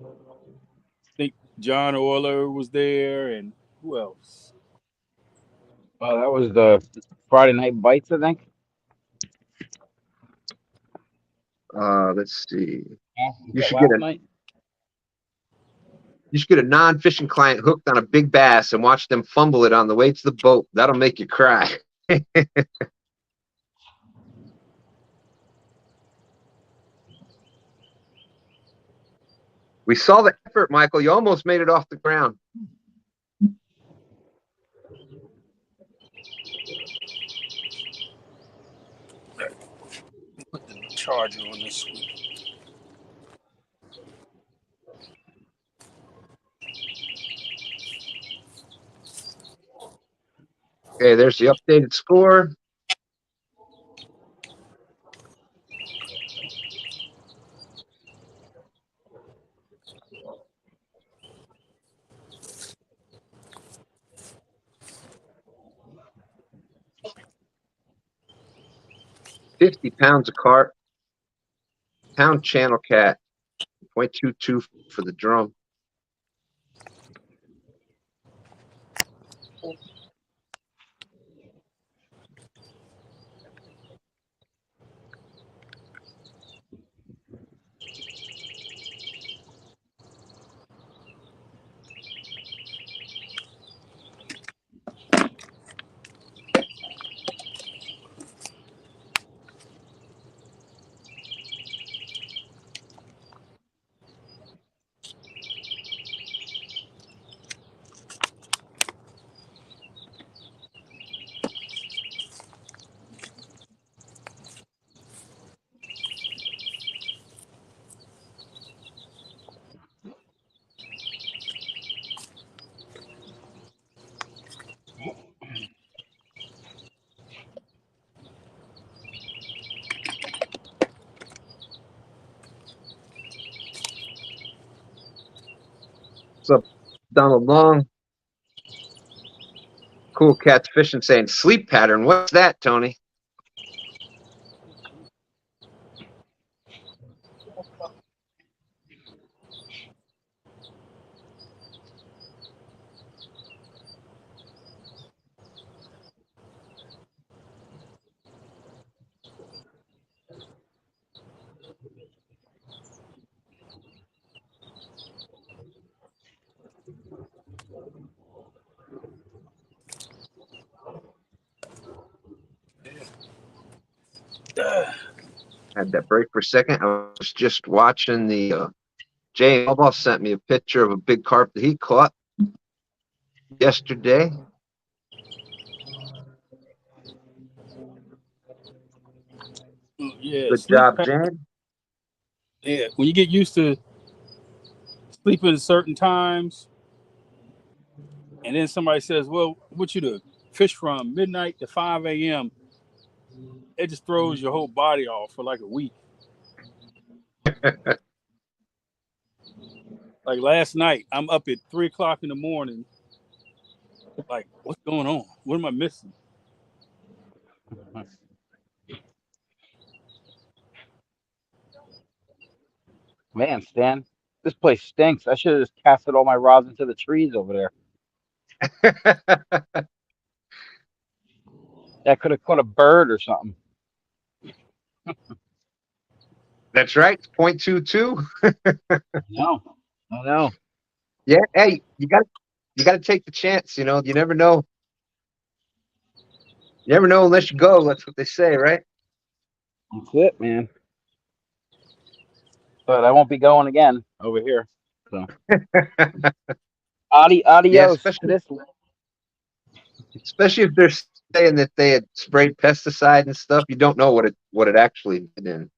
I think John Orler was there, and who else? Oh, that was the Friday night bites, I think. Let's see. Yeah, You should last night. You should get a non-fishing client hooked on a big bass and watch them fumble it on the way to the boat. That'll make you cry. We saw the effort, Michael. You almost made it off the ground. Put the charger on this one. Okay, there's the updated score. £50 of carp, pound channel cat, 0.22 for the drum. What's up, Donald Long? Cool Cat's Fishing saying sleep pattern. What's that, Tony? Had that break for a second. I was just watching the Jay Albaugh sent me a picture of a big carp that he caught yesterday. Yeah, Good job, Jan. Yeah, when you get used to sleeping at certain times, and then somebody says, "Well, what you do? Fish from midnight to 5 a.m." It just throws your whole body off for like a week. Like last night, I'm up at 3 o'clock in the morning. Like, what's going on? What am I missing? Man, Stan, this place stinks. I should have just casted all my rods into the trees over there. That could have caught a bird or something. That's right. 0.22. No, I know. Yeah. Hey, you got to take the chance. You know, you never know. You never know unless you go. That's what they say, right? That's it, man. But I won't be going again over here. So, adios Yeah, to this. especially if they're saying that they had sprayed pesticide and stuff. You don't know what it actually did in.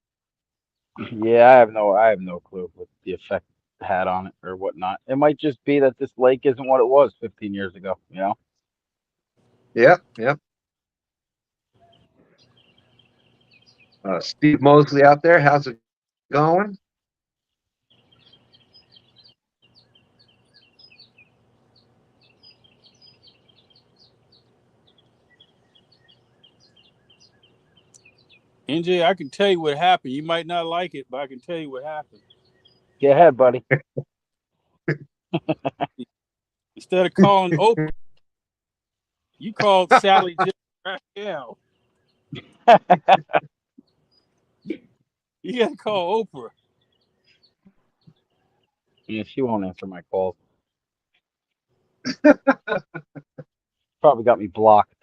Yeah, I have no clue what the effect had on it or whatnot. It might just be that this lake isn't what it was 15 years ago. You know. Yep. Yep. Steve Mosley out there. How's it going? NJ, I can tell you what happened. You might not like it, but I can tell you what happened. Go ahead, buddy. Instead of calling Oprah, You called Sally just Raphael. You got to call Oprah. Yeah, she won't answer my calls. Probably got me blocked.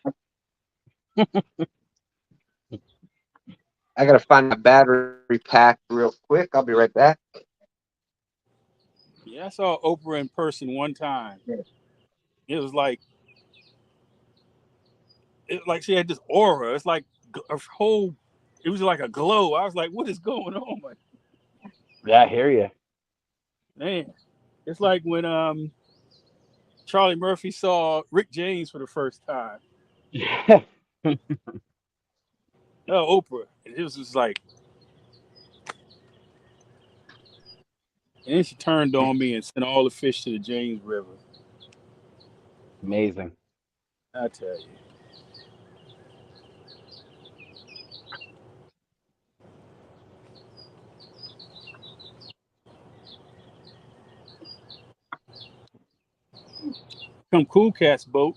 I gotta find my battery pack real quick. I'll be right back. Yeah, I saw Oprah in person one time. It was like she had this aura. It's like a whole. It was like a glow. I was like, "What is going on?" Like, Yeah, I hear you. man, it's like when Charlie Murphy saw Rick James for the first time. Oh, Oprah. It was just like, and then she turned on me and sent all the fish to the James River. Amazing. I tell you. Come Cool Cat's boat.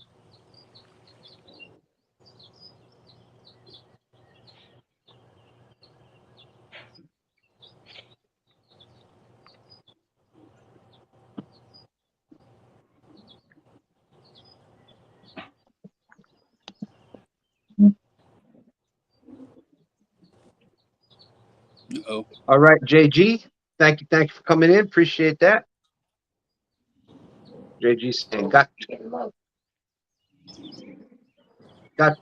Uh-oh. All right, JG. Thank you for coming in. Appreciate that. JG saying got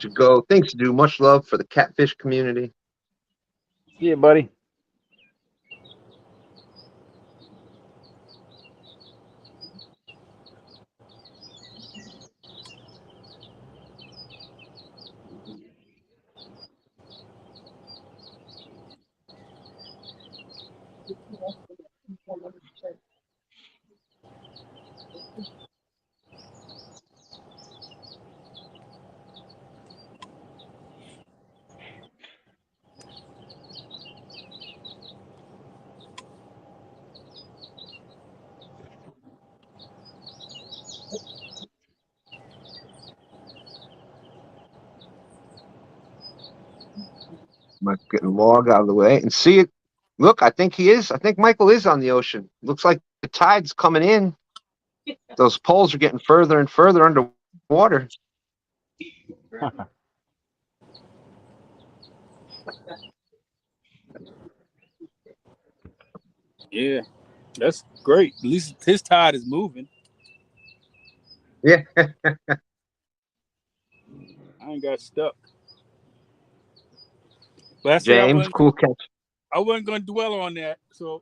to go. Things to do. Much love for the catfish community. See you, buddy. Might get a log out of the way and see it. Look, I think he is. I think Michael is on the ocean. Looks like the tide's coming in. Those poles are getting further and further underwater. Yeah, that's great. At least his tide is moving. Yeah. I ain't got stuck. But I said James, cool catch. I wasn't going to dwell on that, so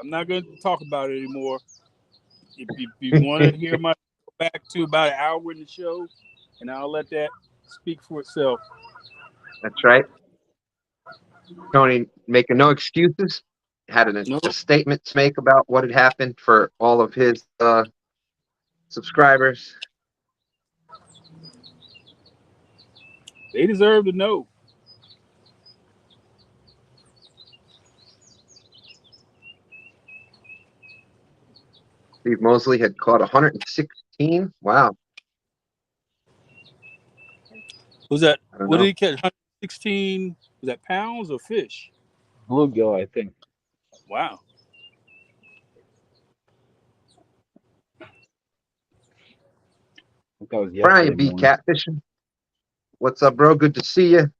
I'm not going to talk about it anymore. If you want to hear my back to about an hour in the show, and I'll let that speak for itself. That's right. Tony making no excuses. Had a statement to make about what had happened for all of his subscribers. They deserve to know. Steve Mosley had caught 116. Wow. Was that I don't what know. did he catch? 116? Was that pounds or fish? Bluegill, I think. Wow. I think that was yesterday Brian B. morning. Catfishing. What's up, bro? Good to see you.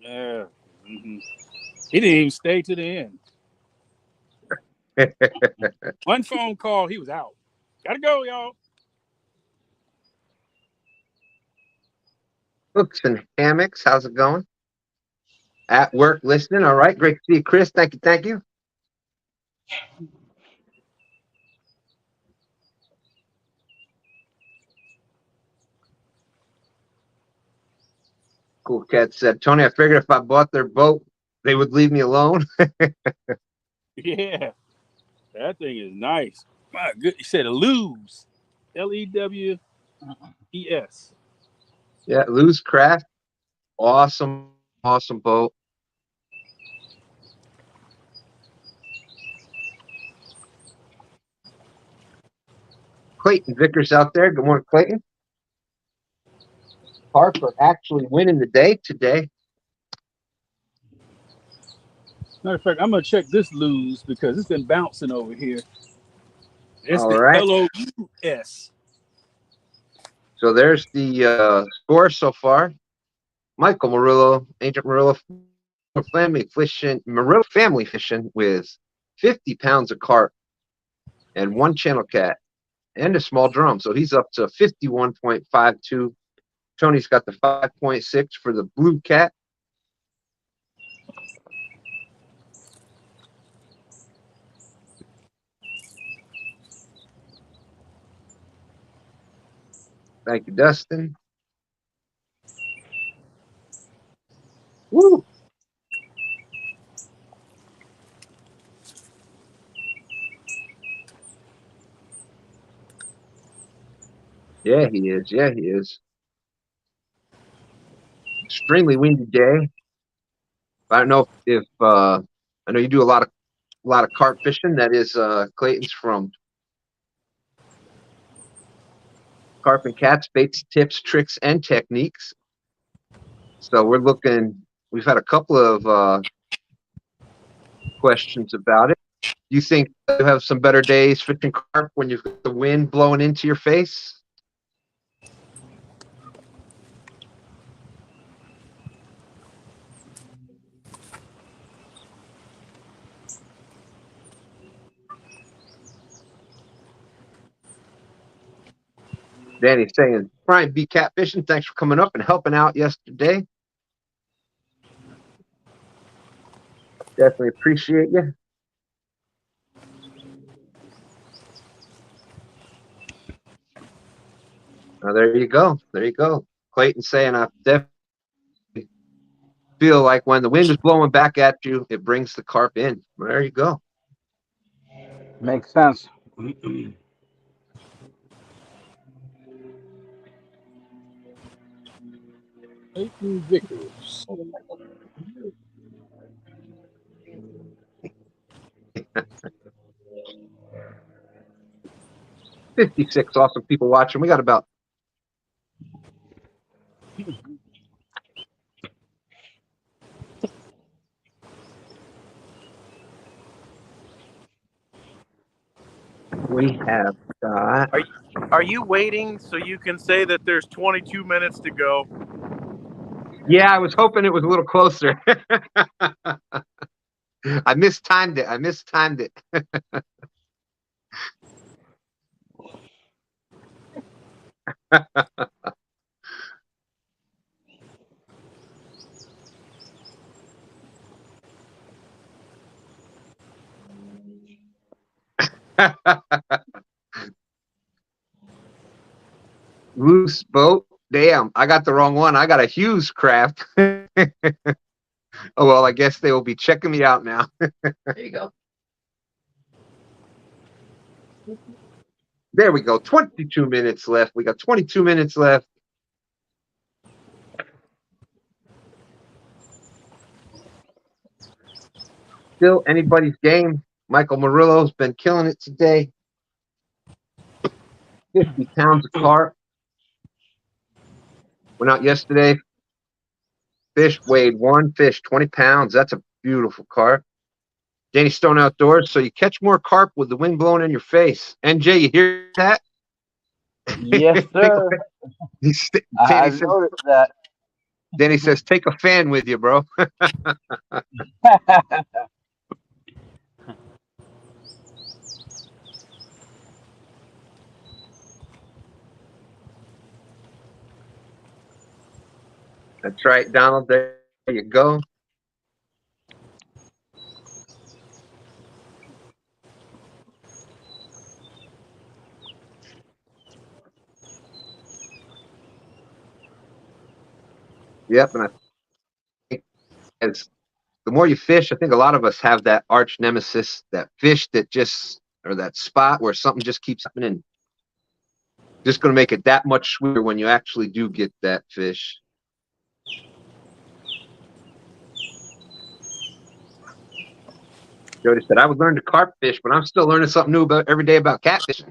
Yeah. Mm-hmm. He didn't even stay to the end. One phone call, he was out. Gotta go, y'all. Hooks and hammocks. How's it going? At work listening. All right. Great to see you, Chris. Thank you. Thank you. Cool Cat said, Tony, I figured if I bought their boat, they would leave me alone. Yeah. That thing is nice. My good. He said Lews. Lews. Yeah, Lou's Craft. Awesome, awesome boat. Clayton Vickers out there. Good morning, Clayton. Carp are actually winning the day today. Matter of fact, I'm gonna check this lose because it's been bouncing over here. It's All the right. LOUS. So there's the score so far. Michael Murillo, Agent Murillo, family fishing with 50 pounds of carp and 1 channel cat and a small drum. So he's up to 51.52. Tony's got the 5.6 for the blue cat. Thank you, Dustin. Woo! Yeah, he is. Yeah, he is. Extremely windy day. I don't know if I know you do a lot of carp fishing. That is Clayton's from Carp and Cats, baits, tips, tricks, and techniques. So we're looking. We've had a couple of questions about it. Do you think you have some better days fishing carp when you've got the wind blowing into your face? Danny's saying, Brian B. Catfishing, thanks for coming up and helping out yesterday. Definitely appreciate you. There you go. There you go. Clayton saying, I definitely feel like when the wind is blowing back at you, it brings the carp in. There you go. Makes sense. Clayton Vickers. 56 awesome people watching. We got about we have got Are you waiting so you can say that there's 22 minutes to go? yeah, I was hoping it was a little closer. I mistimed it. Loose boat. Damn, I got the wrong one. I got a Hughes craft. Oh, well, I guess they will be checking me out now. There you go. There we go. 22 minutes left. We got 22 minutes left. Still anybody's game. Michael Murillo's been killing it today. 50 pounds of carp. Went out yesterday. Fish weighed 20 pounds. That's a beautiful carp. Danny Stone Outdoors. So you catch more carp with the wind blowing in your face. NJ, you hear that? Yes, sir. I've noticed that. Danny says, take a fan with you, bro. That's right, Donald. There you go. Yep, and I think as the more you fish, I think a lot of us have that arch nemesis, that fish that just, or that spot where something just keeps happening. Just going to make it that much sweeter when you actually do get that fish. Jody said, I would learn to carp fish, but I'm still learning something new about every day about catfishing.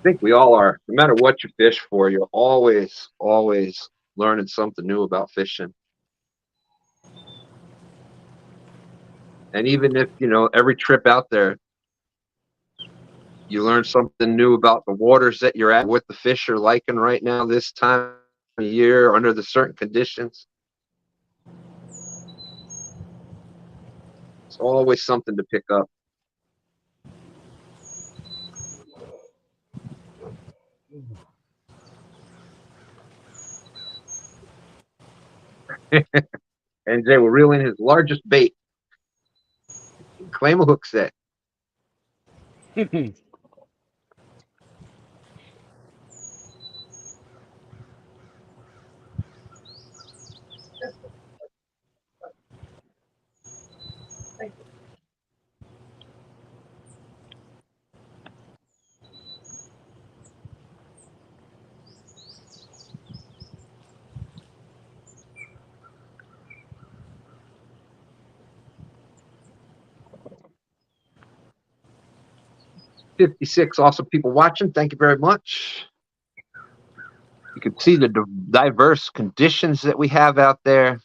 think we all are. No matter what you fish for, you're always learning something new about fishing. And even if, every trip out there, you learn something new about the waters that you're at, what the fish are liking right now, this time of year, under the certain conditions. It's always something to pick up. And they were reeling his largest bait. Claim a hook set. $56 awesome people watching. Thank you very much. You can see the diverse conditions that we have out there.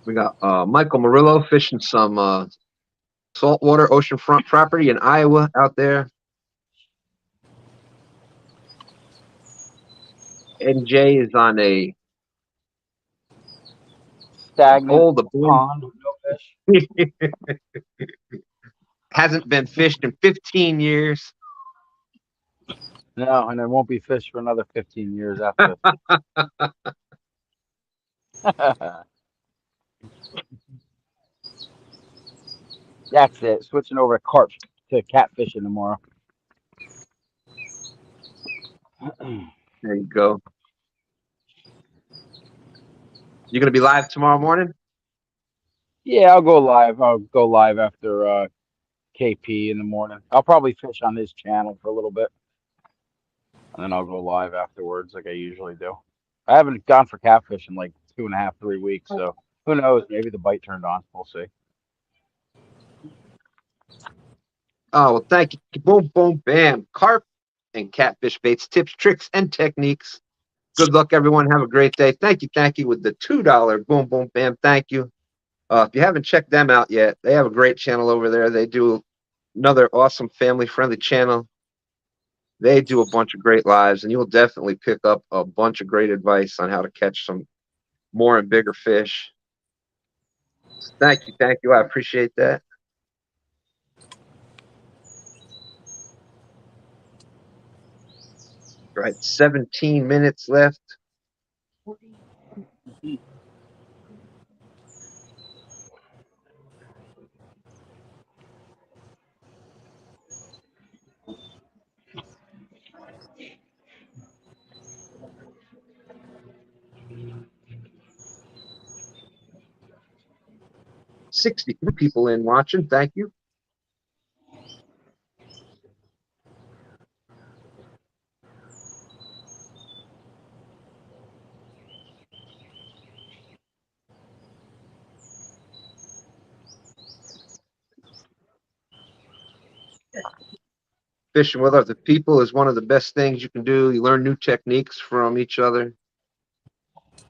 We got Michael Murillo fishing some saltwater oceanfront property in Iowa out there. NJ is on a Stagnant the pond with no fish. hasn't been fished in 15 years. No, and it won't be fished for another 15 years after this. That's it. Switching over to carp to catfishing tomorrow. There you go. You gonna be live tomorrow morning? Yeah, I'll go live. I'll go live after KP in the morning. I'll probably fish on his channel for a little bit, and then I'll go live afterwards, like I usually do. I haven't gone for catfish in like 2.5, 3 weeks, so who knows? Maybe the bite turned on. We'll see. Oh, well, thank you. Boom, boom, bam. Carp and catfish baits, tips, tricks, and techniques. Good luck, everyone. Have a great day. Thank you. With the $2 boom, boom, bam. Thank you. If you haven't checked them out yet, they have a great channel over there. They do another awesome family-friendly channel. They do a bunch of great lives, and you'll definitely pick up a bunch of great advice on how to catch some more and bigger fish. Thank you. I appreciate that. Right, 17 minutes left. $63 people in watching. Thank you. Fishing with other people is one of the best things you can do. You learn new techniques from each other.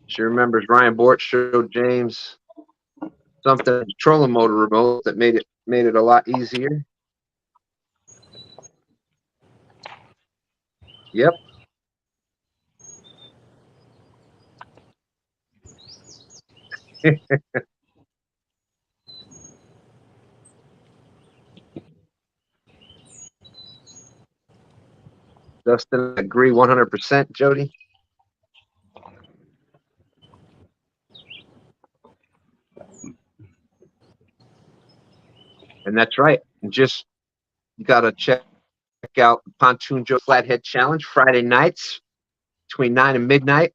She remembers Ryan Bort showed James something trolling motor remote that made it a lot easier. Yep. Dustin, agree 100%, Jody. And that's right. And just you got to check out the Pontoon Joe Flathead Challenge Friday nights between 9 and midnight.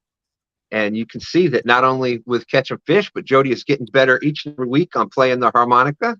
And you can see that not only with catching fish, but Jody is getting better each and every week on playing the harmonica.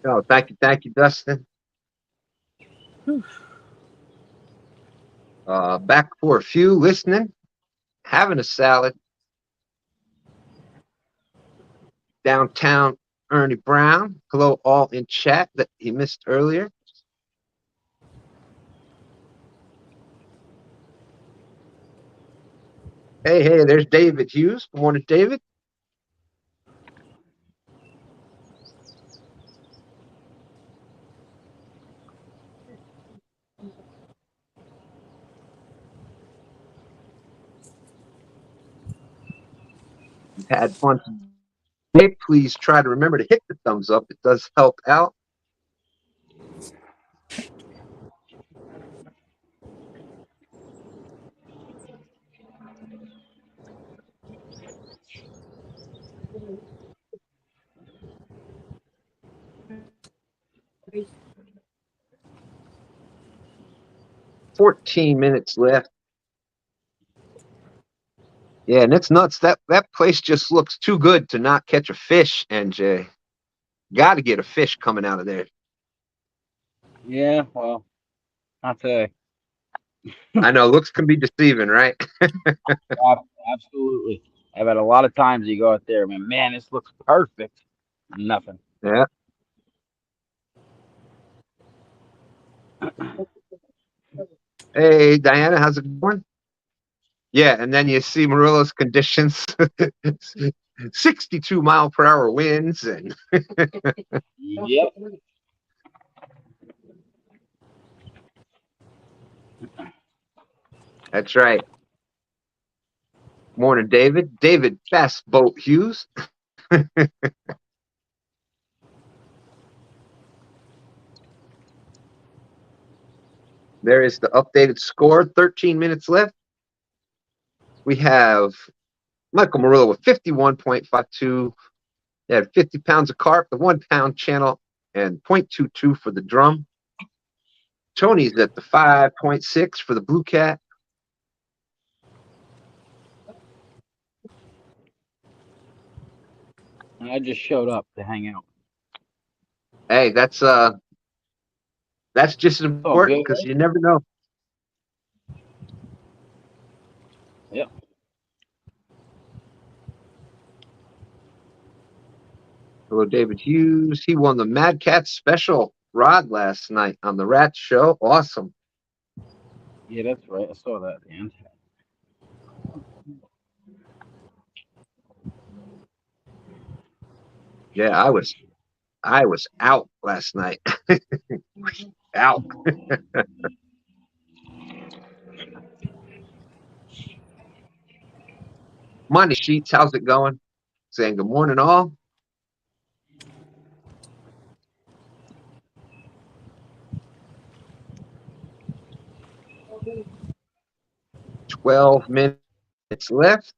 Oh, thank you, Dustin. Back for a few, listening, having a salad. Downtown Ernie Brown. Hello, all in chat that he missed earlier. Hey, there's David Hughes. Good morning, David. You've had fun today. Please try to remember to hit the thumbs up. It does help out. Okay. 14 minutes left. Yeah, and it's nuts. That place just looks too good to not catch a fish, NJ. Got to get a fish coming out of there. Yeah, well, not today. I know, looks can be deceiving, right? Absolutely. I've had a lot of times you go out there, man, this looks perfect. Nothing. Yeah. Hey, Diana, how's it going? Yeah, and then you see Murillo's conditions. 62-mile-per-hour winds and Yep. that's right. Morning, David. David Fast Boat Hughes. There is the updated score. 13 minutes left. We have Michael Murillo with 51.52. They had 50 pounds of carp, the 1 pound channel, and 0.22 for the drum. Tony's at the 5.6 for the blue cat. I just showed up to hang out. Hey, that's just as important because you never know. Yep. Hello, David Hughes. He won the Mad Cat Special rod last night on the Rat Show. Awesome. Yeah, that's right. I saw that at the end. Yeah, I was out last night. Out. Monty Sheets, how's it going? Saying good morning, all. Okay. 12 minutes left.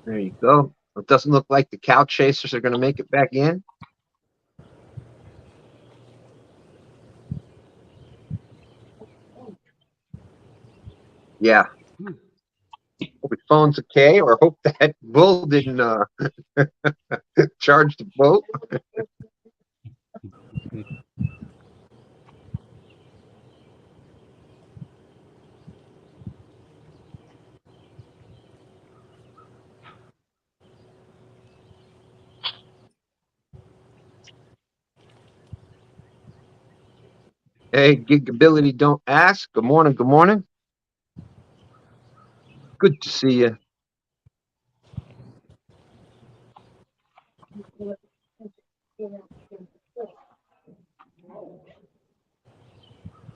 There you go. It doesn't look like the cow chasers are going to make it back in. Yeah. Hope his phone's okay, or hope that bull didn't charge the boat. Hey, Gigability, don't ask. Good morning. Good morning. Good to see you.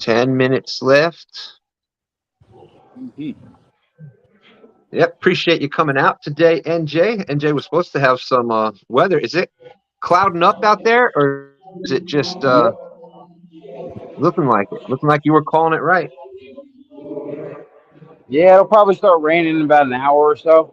10 minutes left. Yep, appreciate you coming out today, NJ. NJ was supposed to have some weather. Is it clouding up out there, or is it just looking like it? Looking like you were calling it right. Yeah, it'll probably start raining in about an hour or so.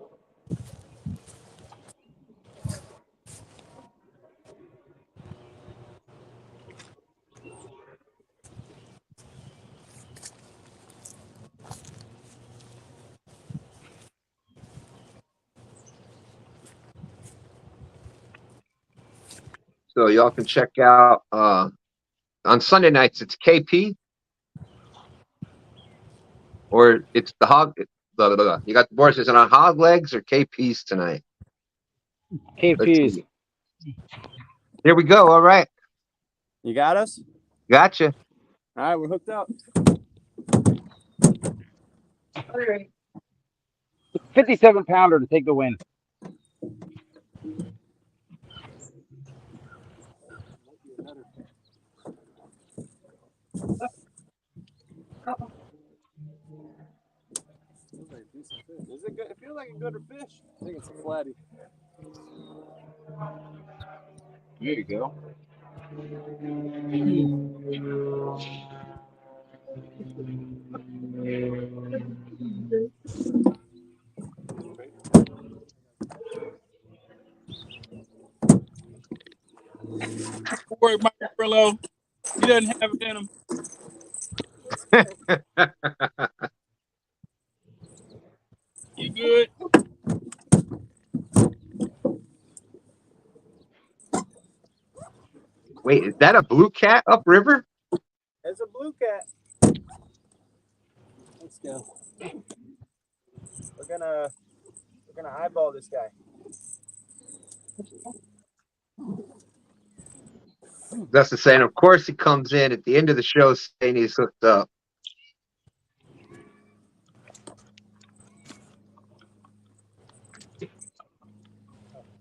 So y'all can check out on Sunday nights. It's KP, or it's the hog. You got the boys. Is it on hog legs or KPs tonight? KPs. Here we go. All right, You got us? gotcha. All right, we're hooked up. 57 pounder to take the win. Is it good? It feels like a gooder fish. I think it's a flatty. There you go. Don't worry, Mike Grillo. He doesn't have it in him. You good? Wait, is that a blue cat upriver? It's a blue cat. Let's go. We're gonna eyeball this guy. Dustin saying, of course he comes in at the end of the show saying he's hooked up.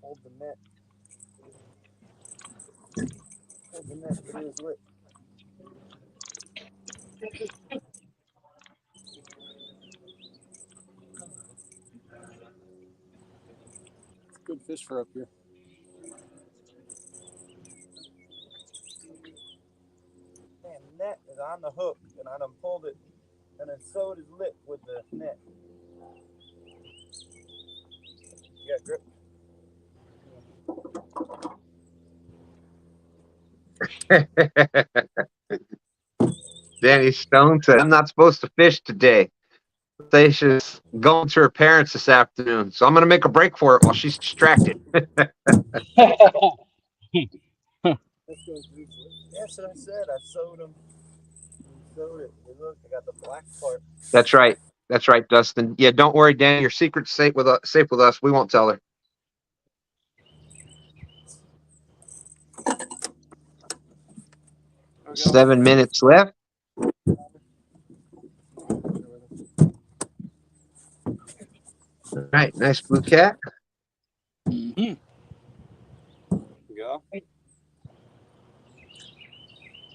Hold the net. Hold the net. It is lit. It's good fish for up here. Man, the net is on the hook, and I done pulled it, and then sewed his lip with the net. You got grip? Danny Stone said, I'm not supposed to fish today. Stacia's going to her parents this afternoon, so I'm going to make a break for it while she's distracted. That's what I said. I sewed him. Sewed it. Look, I got the black part. That's right. That's right, Dustin. Yeah, don't worry, Danny. Your secret's safe with us. We won't tell her. There we go. 7 minutes left. All right, nice blue cat. Go.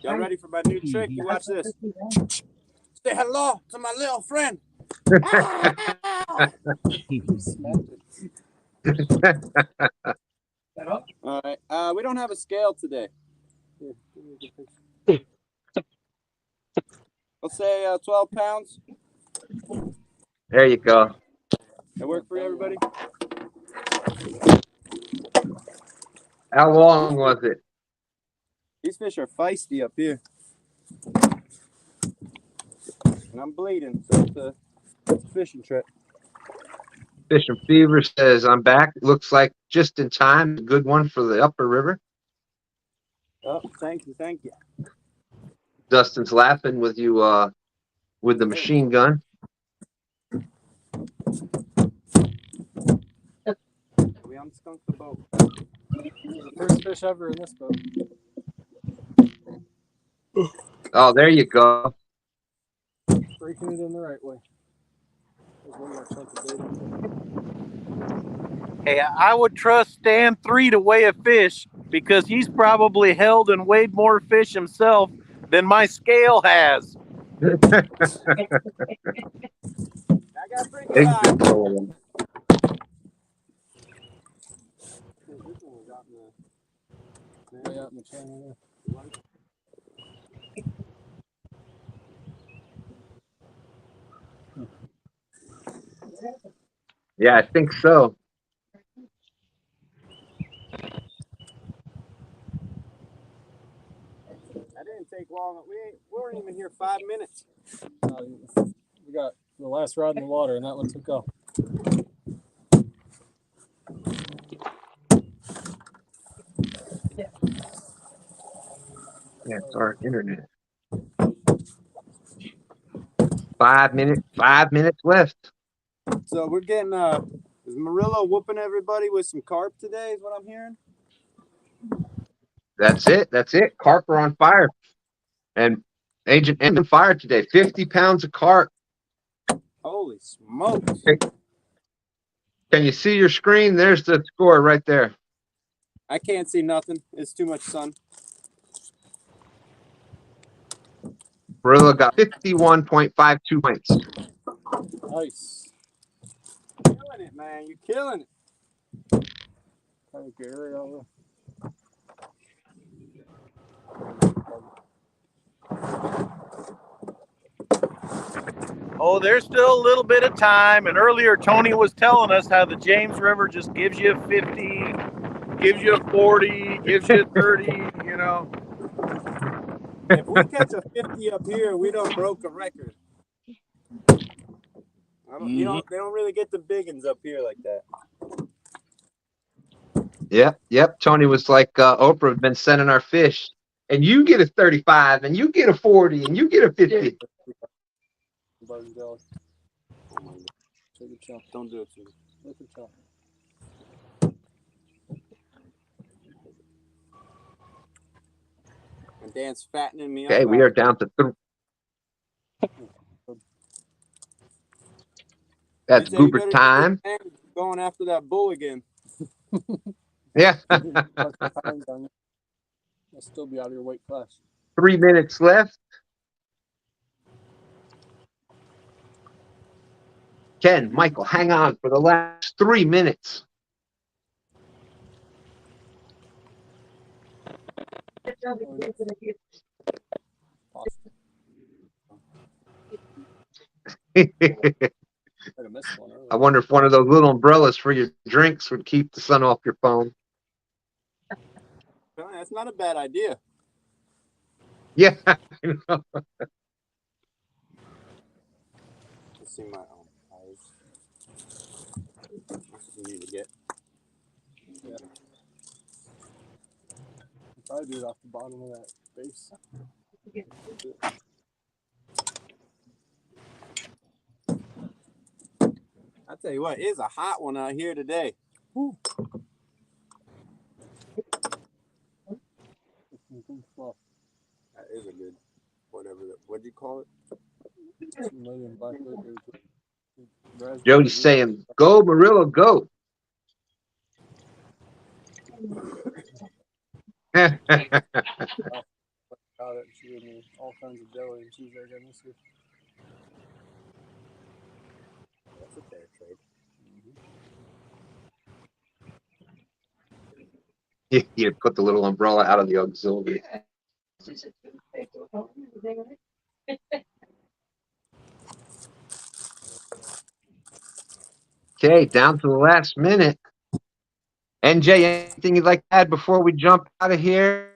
Y'all ready for my new trick? You watch this. Say hello to my little friend. All right. We don't have a scale today. Let's say 12 pounds. There you go. That work for everybody? How long was it? These fish are feisty up here. And I'm bleeding, so it's a fishing trip. Fishing Fever says, I'm back. Looks like just in time. A good one for the upper river. Oh, thank you, thank you. Dustin's laughing with you with the machine gun. We unskunked the boat. The first fish ever in this boat. Oh, there you go. Breaking it in the right way. There's one more chunk of bait. Hey, I would trust STANday to weigh a fish because he's probably held and weighed more fish himself than my scale has. I got pretty good Big eye. Gorilla. This one was out in the way out in the channel there. Yeah, I think so. That didn't take long. We weren't even here 5 minutes. We got the last rod in the water, and that one took off. Yeah, it's our internet. 5 minutes left. So we're getting is Murillo whooping everybody with some carp today? Is what I'm hearing. That's it. That's it. Carp are on fire. And Agent M on fire today. 50 pounds of carp. Holy smokes! Can you see your screen? There's the score right there. I can't see nothing. It's too much sun. Murillo got 51.52 points. Nice. Killing it, man. You're killing it. Okay, over. Oh, there's still a little bit of time. And earlier, Tony was telling us how the James River just gives you 50, gives you 40, gives you 30, you know. If we catch a 50 up here, we done broke a record. You know, they don't really get the big ones up here like that. Yep. Tony was like, Oprah had been sending our fish. And you get a 35, and you get a 40, and you get a 50. Oh my God. Take a chop. Don't do it to me. Take a chop. And Dan's fattening me up. Okay, we are down to 3. That's goober time. Going after that bull again. Yeah. I'll still be out of your weight class. 3 minutes left. Ken, Michael, hang on for the last 3 minutes. I wonder if one of those little umbrellas for your drinks would keep the sun off your phone. That's not a bad idea. Yeah. Let's see my eyes. That's what you need to get. Yeah. Probably do it off the bottom of that base. I tell you what, it's a hot one out here today. Whew. That is a good, whatever. What'd you call it? Jody's saying, "Go Murillo, go!" Got it. She gave me all kinds of jelly and cheese egg on this year. That's a fair trade. You put the little umbrella out of the auxiliary. Okay, down to the last minute. NJ, anything you'd like to add before we jump out of here?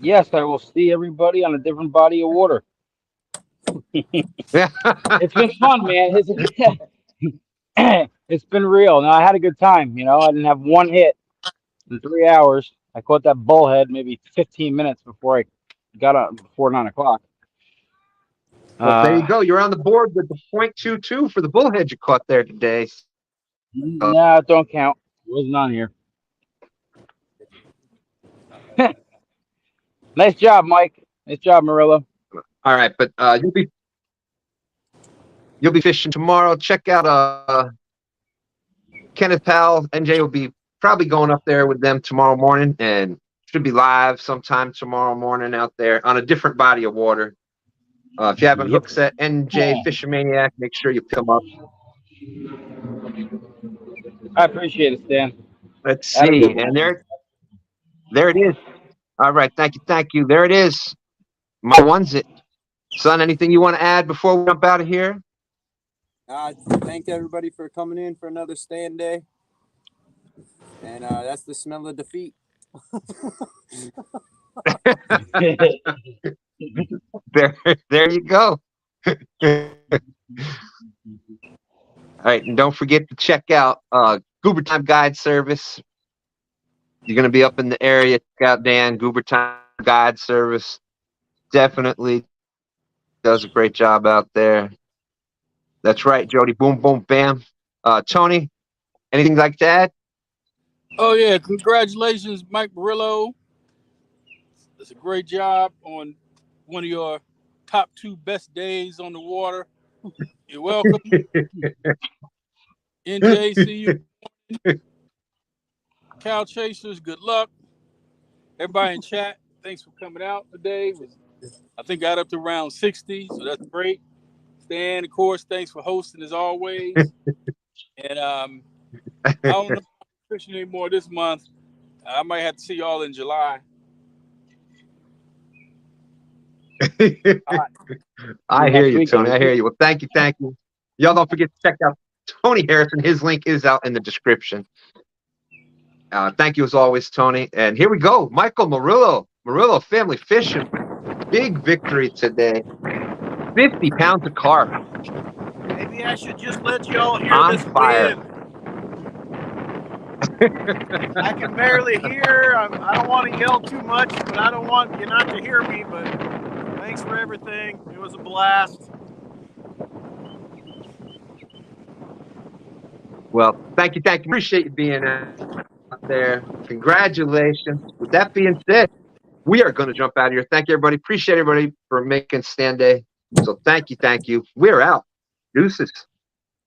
Yes, I will see everybody on a different body of water. Yeah. It's been fun, man. It's been real. Now I had a good time. You know, I didn't have one hit in 3 hours. I caught that bullhead maybe 15 minutes before I got up before 9 o'clock. Well, there you go. You're on the board with the .22 for the bullhead you caught there today. No, don't count. It wasn't on here. Nice job, Mike. Nice job, Murillo. All right, but you'll be fishing tomorrow. Check out Kenneth Powell. NJ will be probably going up there with them tomorrow morning and should be live sometime tomorrow morning out there on a different body of water. If you have a hook set, NJ Fisher Maniac, make sure you pick them up. I appreciate it, Stan. Let's Have a see. good one. And there it is. All right. Thank you. There it is. My one's it. Son, anything you want to add before we jump out of here? Thank everybody for coming in for another STANday. And that's the smell of defeat. There you go. All right, and don't forget to check out Goober Time Guide Service. You're going to be up in the area. Check out Dan, Goober Time Guide Service. Definitely does a great job out there. That's right, Jody. Boom, boom, bam. Tony, anything like that? Oh yeah, congratulations, Mike Barillo. It's a great job on one of your top 2 best days on the water. You're welcome. NJ, see you. Cow Chasers, good luck. Everybody in chat, thanks for coming out today. I think got up to around 60, so that's great. Stan, of course, thanks for hosting as always. And I don't know if I'm fishing anymore this month. I might have to see y'all in July. I hear you, Tony. I hear you. Well, thank you. Y'all don't forget to check out Tony Harrison. His link is out in the description. Thank you as always, Tony. And here we go. Michael Murillo Family Fishing. Big victory today. 50 pounds of carp. Maybe I should just let y'all hear On this fire. wind. I can barely hear. I don't want to yell too much, but I don't want you not to hear me. But thanks for everything. It was a blast. Well, thank you. Appreciate you being out there. Congratulations. With that being said, we are going to jump out of here. Thank you, everybody. Appreciate everybody for making STANday. So thank you. We're out. Deuces.